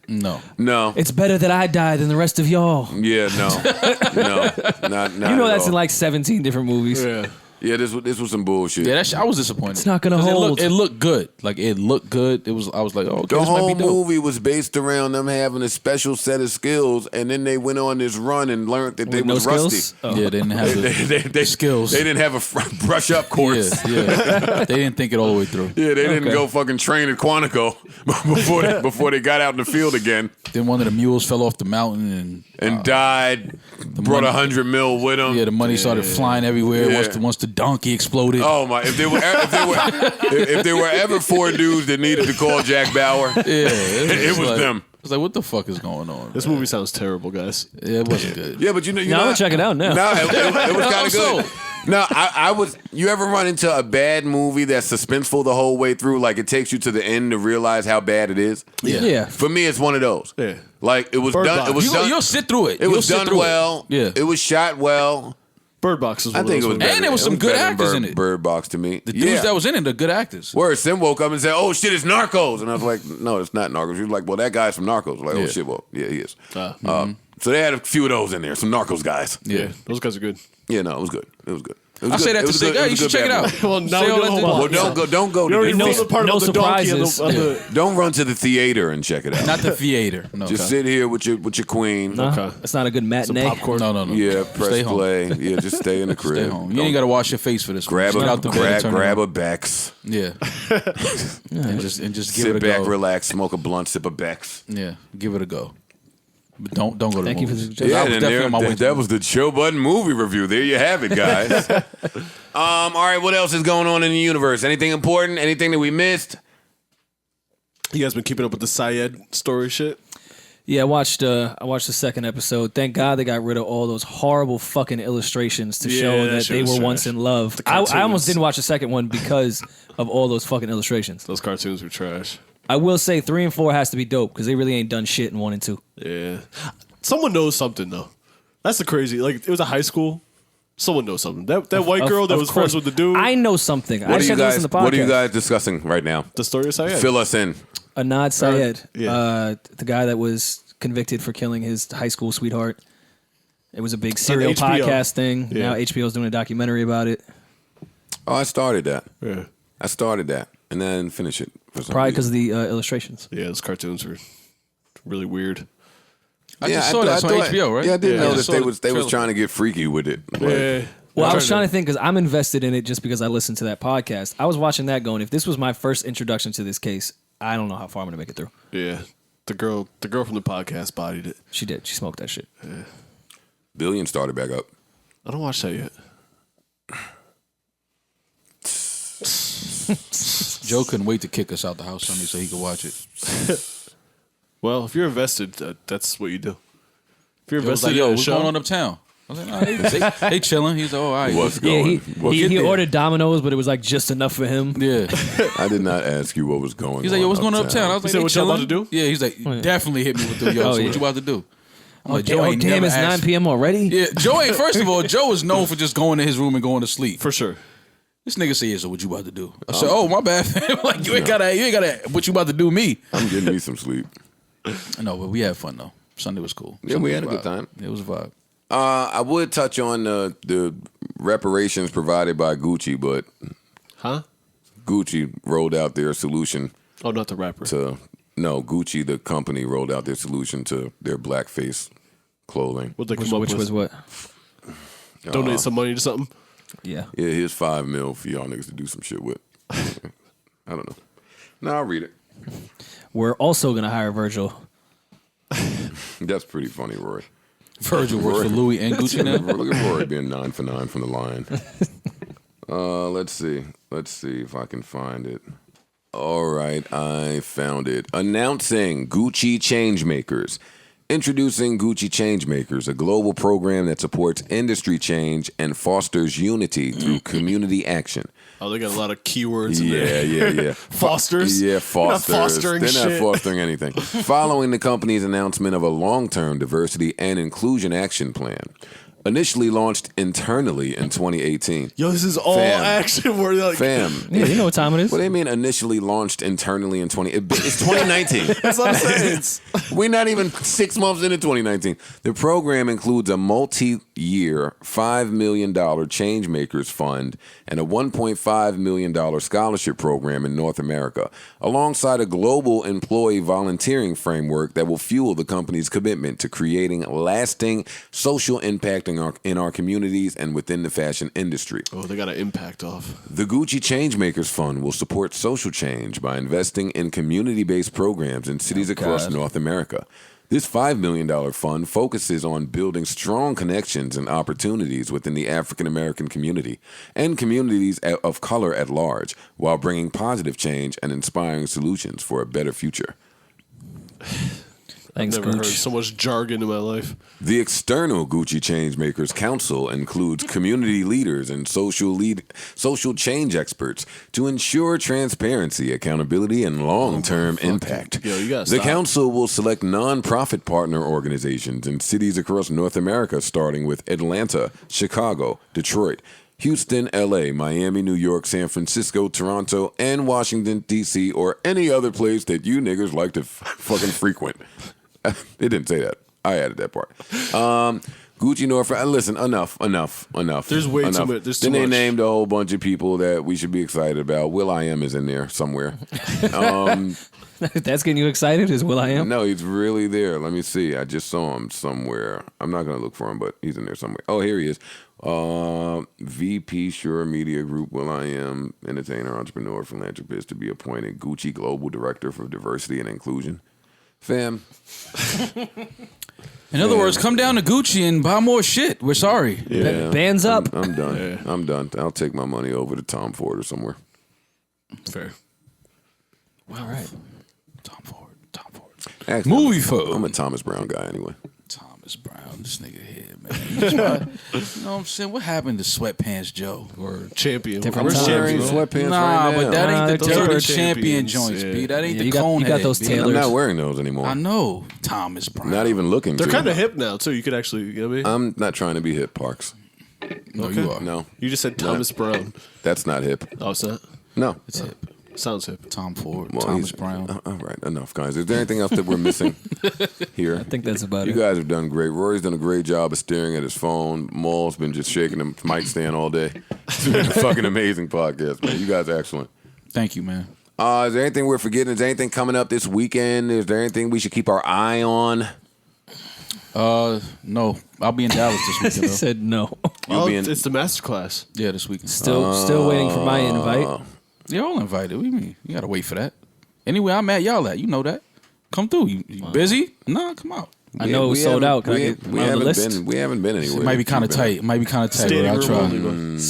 No. It's better that I die than the rest of y'all. Yeah, no, not. You know at that's all. in like 17 different movies. Yeah, this was some bullshit. Yeah, I was disappointed. It's not gonna hold. It looked good. Like it looked good. I was like, oh, okay, The this might whole be dope. movie was based around them having a special set of skills, and then they went on this run and learned that they With no was skills? rusty. Oh. Yeah, they didn't have the skills. They didn't have a brush up course. Yeah. They didn't think it all the way through. Yeah, they didn't go fucking train at Quantico before they got out in the field again. Then one of the mules fell off the mountain and died. Brought $100 million with them. Yeah, the money started flying everywhere once the donkey exploded. Oh my! If there were ever 4 dudes that needed to call Jack Bauer, it was like, them. I was like, what the fuck is going on? This movie sounds terrible, guys. Yeah, it wasn't good. Yeah, but you know, I'm gonna check it out now. No, it was kind of good. No, I was. You ever run into a bad movie that's suspenseful the whole way through? Like it takes you to the end to realize how bad it is. Yeah. For me, it's one of those. Yeah. Like it was done. It was done. You'll sit through it. It was done well. Yeah. It was shot well. Bird Box is one I think it of was those better. And there was some good better than actors in it. Bird Box to me. The dudes that was in it are good actors. Where Sim woke up and said, "Oh shit, it's Narcos," and I was like, "No, it's not Narcos." He was like, "Well, that guy's from Narcos." I was like, "Oh shit, well, yeah, he is." So they had a few of those in there, some Narcos guys. Yeah, those guys are good. Yeah, no, it was good. It was good. I say that to say, hey, you should check it out. Well, now we know. Well, don't go. You already know the the part about the donkey and the Don't run to the theater and check it out. Not the theater. No. Just sit here with your queen. No, that's not a good matinee. Some popcorn. No. Yeah, press Stay home. play. Yeah, just stay in the crib. Stay home. You ain't got to wash your face for this. Grab Get out the bed and turn grab it a on. Bex. Yeah. and just give Sit it a back, go. relax, smoke a blunt, sip a Bex. Yeah, give it a go. But don't go to the Thank you for movies. the suggestion. I was definitely on my way. that was the Joe Budden movie review. There you have it, guys. All right, what else is going on in the universe? Anything important? Anything that we missed? You guys been keeping up with the Syed story shit? Yeah, I watched the second episode. Thank God they got rid of all those horrible fucking illustrations to show that that shit they was were trash. once in love. The I almost cartoons. didn't watch the second one because of all those fucking illustrations. Those cartoons were trash. I will say 3 and 4 has to be dope because they really ain't done shit in 1 and 2. Yeah. Someone knows something, though. That's the crazy. Like, it was a high school. Someone knows something. That white girl that Of was course. friends with the dude. I know something. I should listen to the podcast. What are you guys discussing right now? The story of Syed. Fill us in. Anad Syed, Yeah. the guy that was convicted for killing his high school sweetheart. It was a big serial podcast thing. Yeah. Now HBO's doing a documentary about it. Oh, I started that. Yeah. I started that, and then I didn't finish it. Probably because of the illustrations. Yeah, those cartoons were really weird. I just saw that on HBO, right? Yeah, I did notice they was trying to get freaky with it. Yeah. Well, I was trying to think because I'm invested in it just because I listened to that podcast. I was watching that going, if this was my first introduction to this case, I don't know how far I'm going to make it through. Yeah. The girl from the podcast bodied it. She did. She smoked that shit. Yeah. Billion started back up. I don't watch that yet. Joe couldn't wait to kick us out the house Sunday so he could watch it. Well, if you're invested, that's what you do. If you're Joe was invested like, yo, in a what's show, going on uptown? I was like, nah, they chilling. He's like, oh, all right. What's going? He ordered Domino's, but it was like just enough for him. Yeah. I did not ask you what was going on. He's like, yo, what's going on uptown? I was like, what y'all about to do? Yeah, he's like, definitely hit me with the yo. So what you about to do? I'm like, Joe ain't damn, never it's asked. 9 p.m. already? Yeah, Joe ain't, first of all, Joe is known for just going to his room and going to sleep. For sure. This nigga said, yeah, so what you about to do? I said, oh, my bad. Like, you ain't gotta, what you about to do me? I'm getting me some sleep. No, but we had fun, though. Sunday was cool. Yeah, we had a good time. It was a vibe. I would touch on the reparations provided by Gucci, but Gucci rolled out their solution. Oh, not the rapper. Gucci, the company, rolled out their solution to their blackface clothing. What they come up Which with? was what? Donate some money to something? Yeah. Yeah, here's $5 million for y'all niggas to do some shit with. I don't know. No, I'll read it. We're also going to hire Virgil. That's pretty funny, Rory. Virgil works for Louis and Gucci now. Look at Rory being 9 for 9 from the line. Let's see if I can find it. All right, I found it. Announcing Gucci Changemakers. Introducing Gucci Changemakers, a global program that supports industry change and fosters unity through community action. Oh, they got a lot of keywords in there. Yeah. Fosters? Yeah, fosters. They're not fostering anything. Following the company's announcement of a long-term diversity and inclusion action plan. Initially launched internally in 2018. Yo, this is all action. We're like, fam. Yeah, you know what time it is. What do you mean initially launched internally in It's 2019. That's what I'm saying. We're not even 6 months into 2019. The program includes a multi-year $5 million Changemakers Fund and a $1.5 million scholarship program in North America, alongside a global employee volunteering framework that will fuel the company's commitment to creating lasting social impact in our communities and within the fashion industry. Oh, they got an impact off. The Gucci Changemakers Fund will support social change by investing in community-based programs in cities across North America. This $5 million fund focuses on building strong connections and opportunities within the African American community and communities of color at large, while bringing positive change and inspiring solutions for a better future. Thanks, I've never heard Gooch. so much jargon in my life. The external Gucci Changemakers Council includes community leaders and social change experts to ensure transparency, accountability, and long-term impact. Yo, you gotta The stop. council will select non-profit partner organizations in cities across North America, starting with Atlanta, Chicago, Detroit, Houston, LA, Miami, New York, San Francisco, Toronto, and Washington, D.C., or any other place that you niggas like to fucking frequent. It didn't say that. I added that part. Gucci North. Listen, enough. There's way enough. too much. There's too Then they much. named a whole bunch of people that we should be excited about. Will.i.am is in there somewhere. That's getting you excited, is Will.i.am? No, he's really there. Let me see. I just saw him somewhere. I'm not going to look for him, but he's in there somewhere. Oh, here he is. VP Shure Media Group, Will.i.am, entertainer, entrepreneur, philanthropist, to be appointed Gucci Global Director for Diversity and Inclusion. Fam. In other words, come down to Gucci and buy more shit. We're sorry. Yeah. Bands up. I'm done. Yeah. I'm done. I'll take my money over to Tom Ford or somewhere. Fair. All right. Tom Ford. Actually, Movie phone. I'm a Thomas Brown guy anyway. Thomas Brown. This nigga here, man. You know what I'm saying? What happened to Sweatpants Joe? Or champion. Different Where's times, Wearing champion? sweatpants Nah, right now. but that ain't the they're dirty tapered champion champions, joints, yeah. B. That ain't Yeah, the you got cone those head, tailors. I'm not wearing those anymore. I know. Thomas Brown. Not even looking They're to. kind of hip now, too. You could actually, you know what I mean? I'm not trying to be hip, Parks. No, you are. No, You just said Thomas Brown. that's not hip. Oh, it's not? No, It's hip. Sounds hip. Tom Ford, Thomas Brown. All right, enough, guys. Is there anything else that we're missing here? I think that's about You it. guys have done great. Rory's done a great job of staring at his phone. Maul's been just shaking the mic stand all day. It's been a fucking amazing podcast, man. You guys are excellent. Thank you, man. Is there anything we're forgetting? Is there anything coming up this weekend? Is there anything we should keep our eye on? No. I'll be in Dallas this weekend, He though. said no. It's the masterclass. Yeah, this weekend. Still waiting for my invite. You're all invited. What do you mean? You gotta wait for that. Anyway, I'm at y'all at. You know that. Come through. You busy? No, come out. I know it was sold out. Can I get we on the haven't list? been. We haven't been anywhere. It might be kind of tight. It might be kind of tight. Standing But I'll room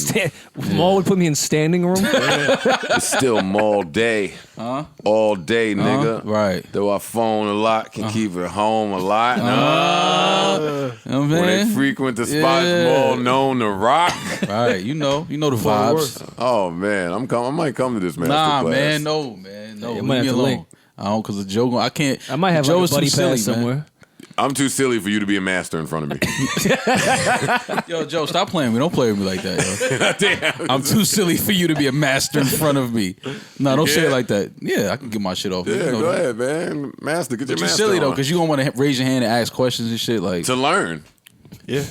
try. only, Maul would put me in standing room. It's still mall day. All day, nigga. Right. Though I phone a lot, can keep it home a lot. You know what I'm When they saying? frequent the spots more known to rock. Right. You know the vibes. Oh man, I might come to this master Nah, class. man. No, man. No. You Leave might me have to alone. link. I don't, because the Joe, I can't. I might have Joe like is a buddy too silly, pass somewhere. man. I'm too silly for you to be a master in front of me. Yo, Joe, stop playing with me. Don't play with me like that, yo. Damn. I'm too silly for you to be a master in front of me. No, don't say it like that. Yeah, I can get my shit off. Yeah, You know go that. ahead, man. Master, get your But you're master silly, though, on. because you don't want to raise your hand and ask questions and shit. Like, To learn. Yeah.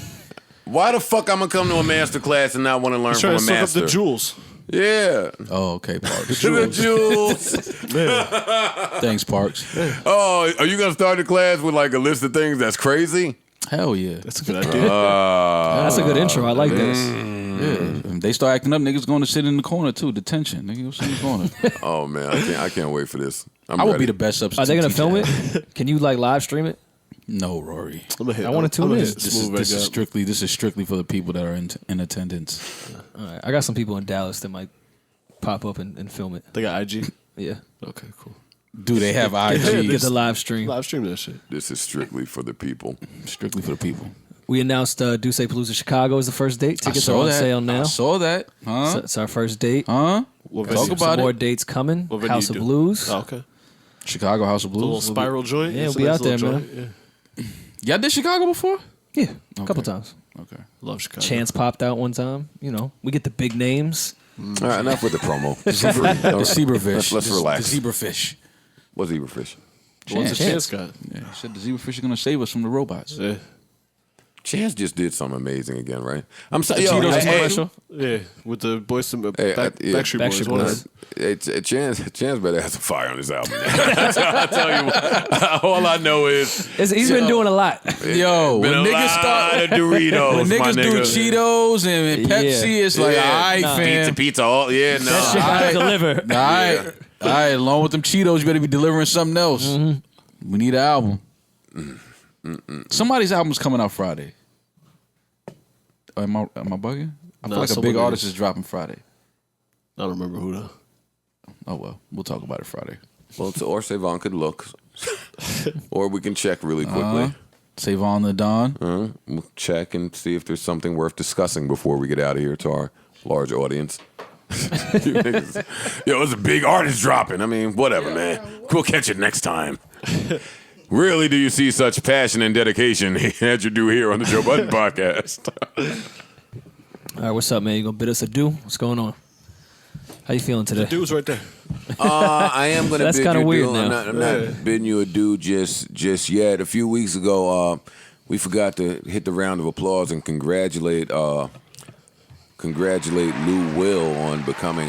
Why the fuck I'm gonna come to a master class and not want to learn Trying from to a soak up master? the jewels. Yeah. oh, okay, Parks. The jewels. Thanks, Parks. Oh, are you gonna start the class with like a list of things that's crazy? Hell yeah. That's a good idea. That's a good intro. I like this. Yeah. If they start acting up, niggas going to sit in the corner, too. Detention. Nigga, go sit in the corner. Oh man, I can't wait for this. I would be the best substitute Are they gonna teacher film ever. it? Can you like live stream it? No, Rory. I wanted to tune in. This is strictly for the people that are in attendance. All right. I got some people in Dallas that might pop up and film it. They got IG. Yeah. Okay, cool. Do they have IG? Get the live stream. Live stream that shit. This is strictly for the people. Strictly for the people. We announced Duce Palooza Chicago is the first date. Tickets I are saw on that. sale now. I saw that. Huh? So it's our first date. Huh? What Talk venue? about Some it. more dates coming. What venue House you of do? Blues. Oh, okay. Chicago House of The little Blues. spiral joint. Yeah, It's a we'll be nice out there, little man. joint. Yeah. Y'all did Chicago before? Yeah, a couple times. Okay. Love Chicago. Chance popped out one time. You know, we get the big names. All right, enough with the promo. The zebrafish. Let's relax. The zebrafish. What zebrafish? What's the Chance got? Yeah, he said the zebrafish are going to save us from the robots. Yeah. Chance just did something amazing again, right? I'm sorry. Cheetos commercial. Yeah, with the boys, Hey, Backstreet Boys. Backstreet What Boys. is it? Chance better have some fire on his album. I tell you what, all I know is He's been doing a lot. Yo, when been a niggas lot start of Doritos, when my niggas do nigga. Cheetos and Pepsi, it's like, all right, fam. pizza, all yeah, no. That shit gotta deliver. All right, along with them Cheetos, you better be delivering something else. We need an album. Somebody's album's coming out Friday. Am I bugging? I feel like a big artist is dropping Friday. I don't remember who though. Oh well, we'll talk about it Friday. Well, or Savon could look, or we can check really quickly. Savon the Don. We'll check and see if there's something worth discussing before we get out of here to our large audience. You niggas- Yo, it's a big artist dropping. I mean, whatever, man. We'll catch it next time. Rarely do you see such passion and dedication as you do here on the Joe Budden podcast. All right, what's up, man? You gonna bid us adieu? What's going on? How you feeling today? Dude's right there. I am going to That's bid kinda you weird adieu. now. I'm not bidding you adieu just yet. A few weeks ago, we forgot to hit the round of applause and congratulate Lou Will on becoming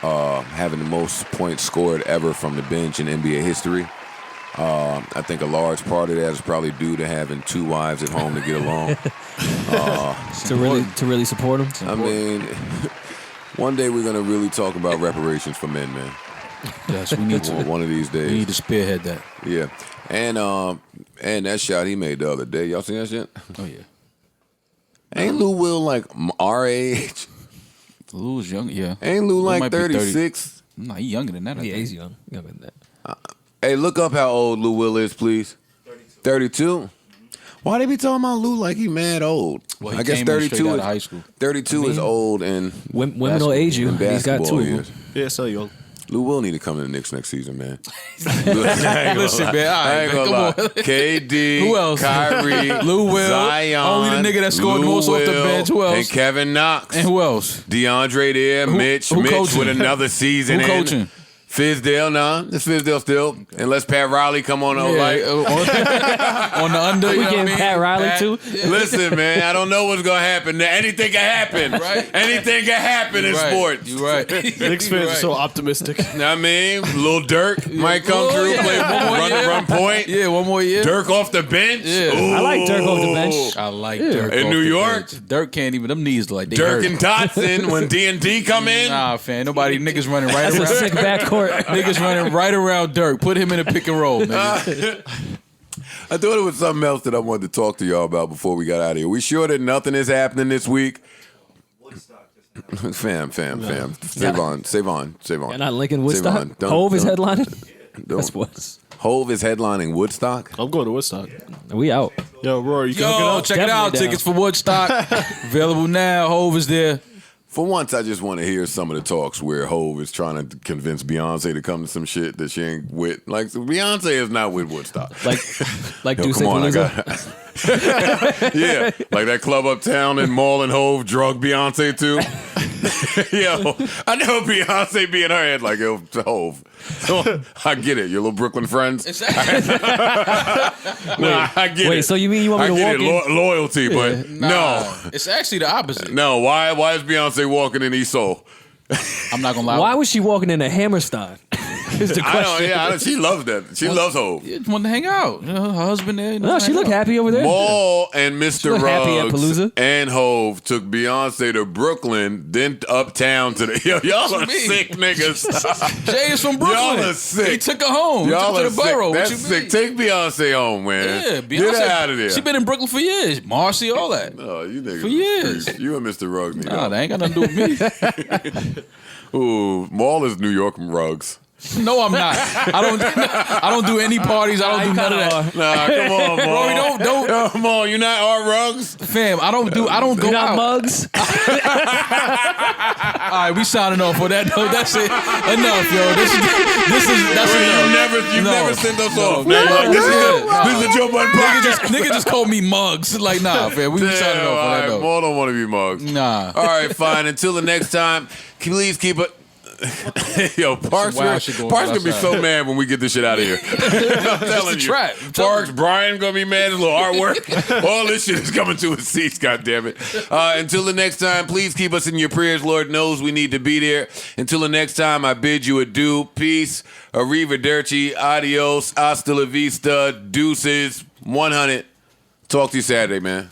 having the most points scored ever from the bench in NBA history. I think a large part of that is probably due to having two wives at home to get along. to really support him. I mean, one day we're gonna really talk about reparations for men, man. Yes, we need to. One of these days. We need to spearhead that. Yeah, and that shot he made the other day. Y'all seen that shit? Oh yeah. Ain't Lou Will like our age? Lou's young, yeah. Ain't Lou might like be 36? Nah, he younger than that. I Yeah, think. he's younger than that. Hey, look up how old Lou Will is, please. 32. Why they be talking about Lou like he mad old? Well, he I guess came in 32 straight out is of high school. 32 is old and Women will age you. in He's got basketball two of them. years. Yeah, so young. Lou will need to come to the Knicks next season, man. Listen, man. I ain't gonna lie. KD, Who else? Kyrie, Lou Will, Zion, only the nigga that scored the most off the bench. Who else? And Kevin Knox. And who else? DeAndre there, Mitch coaching? with another season. Who coaching? Fizdale, nah. It's Fizdale still. Unless Pat Riley come on on the under. We You know getting what I mean? Pat Riley too. Yeah. Listen, man, I don't know what's gonna happen. Anything can happen. Right. Anything can happen in sports. You right. Knicks fans are so optimistic. Know what I mean, Lil Dirk might come through, play run point. Yeah, one more year. Dirk off the bench. Yeah. Ooh. I like Dirk off the bench. I like Dirk In off New the York? bench. Dirk can't even. Them knees like they Dirk hurt. and Dotson when D&D come in. Nah, fam. Nobody niggas running right That's a around. sick backcourt. Niggas running right around Dirk. Put him in a pick and roll, man. I thought it was something else that I wanted to talk to y'all about before we got out of here. We sure that nothing is happening this week? Fam. Save on. You're not linking Woodstock? Hove is headlining? That's what. Hove is headlining Woodstock? I'm going to Woodstock. We out. Yo, Rory, you can hook it Yo, up? check it out. Definitely Tickets for Woodstock. Available now. Hove is there. For once, I just want to hear some of the talks where Hove is trying to convince Beyonce to come to some shit that she ain't with. Like, so Beyonce is not with Woodstock. Like Yo, Deuce come on, I Palooza? got Yeah, like that club uptown in Mall and Hove drug Beyonce too. Yo, I know Beyonce be in her head like, yo, Hove. So, I get it, your little Brooklyn friends. I get it. Wait, so you mean you want me to I walk get it, loyalty, but no. It's actually the opposite. No, why is Beyonce walking in East Seoul? I'm not gonna lie. Why was she walking in a Hammerstein? Is the question. I know, she loves that. She loves Hove. Just wanted to hang out. You know, her husband there. No, she looked happy over there. Maul and Mr. look happy at Ruggs Palooza. and Hove took Beyonce to Brooklyn, then uptown to the. Yo, y'all are sick niggas. Jay is from Brooklyn. Y'all are sick. He took her home. Y'all Took her are to the borough. sick. What That's you sick. mean? Take Beyonce home, man. Yeah, Beyonce. Get her out of there. She been in Brooklyn for years. Marcy, all that. Oh, you niggas. For years. You and Mr. Ruggs need Nah, help. that ain't got nothing to do with me. Ooh, Maul is New York Ruggs. No, I'm not. I don't do any parties. I don't do none of that. Nah, come on, Maul. Rory, don't. Come on, you not our Ruggs? Fam, I don't go You're not out. mugs? All right, we signing off for that. No, that's it. Enough, yo. That's enough. You've never sent us off. No, This no. is the Joe Budden podcast. Nigga just called me mugs. Like, nah, fam. We signing off for that, though. Maul don't want to be mugs. Nah. All right, fine. Until the next time, please keep it. Yo, Parks gonna be so mad when we get this shit out of here. I'm telling you. Trap. Parks, Brian gonna be mad. His little artwork. All this shit is coming to a cease, goddammit. Until the next time, please keep us in your prayers. Lord knows we need to be there. Until the next time, I bid you adieu. Peace. Arrivederci. Adios. Hasta la vista. Deuces. 100. Talk to you Saturday, man.